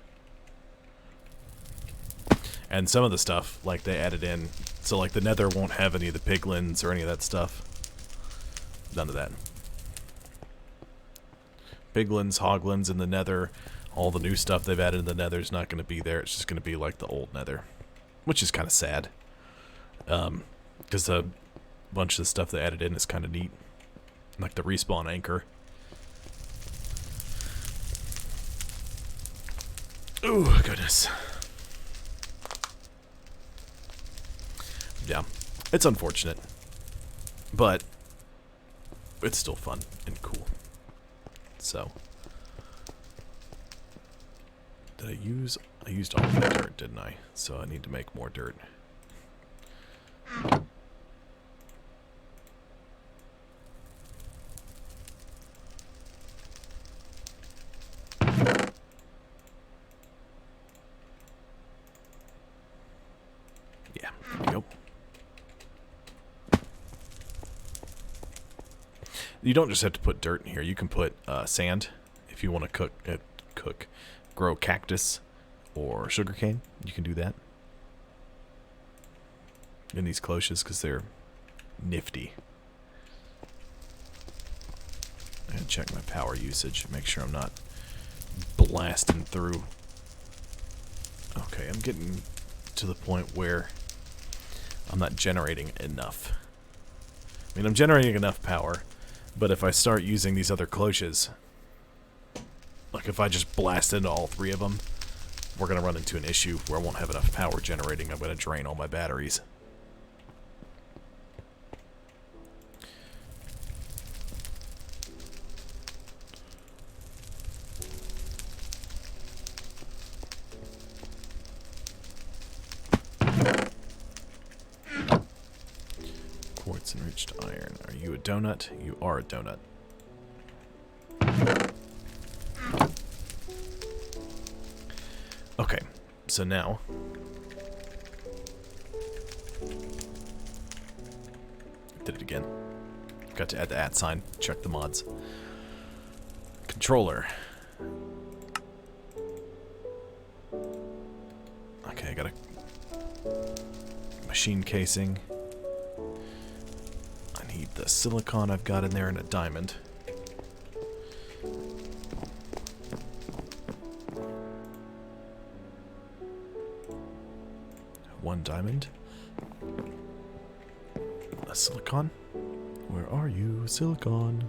And some of the stuff, like, they added in, so like the nether won't have any of the piglins or any of that stuff. None of that. Piglins, hoglins in the nether, all the new stuff they've added in the nether is not going to be there. It's just going to be like the old nether, which is kind of sad. Because a bunch of the stuff they added in is kind of neat. Like the respawn anchor. Oh, goodness. Yeah, it's unfortunate. But it's still fun and cool. So. Did I use... I used all of the dirt, didn't I? So I need to make more dirt. Yeah, there we go. You don't just have to put dirt in here. You can put sand if you want to grow cactus or sugarcane. You can do that in these cloches because they're nifty. I'm gonna check my power usage, make sure I'm not blasting through. Okay, I'm getting to the point where I'm not generating enough. I mean, I'm generating enough power, but if I start using these other cloches, like if I just blast into all 3 of them, we're going to run into an issue where I won't have enough power generating. I'm going to drain all my batteries. Quartz enriched iron. Are you a donut? You are a donut. Okay, so now did it again. Got to add the @ sign. Check the mods. Controller. Okay, I got a machine casing. I need the silicon I've got in there and a diamond. One diamond. A silicon? Where are you, silicon?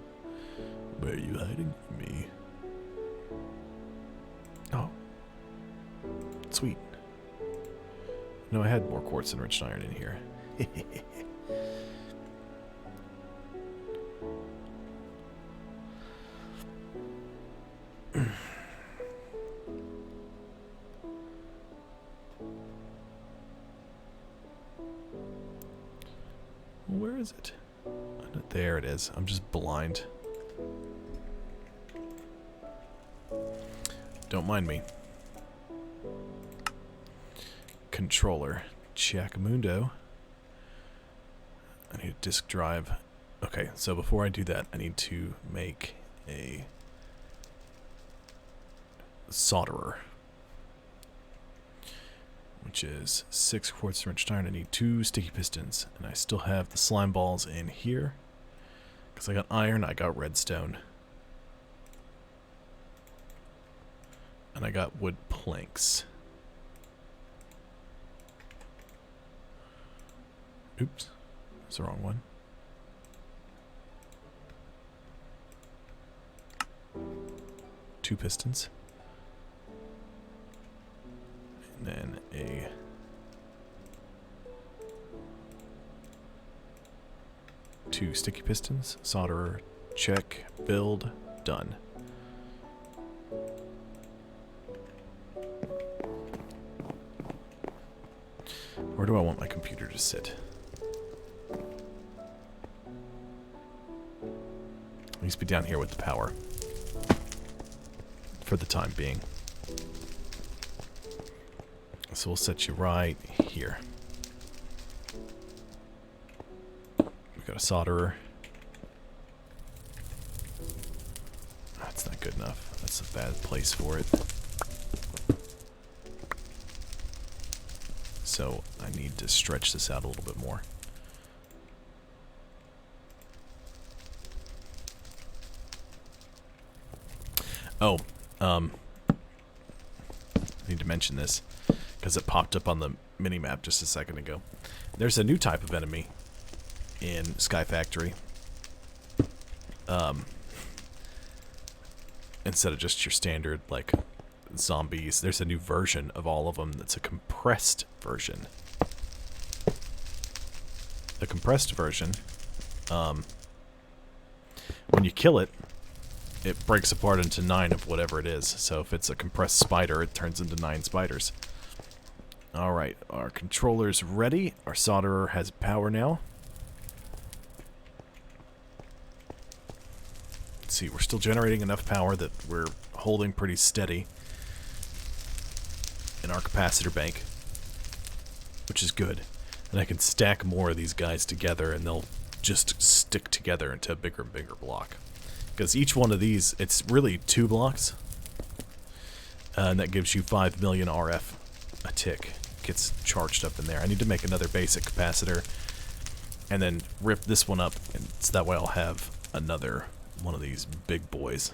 Where are you hiding from me? Oh. Sweet. No, I had more quartz enriched iron in here. Where is it? There it is. I'm just blind. Don't mind me. Controller. Mundo. I need a disk drive. Okay, so before I do that, I need to make a solderer, which is 6 quarts wrench iron. I need 2 sticky pistons, and I still have the slime balls in here because I got iron, I got redstone, and I got wood planks. Oops, that's the wrong one. Two pistons. And then a two sticky pistons. Solderer, check, build, done. Where do I want my computer to sit? It needs to be down here with the power. For the time being. So we'll set you right here. We've got a solderer. That's not good enough. That's a bad place for it. So I need to stretch this out a little bit more. Oh, I need to mention this because it popped up on the mini-map just a second ago. There's a new type of enemy in Skyfactory. Instead of just your standard, like, zombies, there's a new version of all of them that's a compressed version. The compressed version, when you kill it, it breaks apart into 9 of whatever it is. So if it's a compressed spider, it turns into 9 spiders. Alright, our controller's ready. Our solderer has power now. Let's see, we're still generating enough power that we're holding pretty steady in our capacitor bank, which is good. And I can stack more of these guys together and they'll just stick together into a bigger and bigger block. Because each one of these, it's really 2 blocks. And that gives you 5 million RF a tick. Gets charged up in there. I need to make another basic capacitor. And then rip this one up. And so that way I'll have another one of these big boys.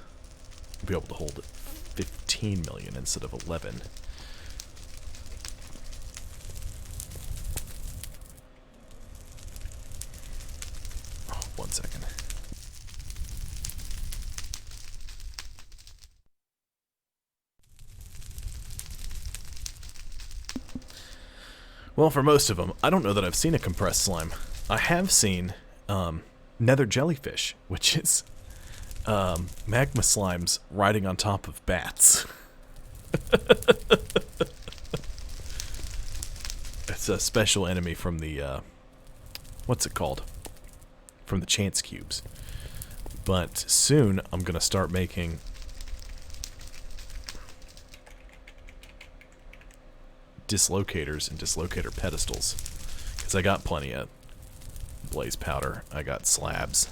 I'll be able to hold 15 million instead of 11. Oh, 1 second. Well, for most of them, I don't know that I've seen a compressed slime. I have seen nether jellyfish, which is magma slimes riding on top of bats. It's a special enemy from the, what's it called? From the chance cubes. But soon, I'm going to start making dislocators and dislocator pedestals, because I got plenty of blaze powder. I got slabs.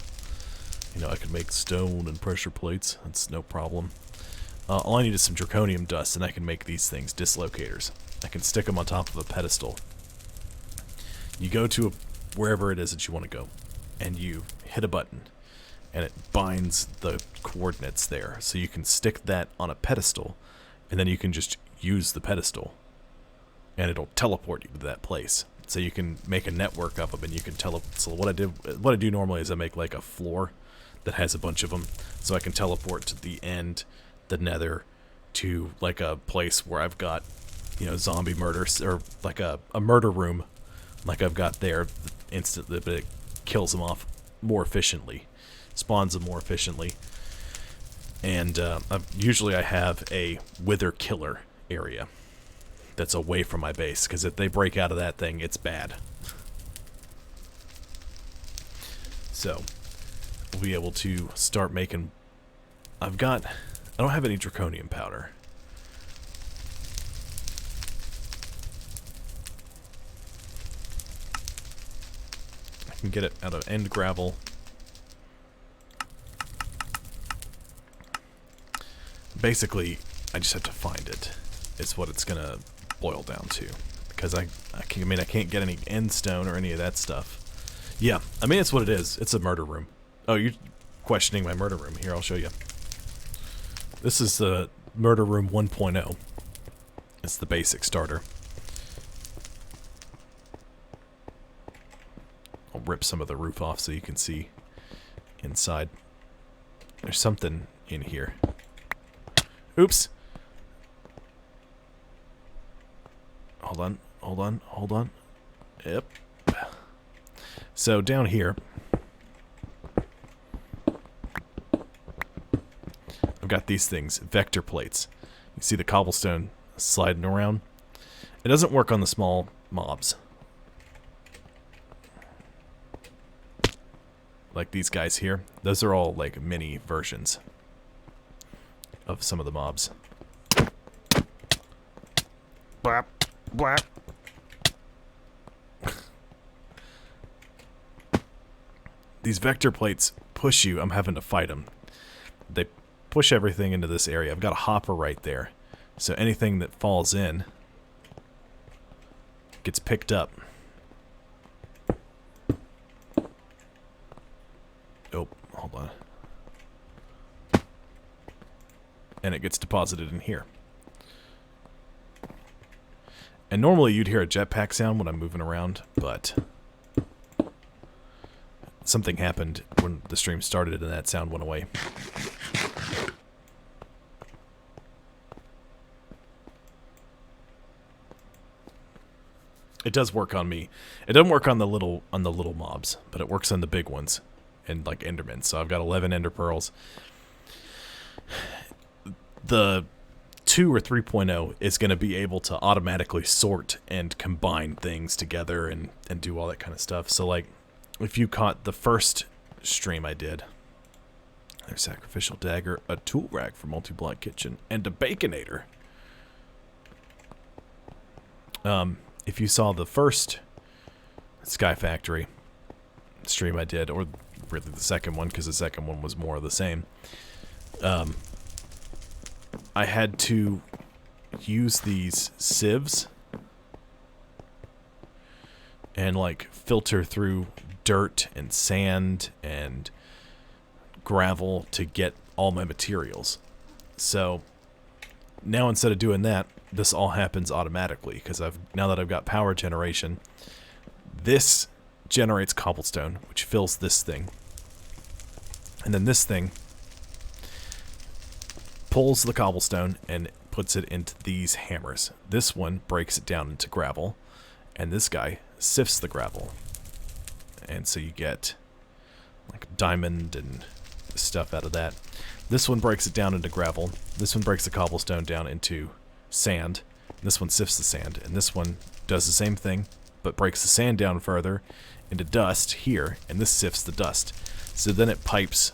You know, I could make stone and pressure plates. That's no problem. All I need is some draconium dust, and I can make these things dislocators. I can stick them on top of a pedestal. You go to wherever it is that you want to go, and you hit a button, and it binds the coordinates there. So you can stick that on a pedestal, and then you can just use the pedestal, and it'll teleport you to that place. So you can make a network of them, and you can So what I do normally is I make like a floor that has a bunch of them, so I can teleport to the end, the nether, to like a place where I've got, you know, zombie murders, or like a murder room, like I've got there instantly, but it kills them off more efficiently, spawns them more efficiently, and usually I have a wither killer area that's away from my base, because if they break out of that thing, it's bad. So we'll be able to start making... I don't have any draconium powder. I can get it out of end gravel. Basically, I just have to find it. It's what it's gonna boil down to. Because I can't get any end stone or any of that stuff. Yeah, I mean, it's what it is. It's a murder room. Oh, you're questioning my murder room. Here, I'll show you. This is the murder room 1.0. It's the basic starter. I'll rip some of the roof off so you can see inside. There's something in here. Oops. Hold on. Yep. So down here, I've got these things, vector plates. You see the cobblestone sliding around? It doesn't work on the small mobs. Like these guys here. Those are all like mini versions of some of the mobs. Blap, blap. These vector plates push you. I'm having to fight them. They push everything into this area. I've got a hopper right there. So anything that falls in gets picked up. Oh, hold on. And it gets deposited in here. And normally you'd hear a jetpack sound when I'm moving around, but something happened when the stream started and that sound went away. It does work on me. It doesn't work on the little mobs, but it works on the big ones and like endermen. So I've got 11 ender pearls. The 2 or 3.0 is going to be able to automatically sort and combine things together and do all that kind of stuff. So like if you caught the first stream I did, there's sacrificial dagger, a tool rack for multi-block kitchen, and a baconator. If you saw the first Skyfactory stream I did, or really the second one, because the second one was more of the same, I had to use these sieves and like filter through dirt and sand and gravel to get all my materials. So now instead of doing that, this all happens automatically because now that I've got power generation, this generates cobblestone, which fills this thing. And then this thing pulls the cobblestone and puts it into these hammers. This one breaks it down into gravel, and this guy sifts the gravel. And so you get like diamond and stuff out of that. This one breaks it down into gravel. This one breaks the cobblestone down into sand. This one sifts the sand. And this one does the same thing, but breaks the sand down further into dust here, and this sifts the dust. So then it pipes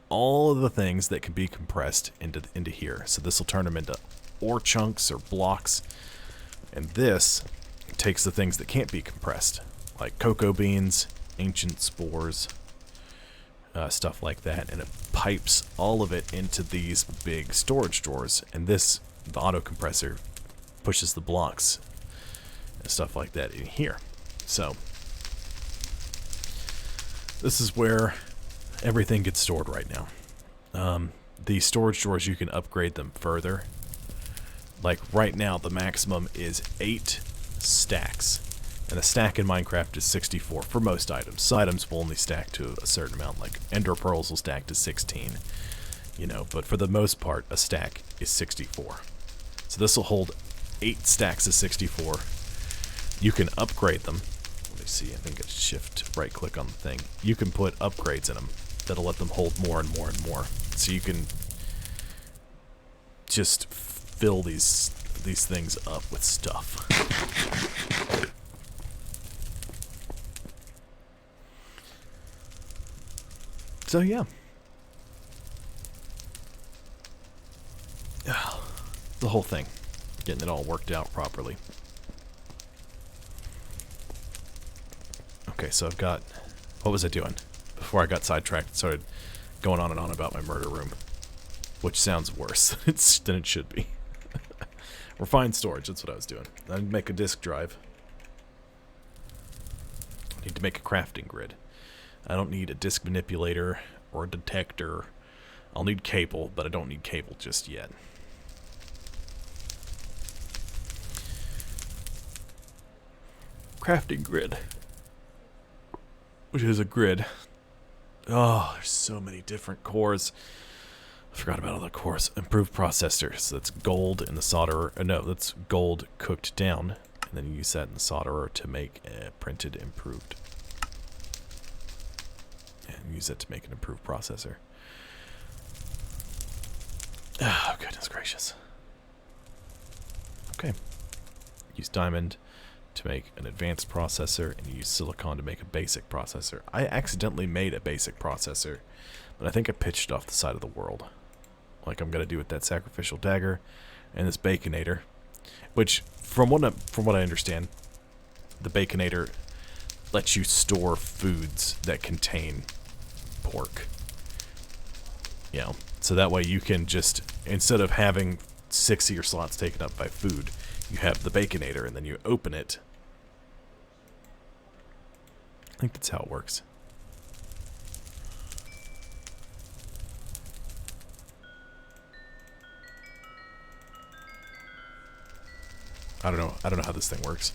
all of the things that can be compressed into here. So this will turn them into ore chunks or blocks. And this takes the things that can't be compressed, like cocoa beans, ancient spores, stuff like that, and it pipes all of it into these big storage drawers. And this, the auto compressor, pushes the blocks and stuff like that in here. So this is where everything gets stored right now. The storage drawers, you can upgrade them further. Like right now, the maximum is 8 stacks. And a stack in Minecraft is 64 for most items. Some items will only stack to a certain amount, like ender pearls will stack to 16. You know, but for the most part, a stack is 64. So this will hold 8 stacks of 64. You can upgrade them. Let me see, I think it's shift right click on the thing. You can put upgrades in them that'll let them hold more and more and more. So you can just fill these things up with stuff. So yeah. The whole thing. Getting it all worked out properly. Okay, so I've got... What was I doing? Before I got sidetracked and started going on and on about my murder room. Which sounds worse than it should be. Refined storage, that's what I was doing. I need to make a disk drive. I need to make a crafting grid. I don't need a disk manipulator or a detector. I'll need cable, but I don't need cable just yet. Crafting grid. Which is a grid. Oh, there's so many different cores. I forgot about all the cores. Improved processor. So that's gold in the solderer. No, that's gold cooked down. And then you use that in the solderer to make a printed improved. And use that to make an improved processor. Oh, goodness gracious. Okay. Use diamond to make an advanced processor, and you use silicon to make a basic processor. I accidentally made a basic processor, but I think I pitched it off the side of the world. Like I'm going to do with that sacrificial dagger and this baconator. Which, from what I understand, the baconator lets you store foods that contain pork. You know, so that way you can just, instead of having 6 of your slots taken up by food, you have the baconator and then you open it. I think that's how it works. I don't know how this thing works.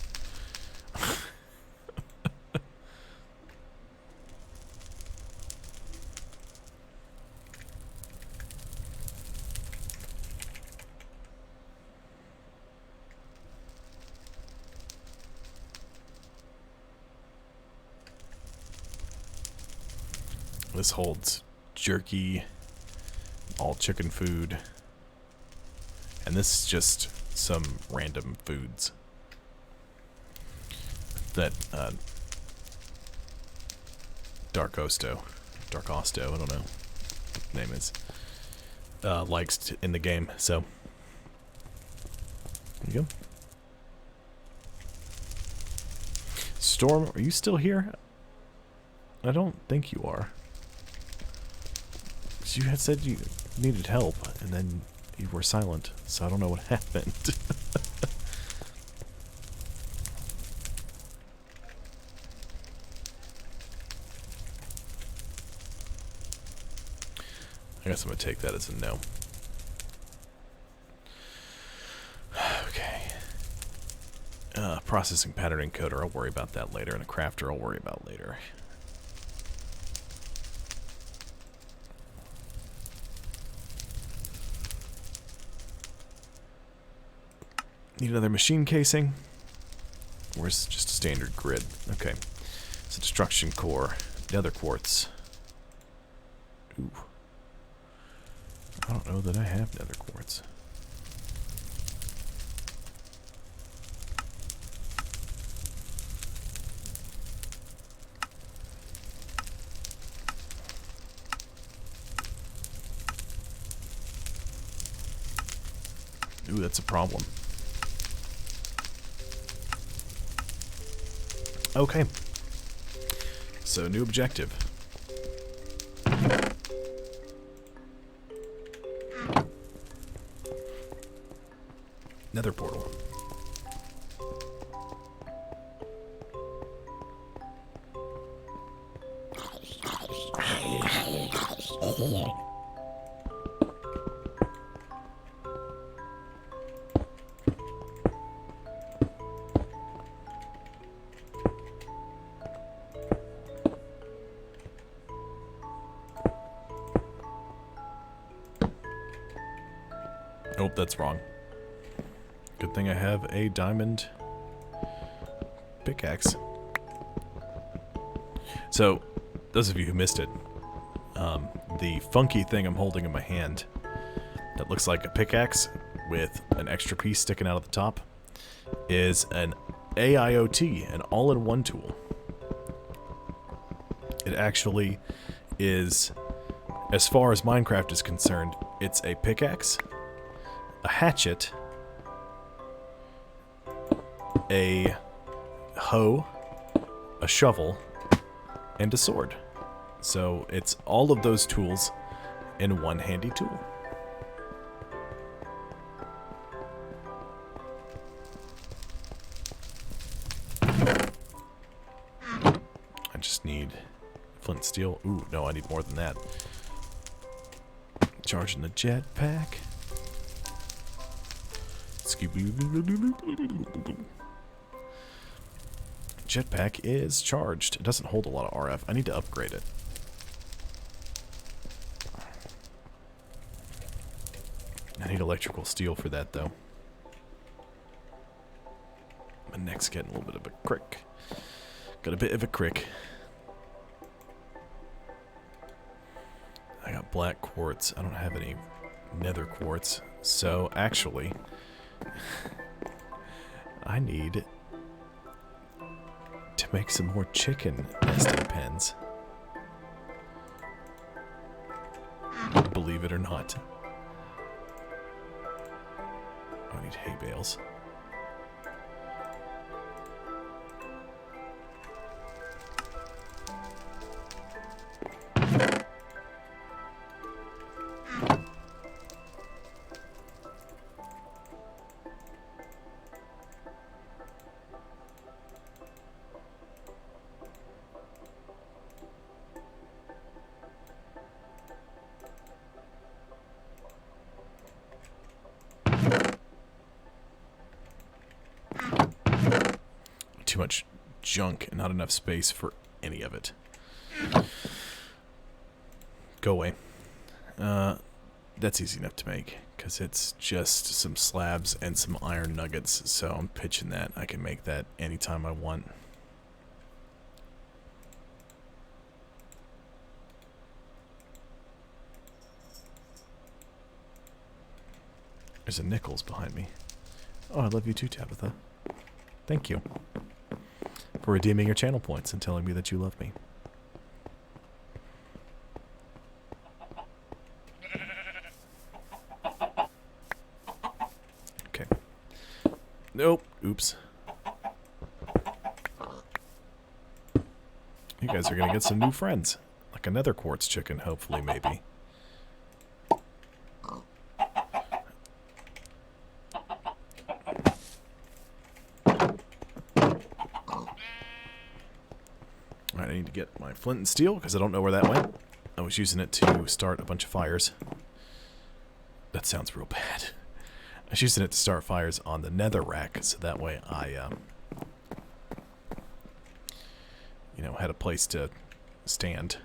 This holds jerky, all chicken food, and this is just some random foods that Dark Osto, I don't know what the name is, likes in the game. So there you go. Storm, are you still here? I don't think you are. You had said you needed help, and then you were silent, so I don't know what happened. I guess I'm going to take that as a no. Okay. Processing pattern encoder, I'll worry about that later, and a crafter I'll worry about later. Need another machine casing? Or is it just a standard grid? Okay. It's a destruction core. Nether quartz. Ooh. I don't know that I have nether quartz. Ooh, that's a problem. Okay. So, new objective. Nether portal. Nope, that's wrong. Good thing I have a diamond pickaxe. So, those of you who missed it, the funky thing I'm holding in my hand that looks like a pickaxe with an extra piece sticking out of the top is an AIoT, an all-in-one tool. It actually is As far as Minecraft is concerned, it's a pickaxe, a hatchet, a hoe, a shovel, and a sword. So it's all of those tools in one handy tool. I just need flint and steel. Ooh, no, I need more than that. Charging the jetpack. Jetpack is charged. It doesn't hold a lot of RF. I need to upgrade it. I need electrical steel for that, though. My neck's getting a little bit of a crick. Got a bit of a crick. I got black quartz. I don't have any nether quartz. So, actually, I need to make some more chicken nesting pens. Believe it or not. I need hay bales. Too much junk and not enough space for any of it. Go away. That's easy enough to make because it's just some slabs and some iron nuggets, so I'm pitching that. I can make that anytime I want. There's a Nichols behind me. Oh, I love you too, Tabitha. Thank you for redeeming your channel points and telling me that you love me. Okay. Nope. Oops. You guys are gonna get some new friends. Like a nether quartz chicken, hopefully, maybe. Alright, I need to get my flint and steel because I don't know where that went. I was using it to start a bunch of fires. That sounds real bad. I was using it to start fires on the nether rack, so that way I, you know, had a place to stand.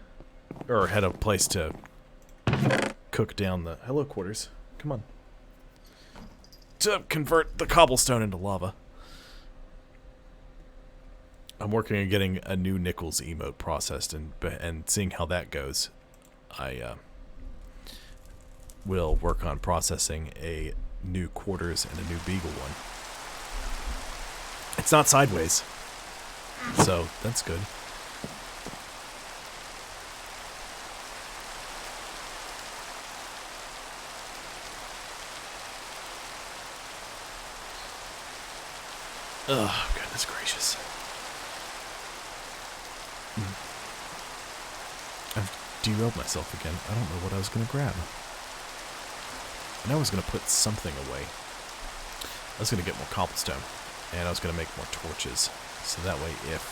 Or had a place to cook down the... Hello, quarters. Come on. To convert the cobblestone into lava. I'm working on getting a new Nichols emote processed and seeing how that goes. I will work on processing a new quarters and a new beagle one. It's not sideways, so that's good. Oh, goodness gracious. I've derailed myself again. I don't know what I was going to grab. I know I was going to put something away. I was going to get more cobblestone. And I was going to make more torches. So that way if...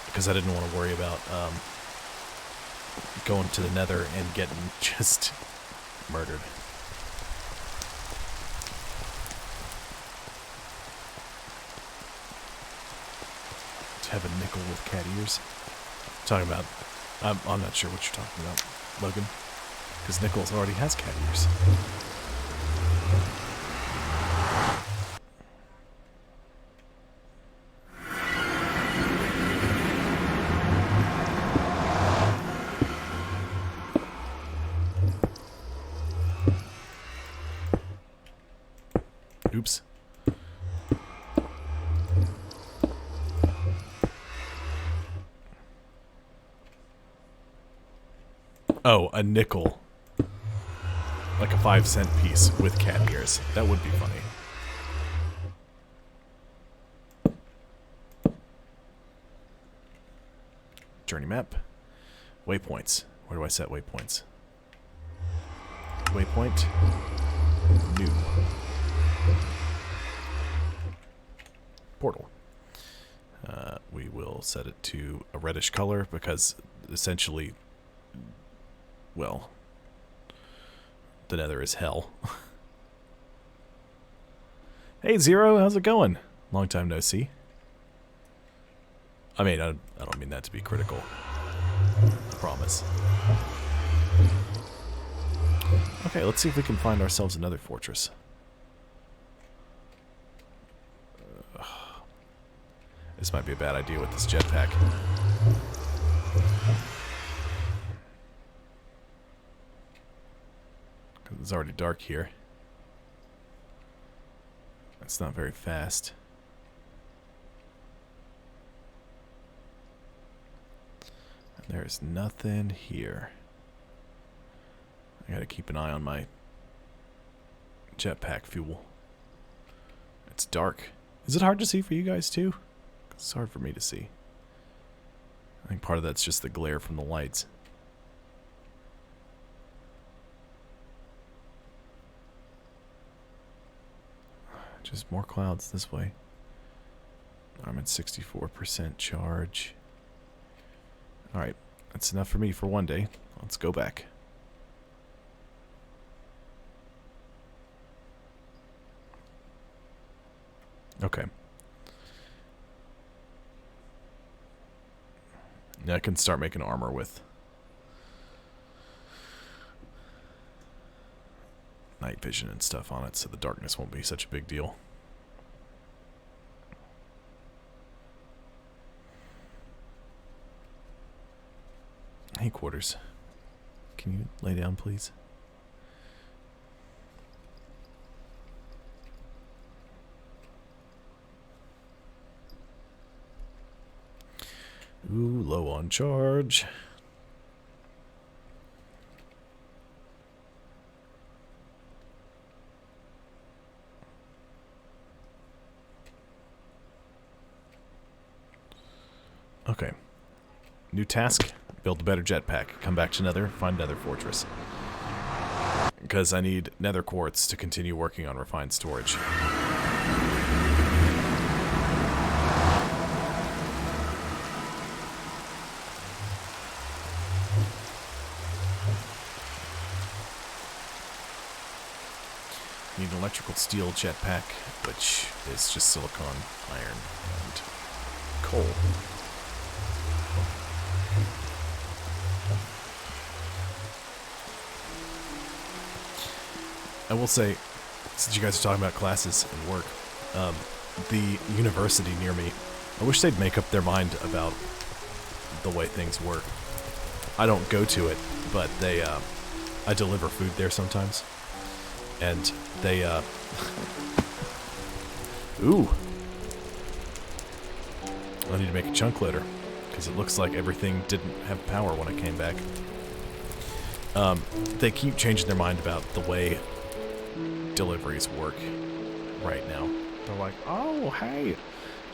Because I didn't want to worry about going to the nether and getting just murdered. To have a nickel with cat ears. Talking about... I'm not sure what you're talking about, Logan. Because Nichols already has cat ears. Oops. Oh, a nickel. Like a 5-cent piece with cat ears. That would be funny. Journey map. Waypoints. Where do I set waypoints? Waypoint. New. Portal. We will set it to a reddish color because essentially, well, the Nether is hell. Hey Zero, how's it going? Long time no see. I mean, I don't mean that to be critical. I promise. Okay, let's see if we can find ourselves another fortress. This might be a bad idea with this jetpack. Because it's already dark here. It's not very fast. And there's nothing here. I gotta keep an eye on my jetpack fuel. It's dark. Is it hard to see for you guys too? It's hard for me to see. I think part of that's just the glare from the lights. Just more clouds this way. I'm at 64% charge. Alright, that's enough for me for one day. Let's go back. Okay. Now I can start making armor with night vision and stuff on it, so the darkness won't be such a big deal. Hey, Quarters. Can you lay down, please? Ooh, low on charge. Okay. New task. Build a better jetpack. Come back to Nether. Find Nether Fortress. Because I need Nether quartz to continue working on refined storage. Need an electrical steel jetpack, which is just silicon, iron, and coal. I will say, since you guys are talking about classes and work, the university near me, I wish they'd make up their mind about the way things work. I don't go to it, but they, I deliver food there sometimes. And they, ooh. I need to make a chunk loader, because it looks like everything didn't have power when I came back. They keep changing their mind about the way deliveries work right now. They're like, oh, hey,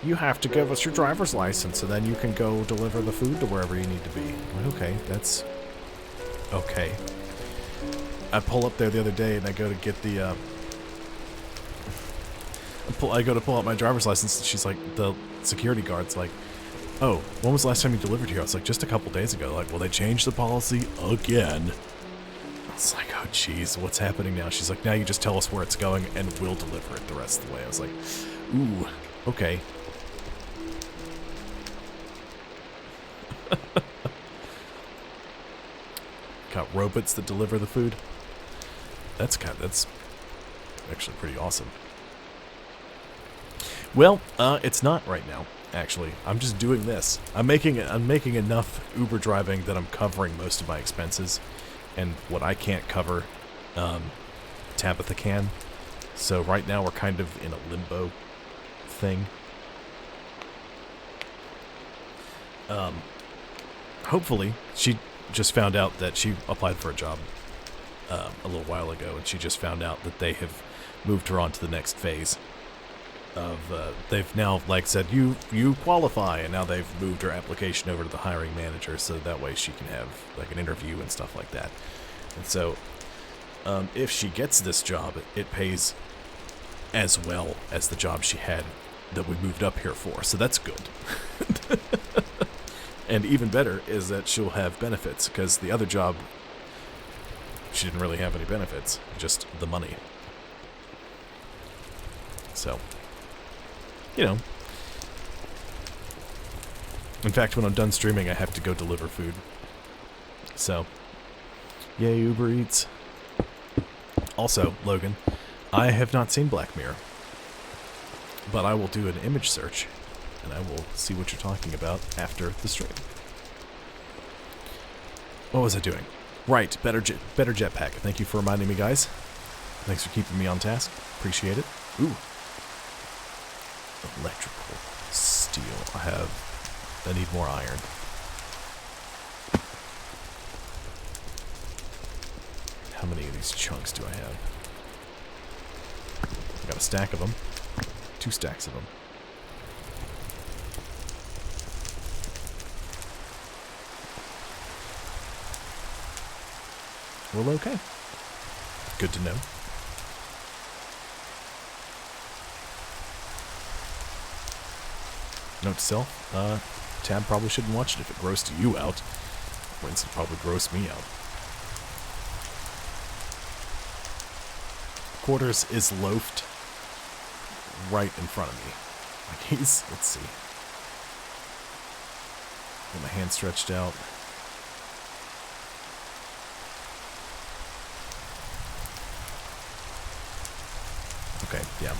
you have to give us your driver's license, and then you can go deliver the food to wherever you need to be. I'm like, okay, that's okay. I pull up there the other day and I go to get the, I go to pull out my driver's license and she's like, the security guard's like, oh, when was the last time you delivered here? I was like, just a couple days ago. Like, well, they changed the policy again. I was like, oh, jeez, what's happening now? She's like, now you just tell us where it's going and we'll deliver it the rest of the way. I was like, ooh, okay. Got robots that deliver the food. That's actually pretty awesome. Well, it's not right now, actually. I'm just doing this. I'm making enough Uber driving that I'm covering most of my expenses, and what I can't cover, Tabitha can. So right now we're kind of in a limbo thing. Hopefully, just found out that she applied for a job a little while ago, and she just found out that they have moved her on to the next phase of they've now like said you qualify, and now they've moved her application over to the hiring manager so that way she can have like an interview and stuff like that. And so if she gets this job, it pays as well as the job she had that we moved up here for, so that's good. And even better is that she'll have benefits, because the other job, she didn't really have any benefits, just the money. So, you know. In fact, when I'm done streaming, I have to go deliver food. So, yay, Uber Eats. Also, Logan, I have not seen Black Mirror, but I will do an image search, and I will see what you're talking about after the stream. What was I doing? Right, better jetpack. Thank you for reminding me, guys. Thanks for keeping me on task. Appreciate it. Ooh. Electrical steel. I need more iron. How many of these chunks do I have? I got a stack of them. 2 stacks of them. Well, okay. Good to know. Note to self, Tab probably shouldn't watch it if it grossed you out. Wins would probably gross me out. Quarters is loafed right in front of me. Like he's, let's see. Got my hand stretched out. Okay, yeah.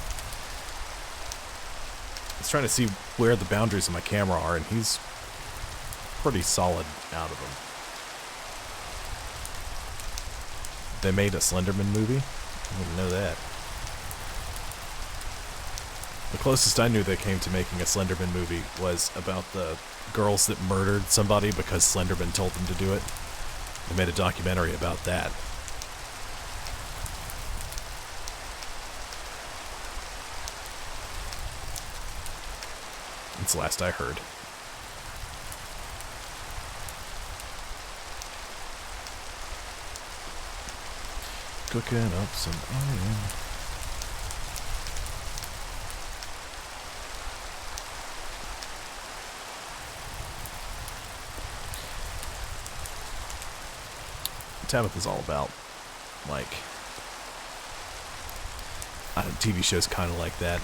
I was trying to see where the boundaries of my camera are, and he's pretty solid out of them. They made a Slenderman movie? I didn't know that. The closest I knew they came to making a Slenderman movie was about the girls that murdered somebody because Slenderman told them to do it. They made a documentary about that. That's the last I heard. Cooking up some iron. Tabitha's all about, like, I don't know, TV shows kind of like that.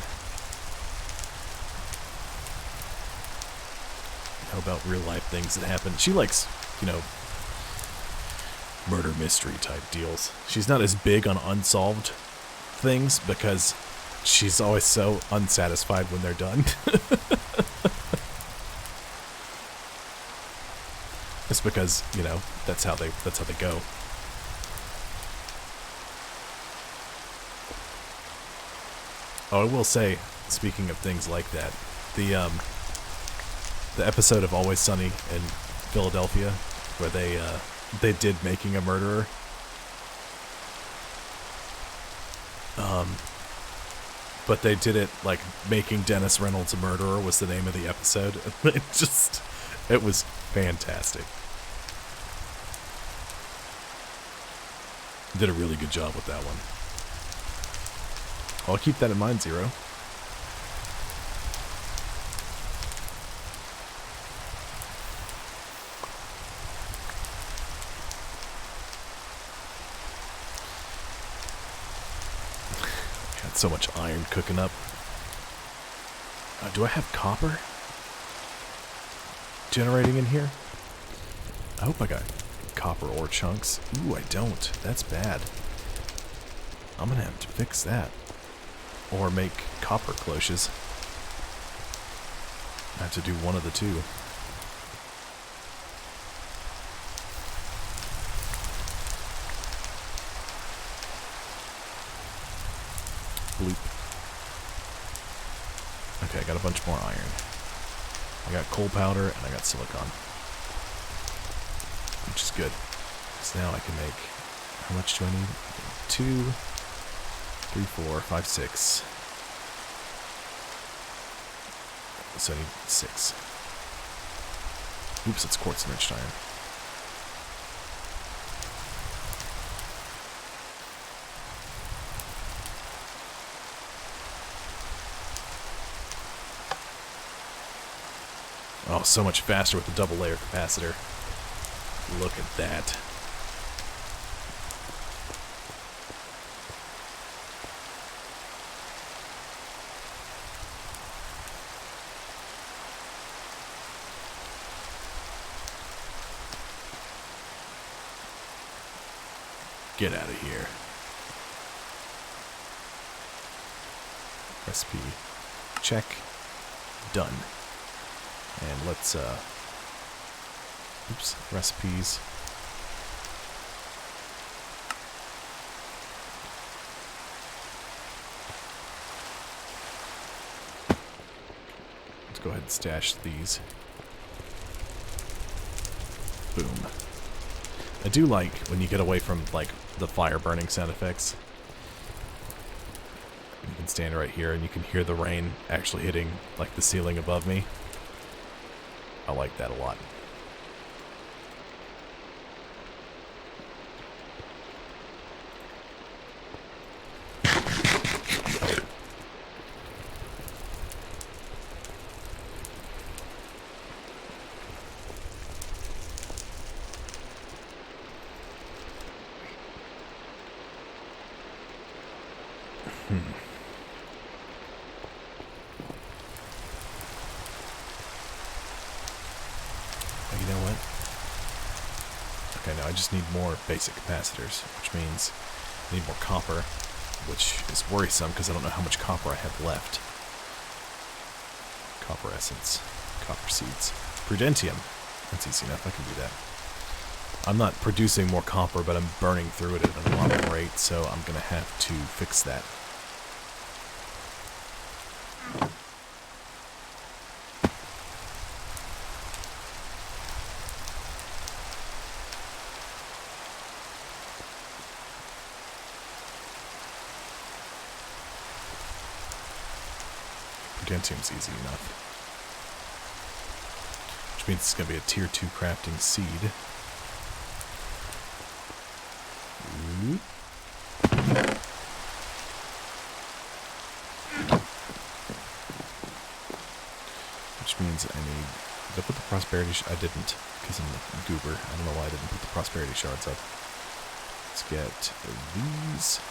How about real life things that happen? She likes, you know, murder mystery type deals. She's not as big on unsolved things because she's always so unsatisfied when they're done. It's because, you know, that's how they go. Oh, I will say, speaking of things like that, the episode of Always Sunny in Philadelphia where they did Making a Murderer. But they did it like Making Dennis Reynolds a Murderer was the name of the episode. It was fantastic. Did a really good job with that one. I'll keep that in mind, Zero. Got so much iron cooking up. Do I have copper generating in here? I hope I got copper ore chunks. Ooh, I don't. That's bad. I'm gonna have to fix that. Or make copper cloches. I have to do one of the two. Bloop. Okay, I got a bunch more iron. I got coal powder and I got silicon. which is good. So now I can make, how much do I need? 2, 3, 4, 5, 6. So I need 6. Oops, it's quartz enriched iron. Oh, so much faster with the double layer capacitor. Look at that. Get out of here. Recipe. Check. Done. And let's, oops, recipes. Let's go ahead and stash these. Boom. I do like when you get away from, like, the fire burning sound effects. You can stand right here and you can hear the rain actually hitting, like, the ceiling above me. I like that a lot. Oh, you know what? Okay, now I just need more basic capacitors, which means I need more copper, which is worrisome because I don't know how much copper I have left. Copper essence, copper seeds, prudentium. That's easy enough. I can do that. I'm not producing more copper, but I'm burning through it at an alarming rate, so I'm going to have to fix that. Prudentium's easy enough. Which means it's going to be a tier 2 crafting seed. Ooh. Which means I need... Did I put the prosperity... I didn't, because I'm a goober. I don't know why I didn't put the prosperity shards up. Let's get these...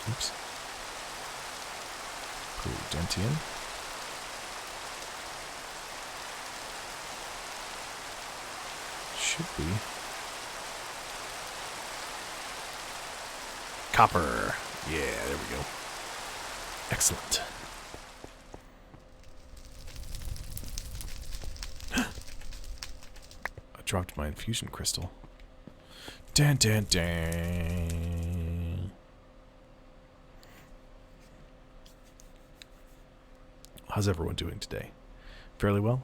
Oops. Prudentium. Should be. Copper. Yeah, there we go. Excellent. I dropped my infusion crystal. Dan dan dan. How's everyone doing today? Fairly well?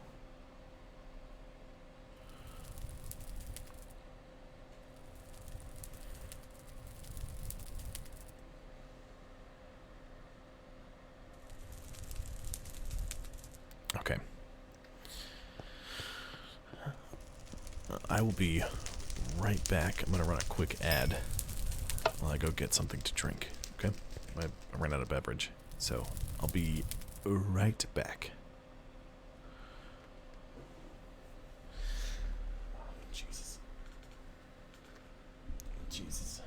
Okay. I will be right back. I'm going to run a quick ad while I go get something to drink. Okay? I ran out of beverage. So I'll be right back. Jesus. Jesus.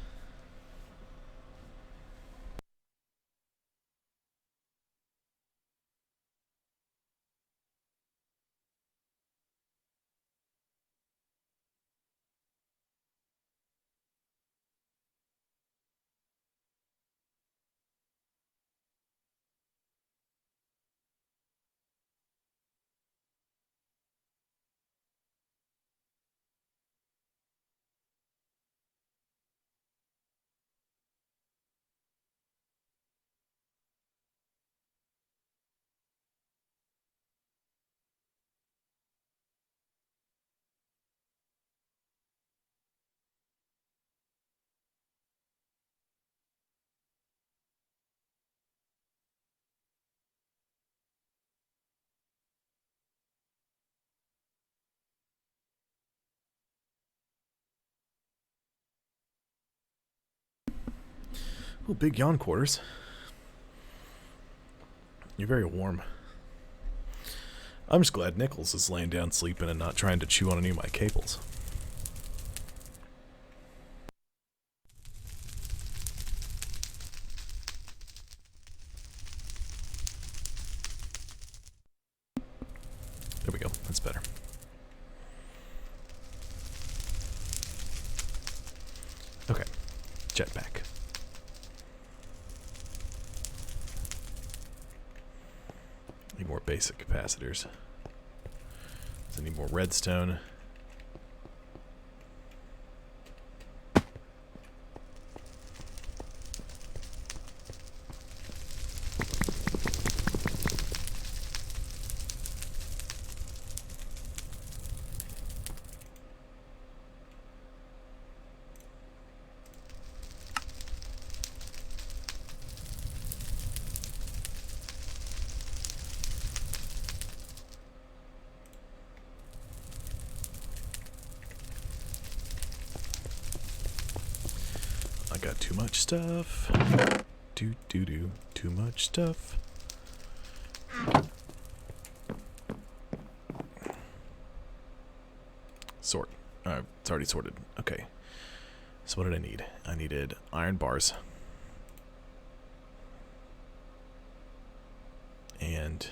Ooh, big yawn quarters. You're very warm. I'm just glad Nichols is laying down sleeping and not trying to chew on any of my cables. There we go. That's better. Okay. Jetpack. Need more basic capacitors. I need more redstone. I got too much stuff. Too much stuff. Sort. It's already sorted. Okay. So what did I need? I needed iron bars. And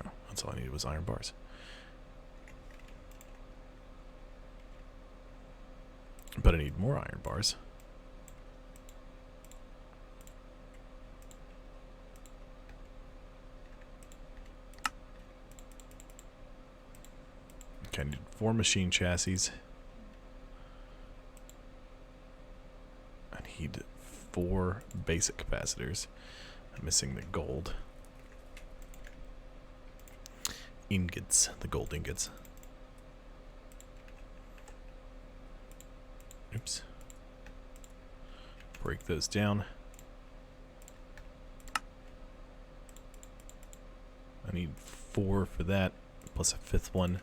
oh, that's all I needed was iron bars. But I need more iron bars. Okay, I need 4 machine chassis. I need 4 basic capacitors. I'm missing the gold ingots, the gold ingots. Oops. Break those down. I need 4 for that, plus a 5th one.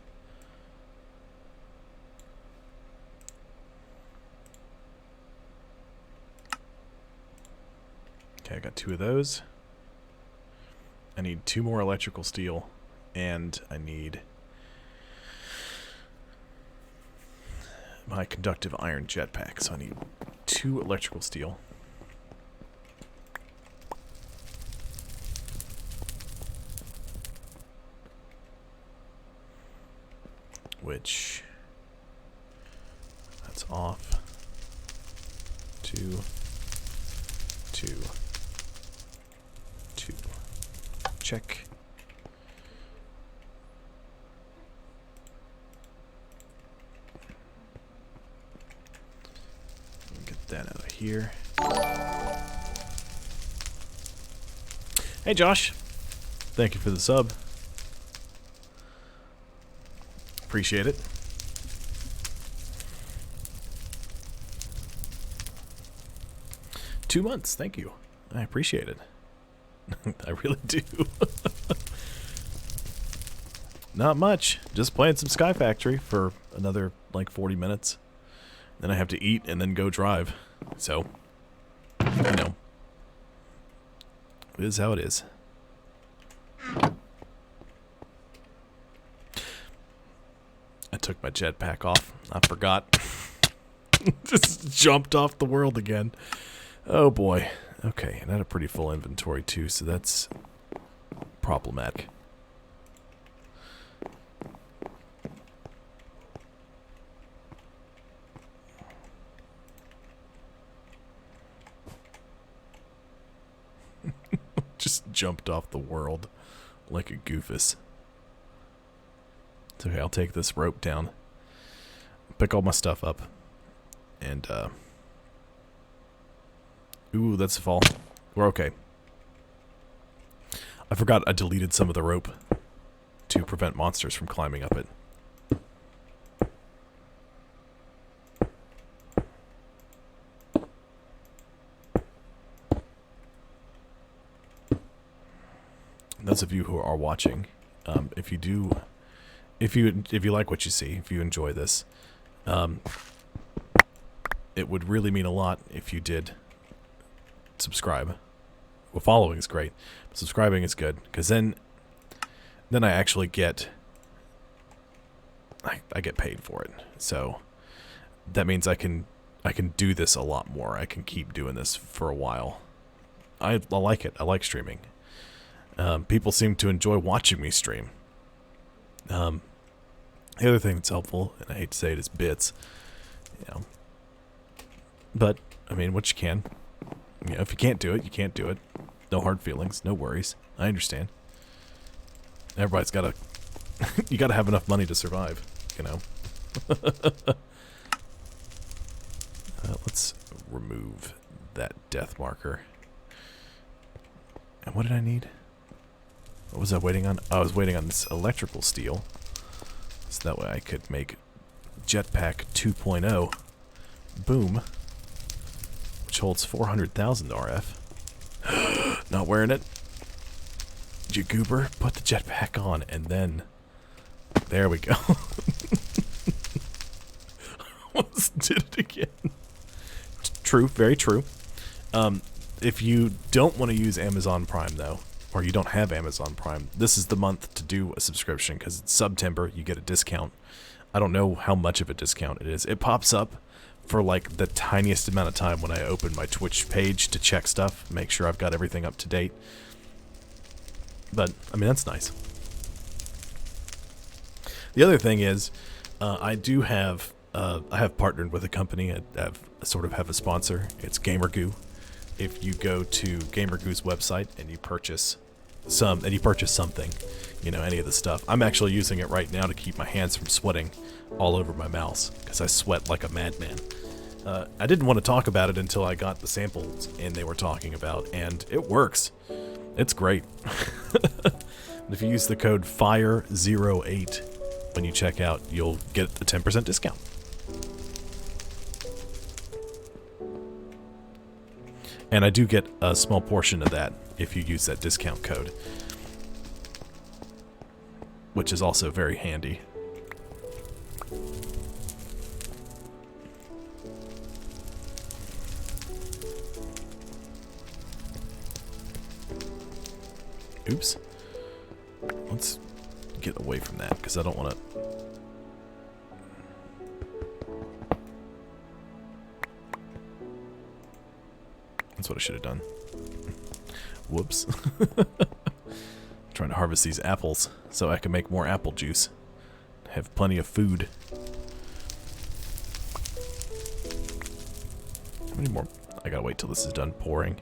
Okay, I got 2 of those. I need 2 more electrical steel, and I need my conductive iron jetpack. So I need 2 electrical steel. Which, that's off. 2, 2, 2. Check. Get that out of here. Hey Josh, thank you for the sub. Appreciate it. Two months, thank you. I appreciate it. I really do. Not much. Just playing some Skyfactory for another like 40 minutes. Then I have to eat and then go drive. So, you know, it is how it is. I took my jetpack off. I forgot. Just jumped off the world again. Oh boy. Okay, and I had a pretty full inventory too, so that's problematic. Just jumped off the world like a goofus. It's okay, I'll take this rope down, pick all my stuff up, and ooh, that's a fall. We're okay. I forgot I deleted some of the rope to prevent monsters from climbing up it. Those of you who are watching, if you do, if you like what you see, if you enjoy this, it would really mean a lot if you did subscribe. Well, following is great. But subscribing is good, because then I actually get I get paid for it. So that means I can do this a lot more. I can keep doing this for a while. I like it. I like streaming. People seem to enjoy watching me stream. The other thing that's helpful, and I hate to say it, is bits. You know, but I mean, what you can. You know, if you can't do it, you can't do it. No hard feelings, no worries. I understand. Everybody's got to. You got to have enough money to survive. You know. Let's remove that death marker. And what did I need? What was I waiting on? I was waiting on this electrical steel. So that way I could make Jetpack 2.0. Boom. Which holds 400,000 RF. Not wearing it. You goober, put the jetpack on, and then... There we go. Almost did it again. True, very true. If you don't want to use Amazon Prime, though, or you don't have Amazon Prime, this is the month to do a subscription, because it's September, you get a discount. I don't know how much of a discount it is. It pops up for like the tiniest amount of time when I open my Twitch page to check stuff, make sure I've got everything up to date. But, I mean, that's nice. The other thing is, I have partnered with a company. I sort of have a sponsor. It's GamerGoo. If you go to GamerGoo's website and you purchase something, you know, any of the stuff. I'm actually using it right now to keep my hands from sweating all over my mouse, because I sweat like a madman. I didn't want to talk about it until I got the samples and they were talking about, and it works. It's great. If you use the code FIRE08 when you check out, you'll get a 10% discount. And I do get a small portion of that if you use that discount code, which is also very handy. Oops. Let's get away from that, because I don't want to... That's what I should have done. Whoops. Trying to harvest these apples so I can make more apple juice. Have plenty of food. How many more? I gotta wait till this is done pouring.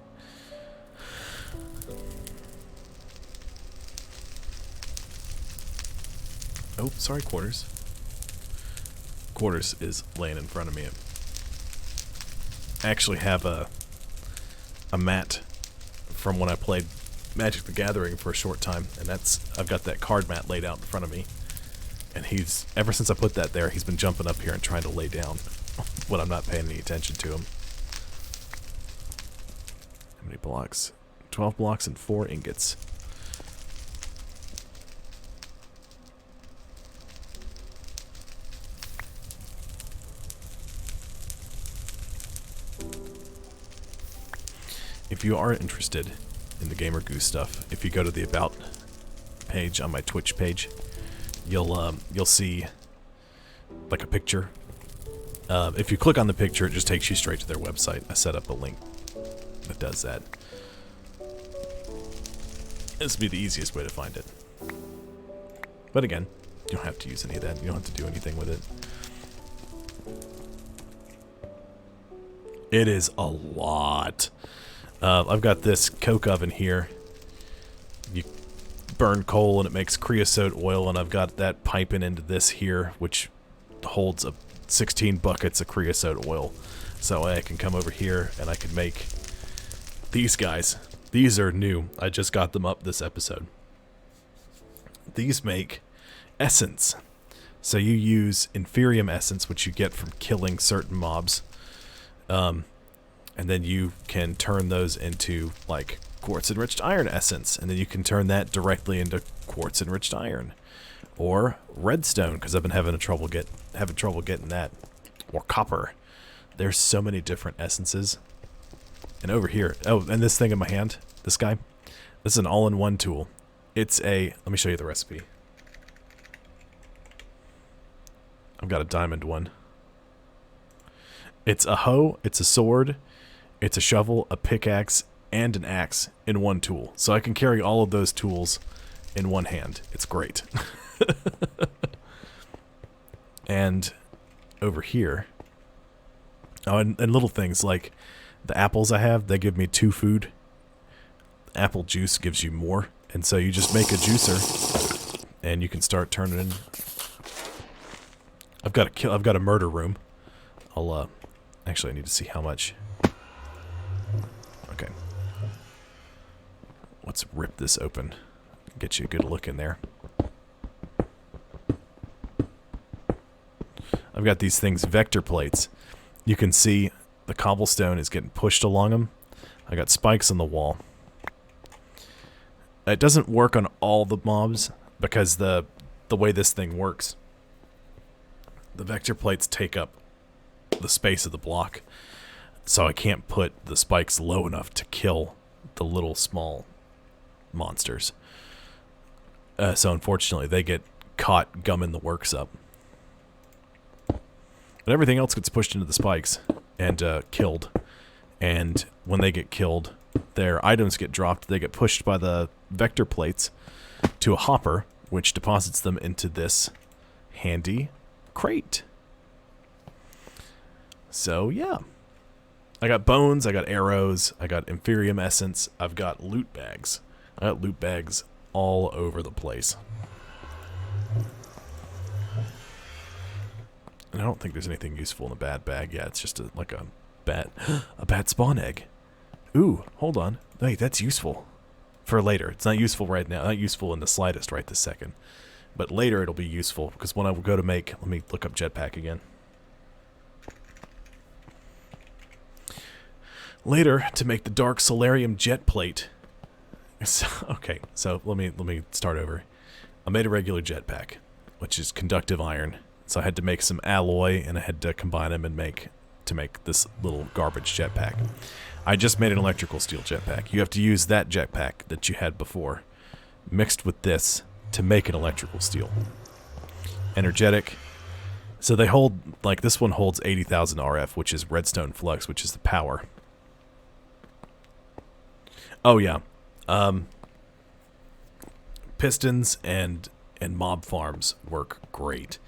Oh, sorry, Quarters. Quarters is laying in front of me. I actually have a mat from when I played Magic the Gathering for a short time, and I've got that card mat laid out in front of me. And ever since I put that there, he's been jumping up here and trying to lay down when I'm not paying any attention to him. How many blocks? 12 blocks and 4 ingots. If you are interested in the GamerGoo stuff, if you go to the About page on my Twitch page, you'll see like a picture. If you click on the picture, it just takes you straight to their website. I set up a link that does that. This would be the easiest way to find it. But again, you don't have to use any of that. You don't have to do anything with it. It is a lot. I've got this coke oven here. You burn coal and it makes creosote oil, and I've got that piping into this here, which holds 16 buckets of creosote oil. So I can come over here and I can make these guys. These are new. I just got them up this episode. These make essence. So you use Inferium essence, which you get from killing certain mobs. And then you can turn those into, like, quartz-enriched iron essence. And then you can turn that directly into quartz-enriched iron. Or redstone, because I've been having trouble getting that. Or copper. There's so many different essences. And over here, oh, and this thing in my hand, this guy, this is an all-in-one tool. It's a, let me show you the recipe. I've got a diamond one. It's a hoe, it's a sword, it's a shovel, a pickaxe, and an axe in one tool. So I can carry all of those tools in one hand. It's great. And over here, oh, and little things like the apples I have, they give me 2 food. Apple juice gives you more. And so you just make a juicer and you can start turning in. I've got a murder room. I'll actually I need to see how much. Okay. Let's rip this open. Get you a good look in there. I've got these things, vector plates. You can see the cobblestone is getting pushed along them. I got spikes on the wall. It doesn't work on all the mobs because the way this thing works, the vector plates take up the space of the block, so I can't put the spikes low enough to kill the little small monsters. So unfortunately, they get caught gumming the works up. But everything else gets pushed into the spikes and killed. And when they get killed, their items get dropped. They get pushed by the vector plates to a hopper, which deposits them into this handy crate. So, yeah. I got bones, I got arrows, I got Inferium essence, I've got loot bags. I got loot bags all over the place. And I don't think there's anything useful in a bad bag. Yeah, it's just like a bat spawn egg. Ooh, hold on. Wait, that's useful for later. It's not useful right now. Not useful in the slightest right this second. But later it'll be useful because when I will go to make, let me look up jetpack again. Later, to make the dark solarium jet plate. Okay, so let me start over. I made a regular jetpack, which is conductive iron. So I had to make some alloy, and I had to combine them and make this little garbage jetpack. I just made an electrical steel jetpack. You have to use that jetpack that you had before, mixed with this, to make an electrical steel. Energetic. So they hold, like this one holds 80,000 RF, which is redstone flux, which is the power. Oh yeah. Pistons and mob farms work great.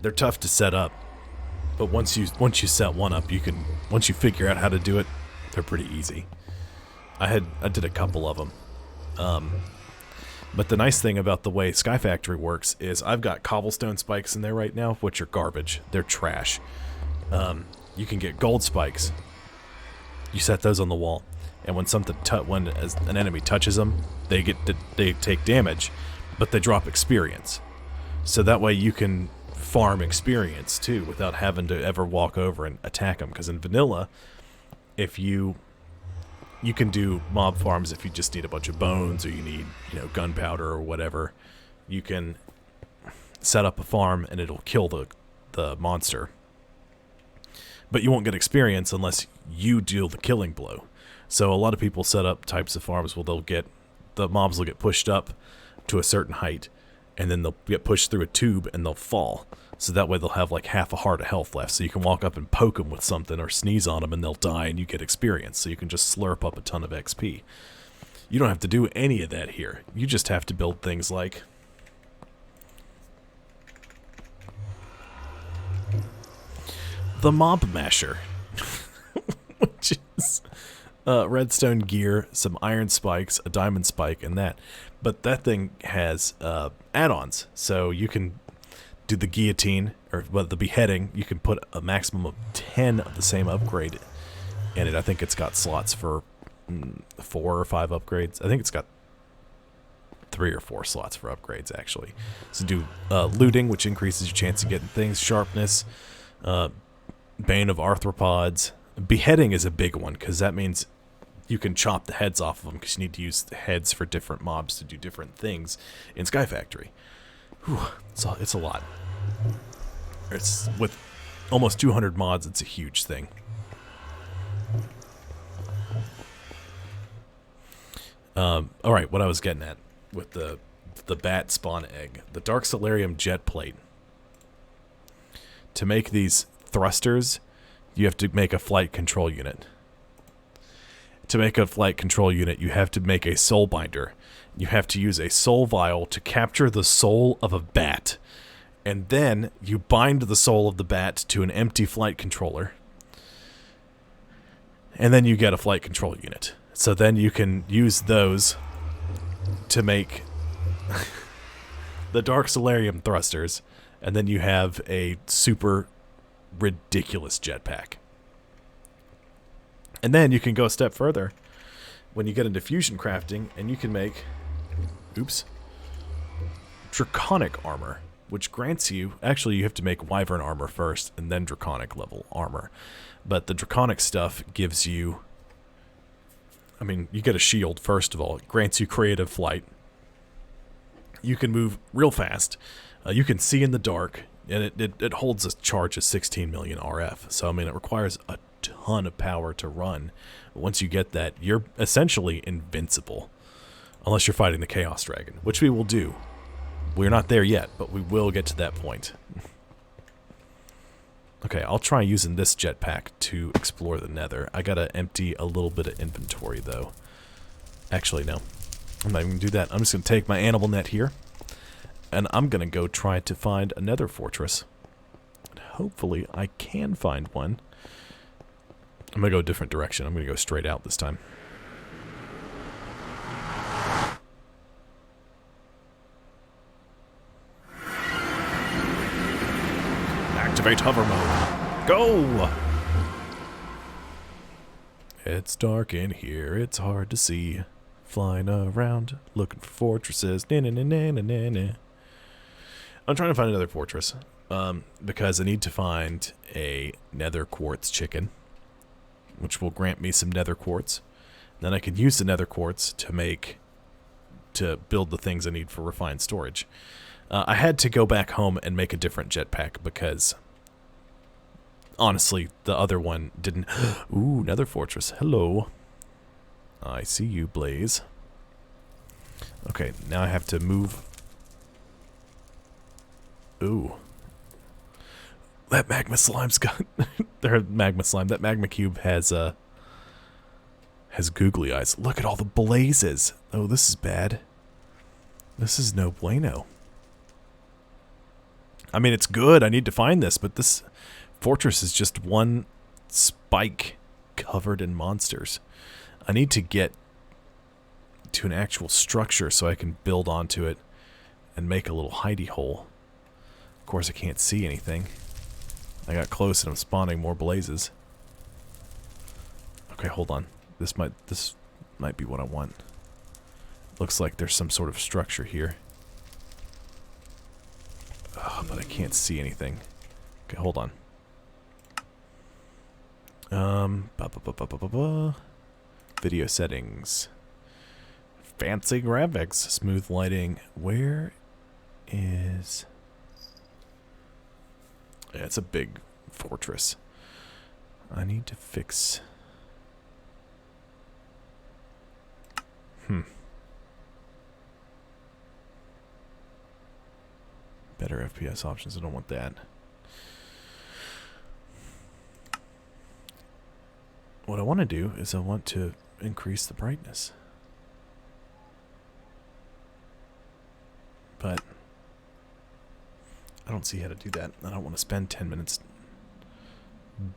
They're tough to set up, but once you set one up, once you figure out how to do it, they're pretty easy. I did a couple of them. But the nice thing about the way Skyfactory works is I've got cobblestone spikes in there right now, which are garbage. They're trash. You can get gold spikes. You set those on the wall, and when an enemy touches them, they take damage, but they drop experience. So that way you can farm experience too without having to ever walk over and attack them. Because in vanilla, if you can do mob farms if you just need a bunch of bones or you need gunpowder or whatever. You can set up a farm and it'll kill the monster, but you won't get experience unless you deal the killing blow. So a lot of people set up types of farms where the mobs will get pushed up to a certain height, and then they'll get pushed through a tube and they'll fall. So that way they'll have like half a heart of health left. So you can walk up and poke them with something or sneeze on them and they'll die and you get experience. So you can just slurp up a ton of XP. You don't have to do any of that here. You just have to build things like the Mob Masher, which is redstone gear, some iron spikes, a diamond spike, and that. But that thing has add-ons, so you can do the guillotine, or the beheading. You can put a maximum of 10 of the same upgrade in it. I think it's got slots for 4 or 5 upgrades. I think it's got 3 or 4 slots for upgrades, actually. So do looting, which increases your chance of getting things. Sharpness, Bane of Arthropods. Beheading is a big one, because that means you can chop the heads off of them, because you need to use the heads for different mobs to do different things in Skyfactory. Whew, it's a lot. It's with almost 200 mods, it's a huge thing. Alright, what I was getting at with the bat spawn egg. The Dark Solarium jet plate. To make these thrusters, you have to make a flight control unit. To make a flight control unit, you have to make a soul binder. You have to use a soul vial to capture the soul of a bat. And then you bind the soul of the bat to an empty flight controller. And then you get a flight control unit. So then you can use those to make the Dark Solarium thrusters. And then you have a super ridiculous jetpack. And then you can go a step further when you get into fusion crafting, and you can make, draconic armor, which grants you, actually you have to make wyvern armor first, and then draconic level armor. But the draconic stuff gives you, I mean, you get a shield first of all. It grants you creative flight. You can move real fast. You can see in the dark, and it holds a charge of 16 million RF. So, I mean, it requires a ton of power to run. But once you get that, you're essentially invincible. Unless you're fighting the Chaos Dragon, which we will do. We're not there yet, but we will get to that point. Okay, I'll try using this jetpack to explore the nether. I gotta empty a little bit of inventory, though. Actually, no. I'm not even gonna do that. I'm just gonna take my animal net here, and I'm gonna go try to find a nether fortress. And hopefully, I can find one. I'm gonna go a different direction. I'm gonna go straight out this time. Activate hover mode. Go! It's dark in here. It's hard to see. Flying around, looking for fortresses. Na -na -na -na -na -na -na. I'm trying to find another fortress. Because I need to find a nether quartz chicken, which will grant me some nether quartz. Then I can use the nether quartz to build the things I need for refined storage. I had to go back home and make a different jetpack because, honestly, the other one didn't. Ooh, nether fortress. Hello. I see you, Blaze. Okay, now I have to move. Ooh. That magma slime's got... They're magma slime. That magma cube has googly eyes. Look at all the blazes. Oh, this is bad. This is no bueno. I mean, it's good. I need to find this, but this fortress is just one spike covered in monsters. I need to get to an actual structure so I can build onto it and make a little hidey hole. Of course, I can't see anything. I got close and I'm spawning more blazes. Okay, hold on. This might be what I want. Looks like there's some sort of structure here. Oh, but I can't see anything. Okay, hold on. Video settings. Fancy graphics. Smooth lighting. Where is... Yeah, it's a big fortress. I need to fix... Better FPS options. I don't want that. What I want to do is I want to increase the brightness. But I don't see how to do that. I don't want to spend 10 minutes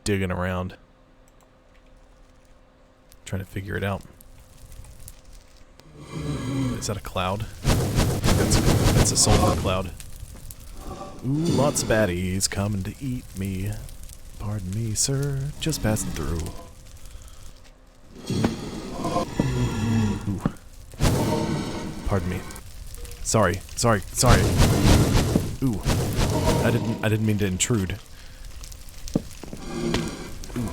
digging around trying to figure it out. Is that a cloud? That's a sulfur cloud. Ooh, lots of baddies coming to eat me. Pardon me, sir. Just passing through. Ooh. Pardon me. Sorry. Ooh. I didn't mean to intrude. Ooh.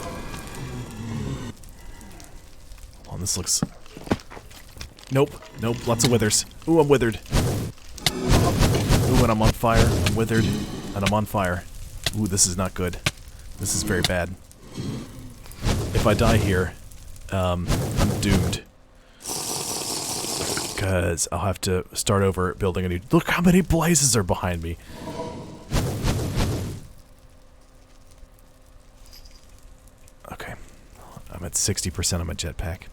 Hold on, this looks... Nope. Lots of withers. Ooh, I'm withered. Ooh, and I'm on fire. I'm withered, and I'm on fire. Ooh, this is not good. This is very bad. If I die here, I'm doomed. Because I'll have to start over building a new... Look how many blazes are behind me. Okay. I'm at 60% on my jetpack.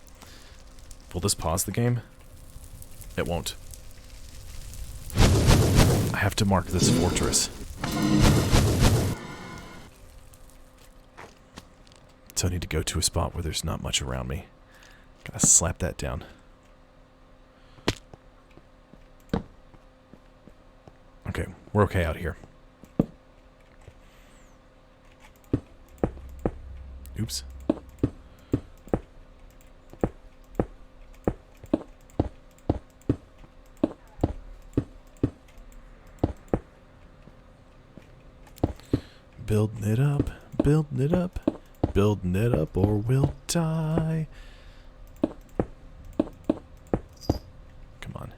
Will this pause the game? It won't. I have to mark this fortress. So I need to go to a spot where there's not much around me. Gotta slap that down. Okay, we're okay out here. Oops. Building it up, building it up, building it up or we'll die. Come on.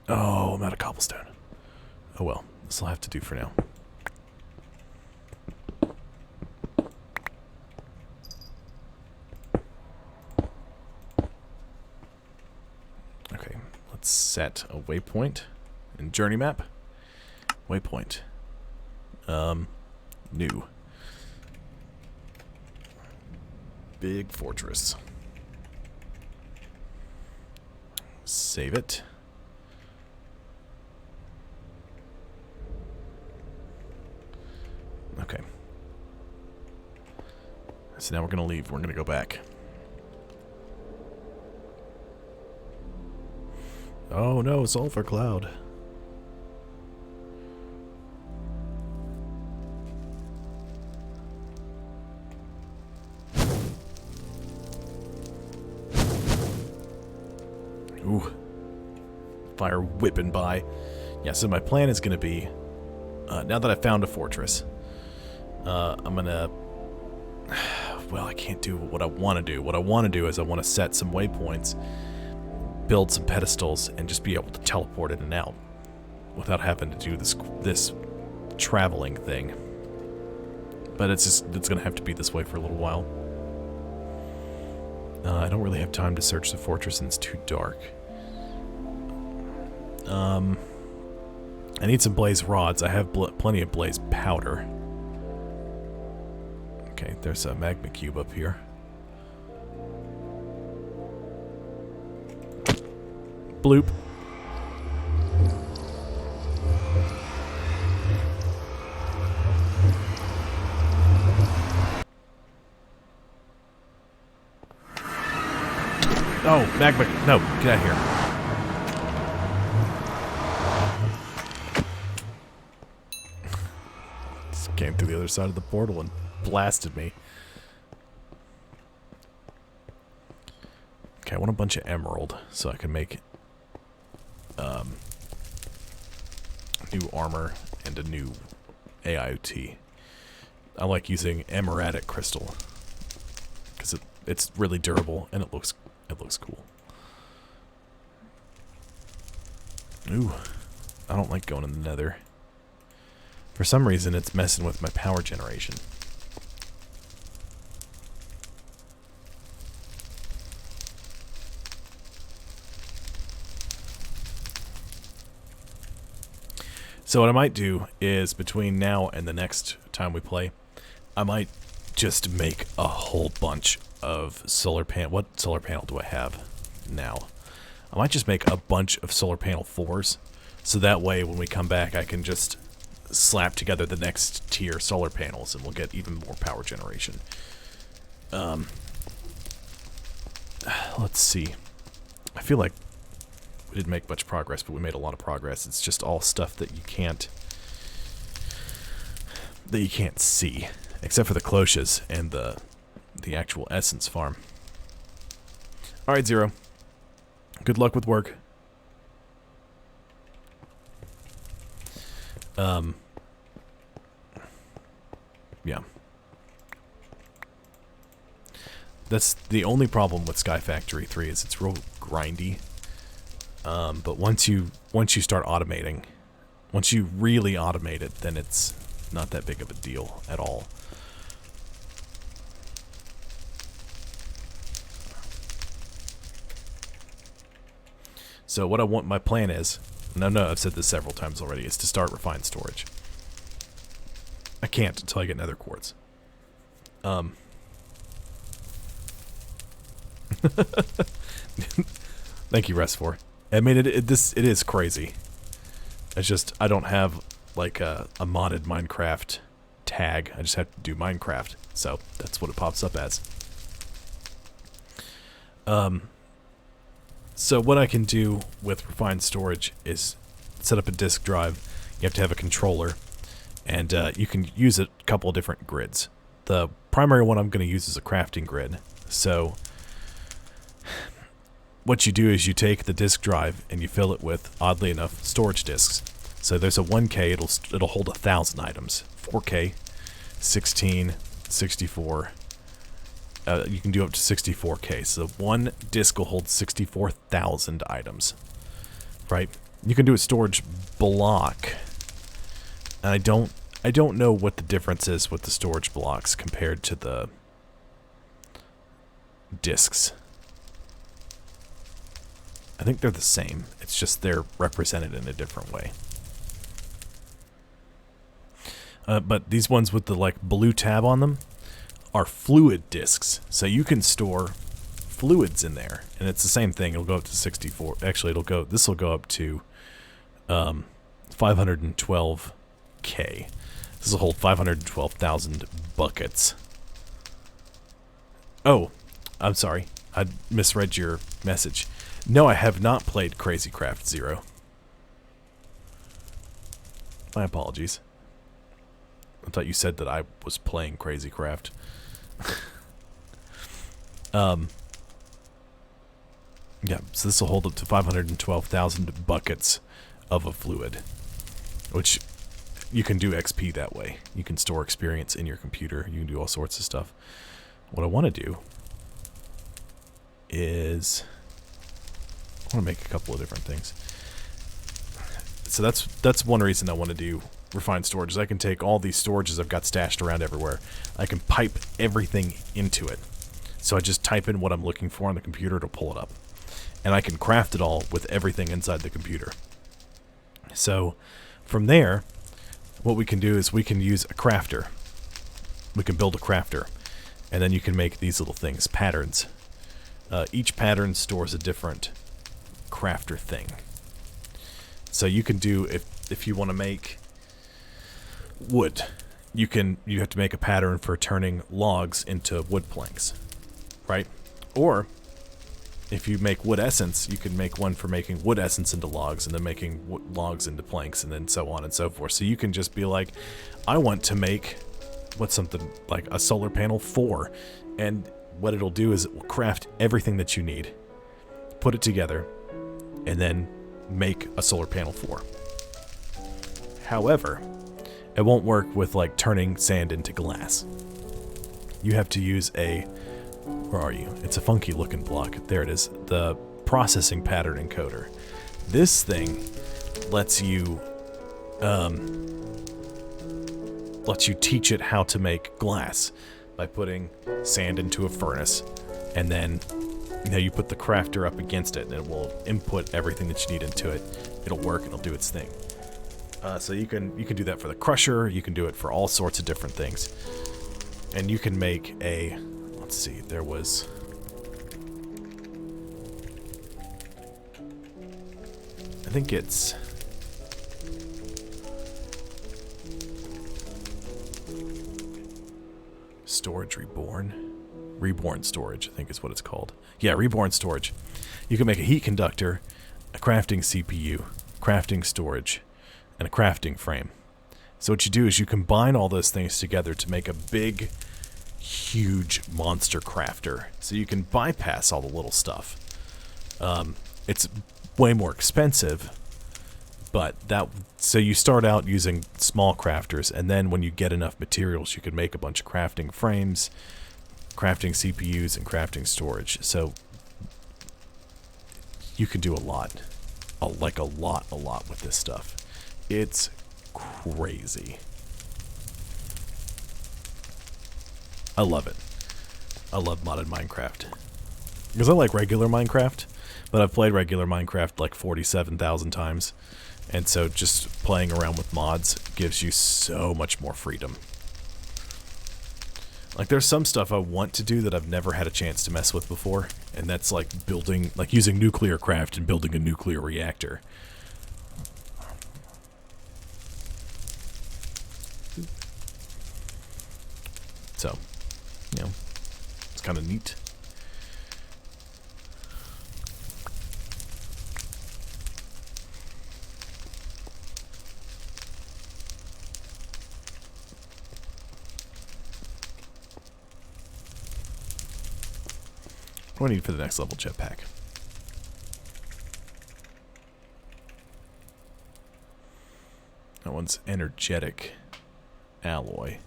Oh, I'm out of cobblestone. Oh well, this will have to do for now. Okay, let's set a waypoint in journey map. Waypoint. New. Big fortress. Save it. Okay. So now we're gonna leave. We're gonna go back. Oh no, sulfur cloud. Ooh. Fire whipping by. Yeah, so my plan is going to be, now that I found a fortress, I'm going to, well, I can't do what I want to do. What I want to do is I want to set some waypoints, build some pedestals, and just be able to teleport in and out without having to do this traveling thing. But it's going to have to be this way for a little while. I don't really have time to search the fortress and it's too dark. I need some blaze rods. I have plenty of blaze powder. Okay, there's a magma cube up here. Bloop. Oh, magma. No, get out of here. Just came through the other side of the portal and blasted me. Okay, I want a bunch of emerald so I can make new armor and a new AIOT. I like using emeradic crystal because it's really durable and it looks cool. Ooh, I don't like going in the nether. For some reason, it's messing with my power generation. So what I might do is, between now and the next time we play, I might just make a whole bunch of solar panel. What solar panel do I have now? I might just make a bunch of solar panel 4s, so that way when we come back I can just slap together the next tier solar panels and we'll get even more power generation. Let's see. I feel like we didn't make much progress, but we made a lot of progress. It's just all stuff that you can't see, except for the cloches and the actual essence farm. All right, Zero. Good luck with work. Yeah. That's the only problem with Skyfactory 3 is it's real grindy. But once you start automating, Once you really automate it, then it's not that big of a deal at all. So what my plan is, and I know I've said this several times already, is to start refined storage. I can't until I get nether quartz. Thank you, Rest4. I mean, it is crazy. It's just, I don't have, like, a modded Minecraft tag. I just have to do Minecraft. So, that's what it pops up as. So what I can do with refined storage is set up a disk drive. You have to have a controller. And you can use a couple of different grids. The primary one I'm going to use is a crafting grid. So what you do is you take the disk drive and you fill it with, oddly enough, storage disks. So there's a 1K, it'll hold 1,000 items. 4K, 16, 64. You can do up to 64K. So one disk will hold 64,000 items. Right? You can do a storage block. And I don't know what the difference is with the storage blocks compared to the disks. I think they're the same. It's just they're represented in a different way. But these ones with the like blue tab on them are fluid disks. So you can store fluids in there. And it's the same thing. It'll go up to 64. Actually, this will go up to 512K. This will hold 512,000 buckets. Oh, I'm sorry. I misread your message. No, I have not played Crazy Craft Zero. My apologies. I thought you said that I was playing Crazy Craft. Yeah, so this will hold up to 512,000 buckets of a fluid, which you can do XP that way. You can store experience in your computer. You can do all sorts of stuff. What I want to do is I want to make a couple of different things. So that's one reason I want to do refined storage, is I can take all these storages I've got stashed around everywhere. I can pipe everything into it. So I just type in what I'm looking for on the computer to pull it up. And I can craft it all with everything inside the computer. So from there, what we can do is we can use a crafter. We can build a crafter. And then you can make these little things, patterns. Each pattern stores a different crafter thing. So you can do, if you want to make wood, you have to make a pattern for turning logs into wood planks, right? Or if you make wood essence, you can make one for making wood essence into logs, and then making logs into planks, and then so on and so forth. So you can just be like, I want to make what's something like a solar panel 4, and what it'll do is it will craft everything that you need, put it together, and then make a solar panel 4. However, it won't work with like turning sand into glass. You have to use a, where are you? It's a funky looking block. There it is. The processing pattern encoder. This thing lets you teach it how to make glass by putting sand into a furnace, and then you put the crafter up against it, and it will input everything that you need into it. It'll work. It'll do its thing. So you can do that for the crusher. You can do it for all sorts of different things, and you can make a. Let's see. There was. I think it's. Storage Reborn storage, I think is what it's called. Yeah, Reborn storage. You can make a heat conductor, a crafting CPU, crafting storage, and a crafting frame. So what you do is you combine all those things together to make a big, huge monster crafter. So you can bypass all the little stuff. It's way more expensive, but so you start out using small crafters, and then when you get enough materials, you can make a bunch of crafting frames, crafting CPUs, and crafting storage. So you can do a lot with this stuff. It's crazy. I love it. I love modded Minecraft. Because I like regular Minecraft, but I've played regular Minecraft like 47,000 times. And so just playing around with mods gives you so much more freedom. Like there's some stuff I want to do that I've never had a chance to mess with before. And that's like building, like using nuclear craft and building a nuclear reactor. So, you know, it's kind of neat. What do I need for the next level jetpack? That one's energetic alloy.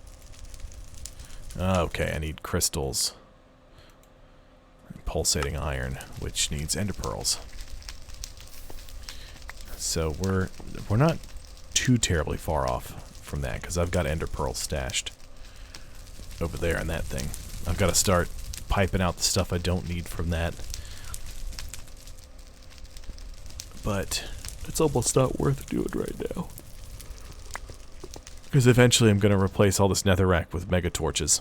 Okay, I need crystals. Pulsating iron, which needs ender pearls. So we're not too terribly far off from that, because I've got ender pearls stashed over there in that thing. I've got to start piping out the stuff I don't need from that. But it's almost not worth doing right now. Because eventually I'm going to replace all this netherrack with mega torches.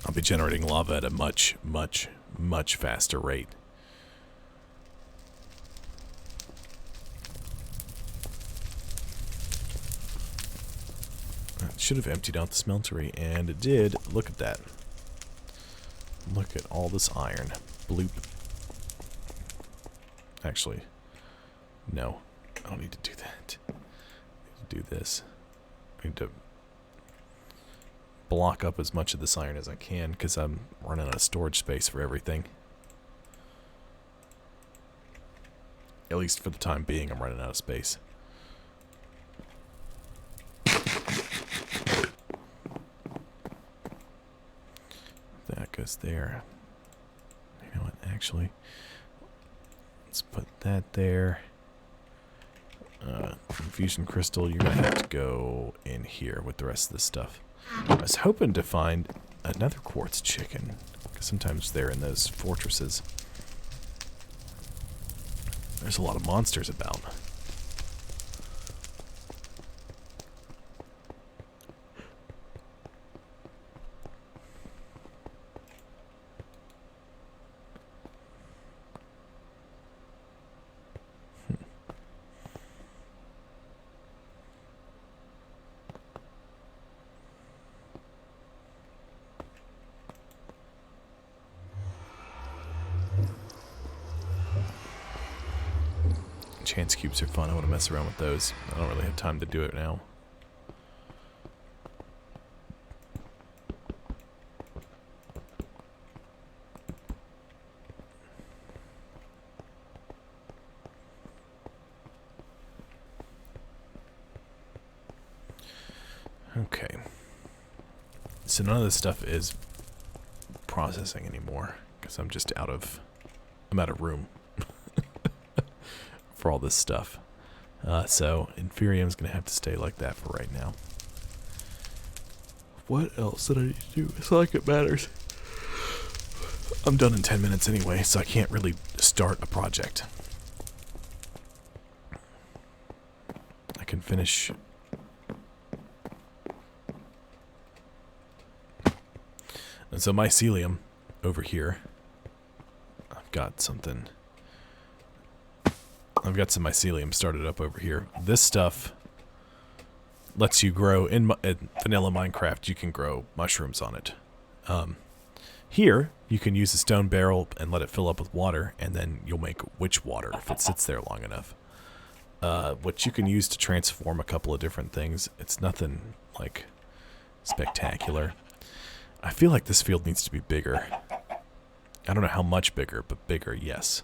I'll be generating lava at a much, much, much faster rate. It should have emptied out the smeltery, and it did. Look at that. Look at all this iron. Bloop. Actually, no. I don't need to do that. I need to do this. I need to block up as much of this iron as I can, because I'm running out of storage space for everything. At least for the time being, I'm running out of space. That goes there. You know what, actually, let's put that there. Infusion crystal, you're going to have to go in here with the rest of this stuff. I was hoping to find another quartz chicken, because sometimes they're in those fortresses. There's a lot of monsters about. Chance cubes are fun. I want to mess around with those. I don't really have time to do it now. Okay. So none of this stuff is processing anymore, because I'm just out of room. For all this stuff. So Inferium's gonna have to stay like that for right now. What else did I need to do? It's not like it matters. I'm done in 10 minutes anyway, so I can't really start a project. I can finish. And so mycelium over here. I've got something. I've got some mycelium started up over here. This stuff lets you grow, in vanilla Minecraft, you can grow mushrooms on it. Here, you can use a stone barrel and let it fill up with water, and then you'll make witch water if it sits there long enough. Which you can use to transform a couple of different things. It's nothing, like, spectacular. I feel like this field needs to be bigger. I don't know how much bigger, but bigger, yes.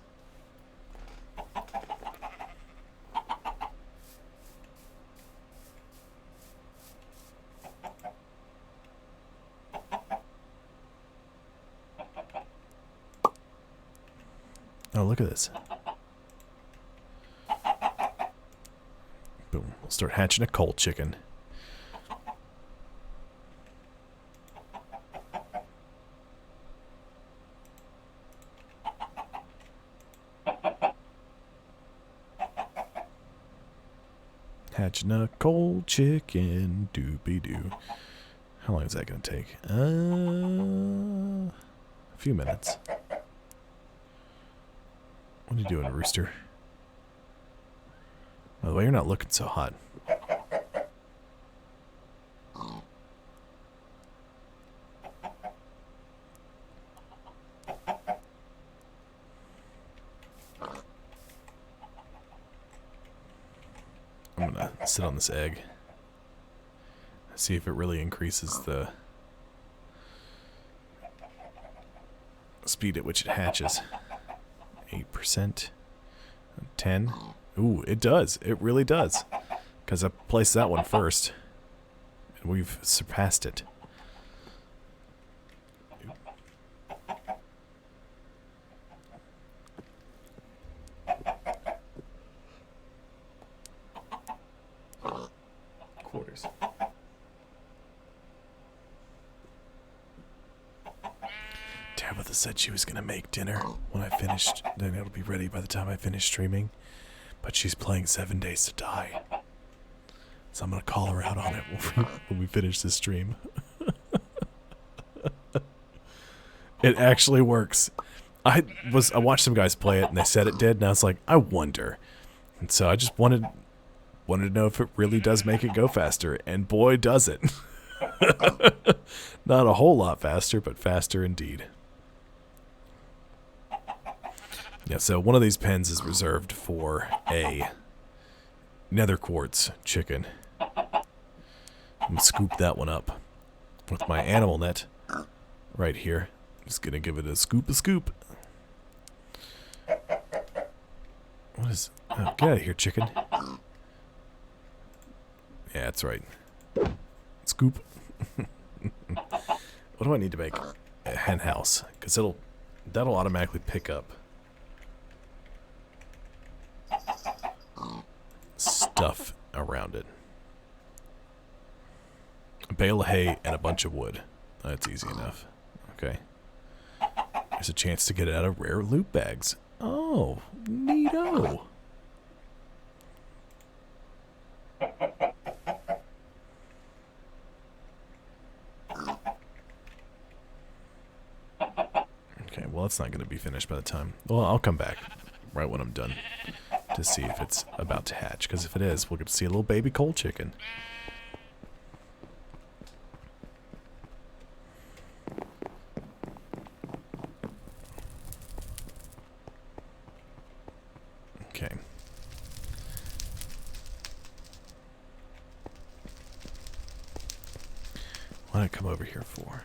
Oh, look at this. We'll start hatching a coal chicken. Hatching a cold chicken, doobie-doo. How long is that going to take? A few minutes. What are you doing, rooster? By the way, you're not looking so hot. I'm gonna sit on this egg. See if it really increases the speed at which it hatches. 8%. 10. Ooh, it does. It really does. Because I placed that one first. And we've surpassed it. Quarters. Tabitha said she was going to make dinner when I finished. Then it'll be ready by the time I finish streaming. But she's playing 7 Days to Die. So I'm going to call her out on it when we finish this stream. It actually works. I watched some guys play it and they said it did. And I was like, I wonder. And so I just wanted to know if it really does make it go faster. And boy, does it. Not a whole lot faster, but faster indeed. Yeah, so one of these pens is reserved for a nether quartz chicken. I'm gonna scoop that one up with my animal net right here. Just gonna give it a scoop. What is... Oh, get out of here, chicken. Yeah, that's right. Scoop. What do I need to make? A hen house. Because that'll automatically pick up stuff around it. A bale of hay and a bunch of wood. That's easy enough. Okay. There's a chance to get it out of rare loot bags. Oh, neato. Okay, well, it's not going to be finished by the time... Well, I'll come back right when I'm done to see if it's about to hatch. Because if it is, we'll get to see a little baby coal chicken. Okay. What did I come over here for?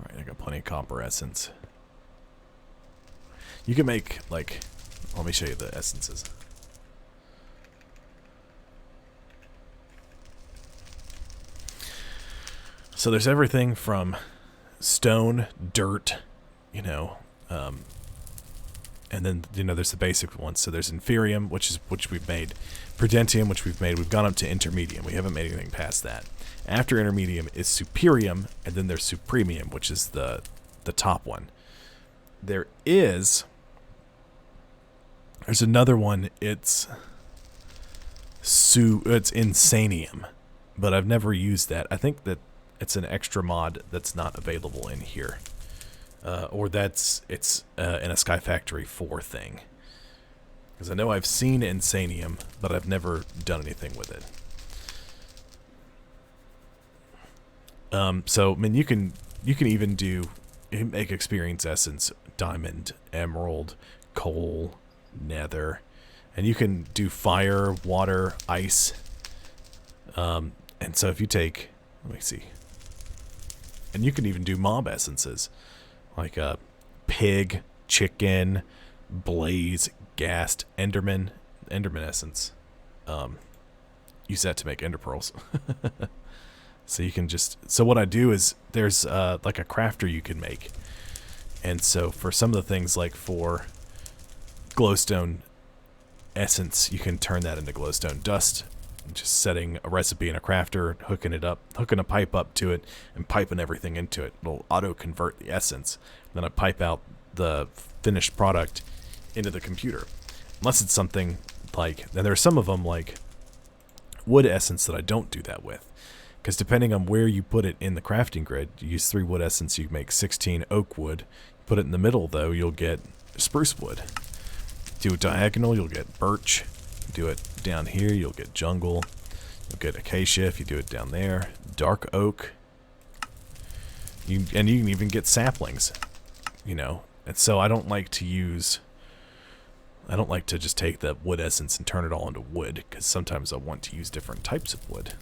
Alright, I got plenty of copper essence. You can make, like... Let me show you the essences. So there's everything from stone, dirt, you know, and then, you know, there's the basic ones. So there's inferium, which we've made. Prudentium, which we've made. We've gone up to intermedium. We haven't made anything past that. After intermedium is superium, and then there's supremium, which is the top one. There's another one. It's insanium, but I've never used that. I think that it's an extra mod that's not available in here, or it's in a Skyfactory 4 thing. Because I know I've seen insanium, but I've never done anything with it. So I mean, you can even make experience essence, diamond, emerald, coal, nether, and you can do fire, water, ice. And so if you take, let me see, and you can even do mob essences, like a pig, chicken, blaze, ghast, enderman essence. Use that to make ender pearls. So you can just, so what I do is there's like a crafter you can make. And so for some of the things, like for glowstone essence, you can turn that into glowstone dust. Just setting a recipe in a crafter, hooking a pipe up to it, and piping everything into it. It'll auto-convert the essence. Then I pipe out the finished product into the computer. Unless it's something like, and there are some of them like wood essence that I don't do that with. Because depending on where you put it in the crafting grid, you use 3 wood essence, you make 16 oak wood. Put it in the middle though, you'll get spruce wood. Do it diagonal, you'll get birch. Do it down here, you'll get jungle. You'll get acacia if you do it down there. Dark oak. And you can even get saplings, you know. And so I don't like to just take the wood essence and turn it all into wood, because sometimes I want to use different types of wood.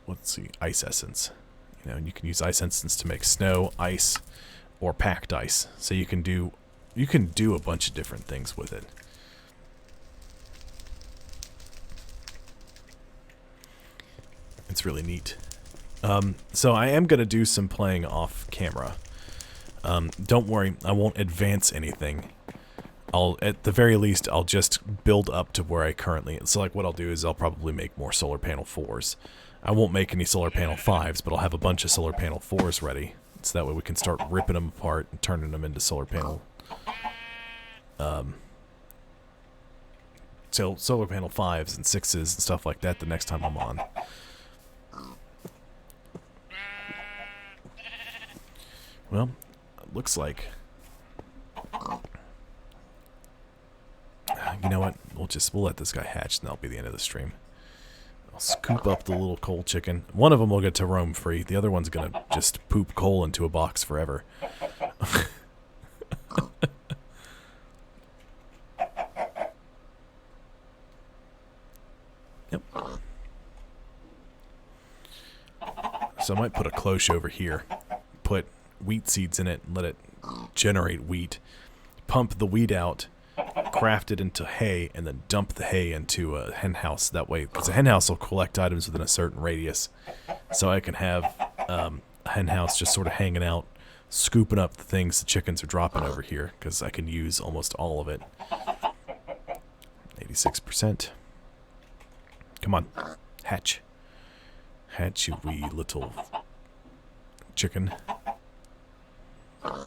Let's see, ice essence. You know, and you can use ice essence to make snow, ice, or packed ice. So you can do a bunch of different things with it. It's really neat. So I am going to do some playing off camera. Don't worry, I won't advance anything. At the very least, I'll just build up to where I currently... So like what I'll do is I'll probably make more solar panel 4s. I won't make any solar panel 5s, but I'll have a bunch of solar panel 4s ready. So that way we can start ripping them apart and turning them into solar panel... so solar panel 5s and 6s and stuff like that the next time I'm on. Well, it looks like... You know what? We'll let this guy hatch, and that'll be the end of the stream. I'll scoop up the little coal chicken. One of them will get to roam free. The other one's gonna just poop coal into a box forever. Yep. So I might put a cloche over here. Put wheat seeds in it and let it generate wheat. Pump the wheat out. Craft it into hay, and then dump the hay into a hen house. That way, because a hen house will collect items within a certain radius. So I can have a hen house just sort of hanging out, scooping up the things the chickens are dropping over here, because I can use almost all of it. 86%. Come on. Hatch. Hatch, you wee little chicken. I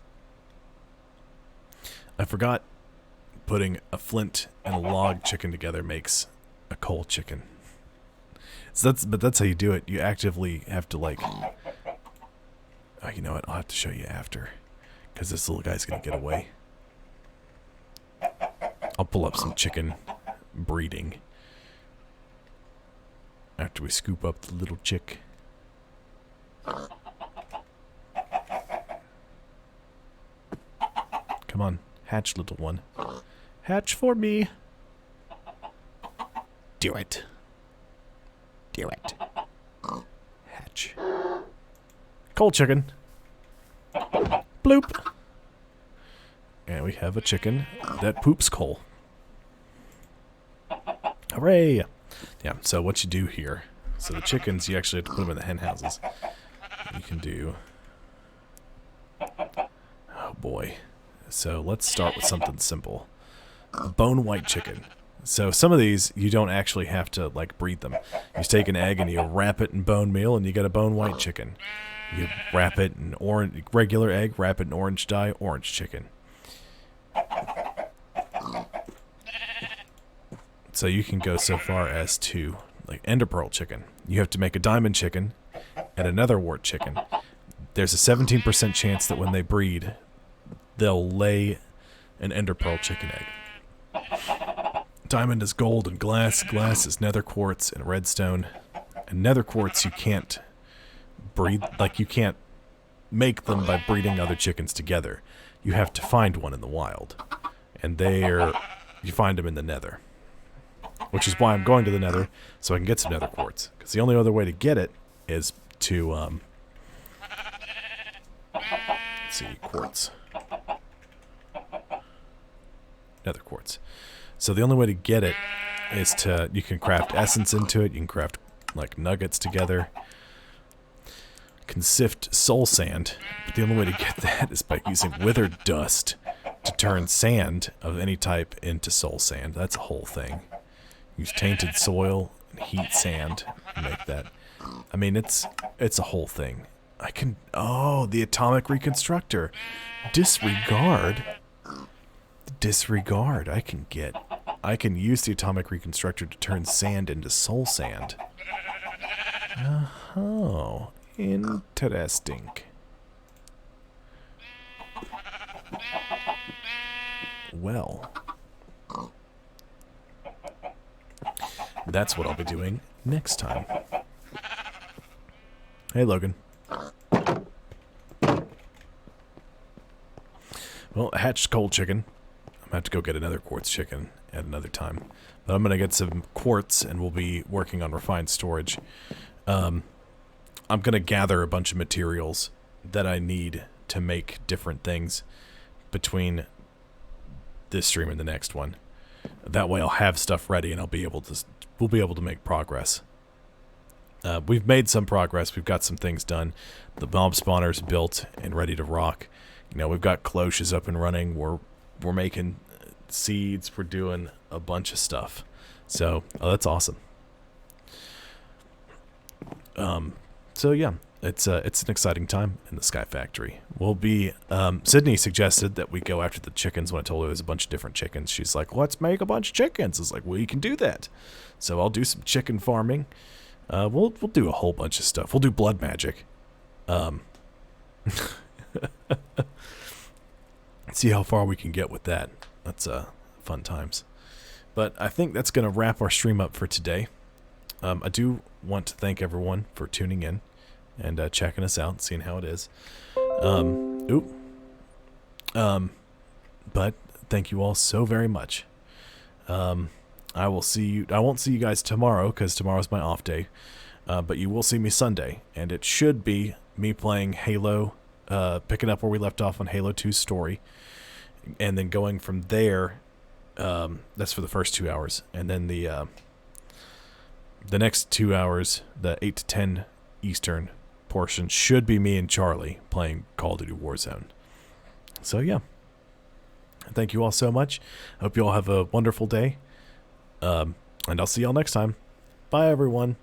forgot putting a flint and a log chicken together makes a coal chicken. So that's how you do it. You actively have to, like... Oh, you know what? I'll have to show you after, because this little guy's gonna get away. I'll pull up some chicken breeding after we scoop up the little chick. Come on, hatch, little one. Hatch for me. Do it. Do it. Hatch. Coal chicken. Bloop. And we have a chicken that poops coal. Hooray! Yeah, so what you do here, so the chickens, you actually have to put them in the hen houses. You can do... Oh boy. So let's start with something simple. Bone white chicken. So some of these, you don't actually have to, like, breed them. You just take an egg and you wrap it in bone meal and you get a bone white chicken. You wrap it in regular egg, wrap it in orange dye, orange chicken. So you can go so far as to, like, ender pearl chicken. You have to make a diamond chicken and another wart chicken. There's a 17% chance that when they breed, they'll lay an ender pearl chicken egg. Diamond is gold and glass. Glass is nether quartz and redstone. And nether quartz you can't breed, like you can't make them by breeding other chickens together. You have to find one in the wild. And you find them in the nether. Which is why I'm going to the nether, so I can get some nether quartz. Because the only other way to get it is to, let's see, quartz. Nether quartz. So the only way to get it is to, you can craft essence into it, you can craft like nuggets together. You can sift soul sand, but the only way to get that is by using withered dust to turn sand of any type into soul sand. That's a whole thing. Use tainted soil and heat sand to make that. I mean, it's a whole thing. I can... Oh, the atomic reconstructor. Disregard. Disregard. I can use the atomic reconstructor to turn sand into soul sand. Oh, interesting. Well, that's what I'll be doing next time. Hey, Logan. Well, hatched cold chicken. I'm gonna have to go get another quartz chicken at another time. But I'm gonna get some quartz, and we'll be working on refined storage. I'm gonna gather a bunch of materials that I need to make different things between this stream and the next one. That way I'll have stuff ready and we'll be able to make progress. We've made some progress. We've got some things done. The mob spawner's built and ready to rock. You know, we've got cloches up and running. We're making seeds. We're doing a bunch of stuff. So, that's awesome. So yeah, it's an exciting time in the Skyfactory. We'll be, Sydney suggested that we go after the chickens when I told her there's a bunch of different chickens. She's like, let's make a bunch of chickens. I was like, well, you can do that. So I'll do some chicken farming. We'll do a whole bunch of stuff. We'll do blood magic. See how far we can get with that. That's, fun times. But I think that's going to wrap our stream up for today. I do want to thank everyone for tuning in and checking us out, seeing how it is. But thank you all so very much. I won't see you guys tomorrow because tomorrow's my off day. But you will see me Sunday, and it should be me playing Halo, picking up where we left off on Halo 2's story, and then going from there. That's for the first 2 hours, and then the next 2 hours, the 8 to 10 Eastern portion, should be me and Charlie playing Call of Duty Warzone. So yeah, thank you all so much. I hope you all have a wonderful day, and I'll see y'all next time. Bye, everyone.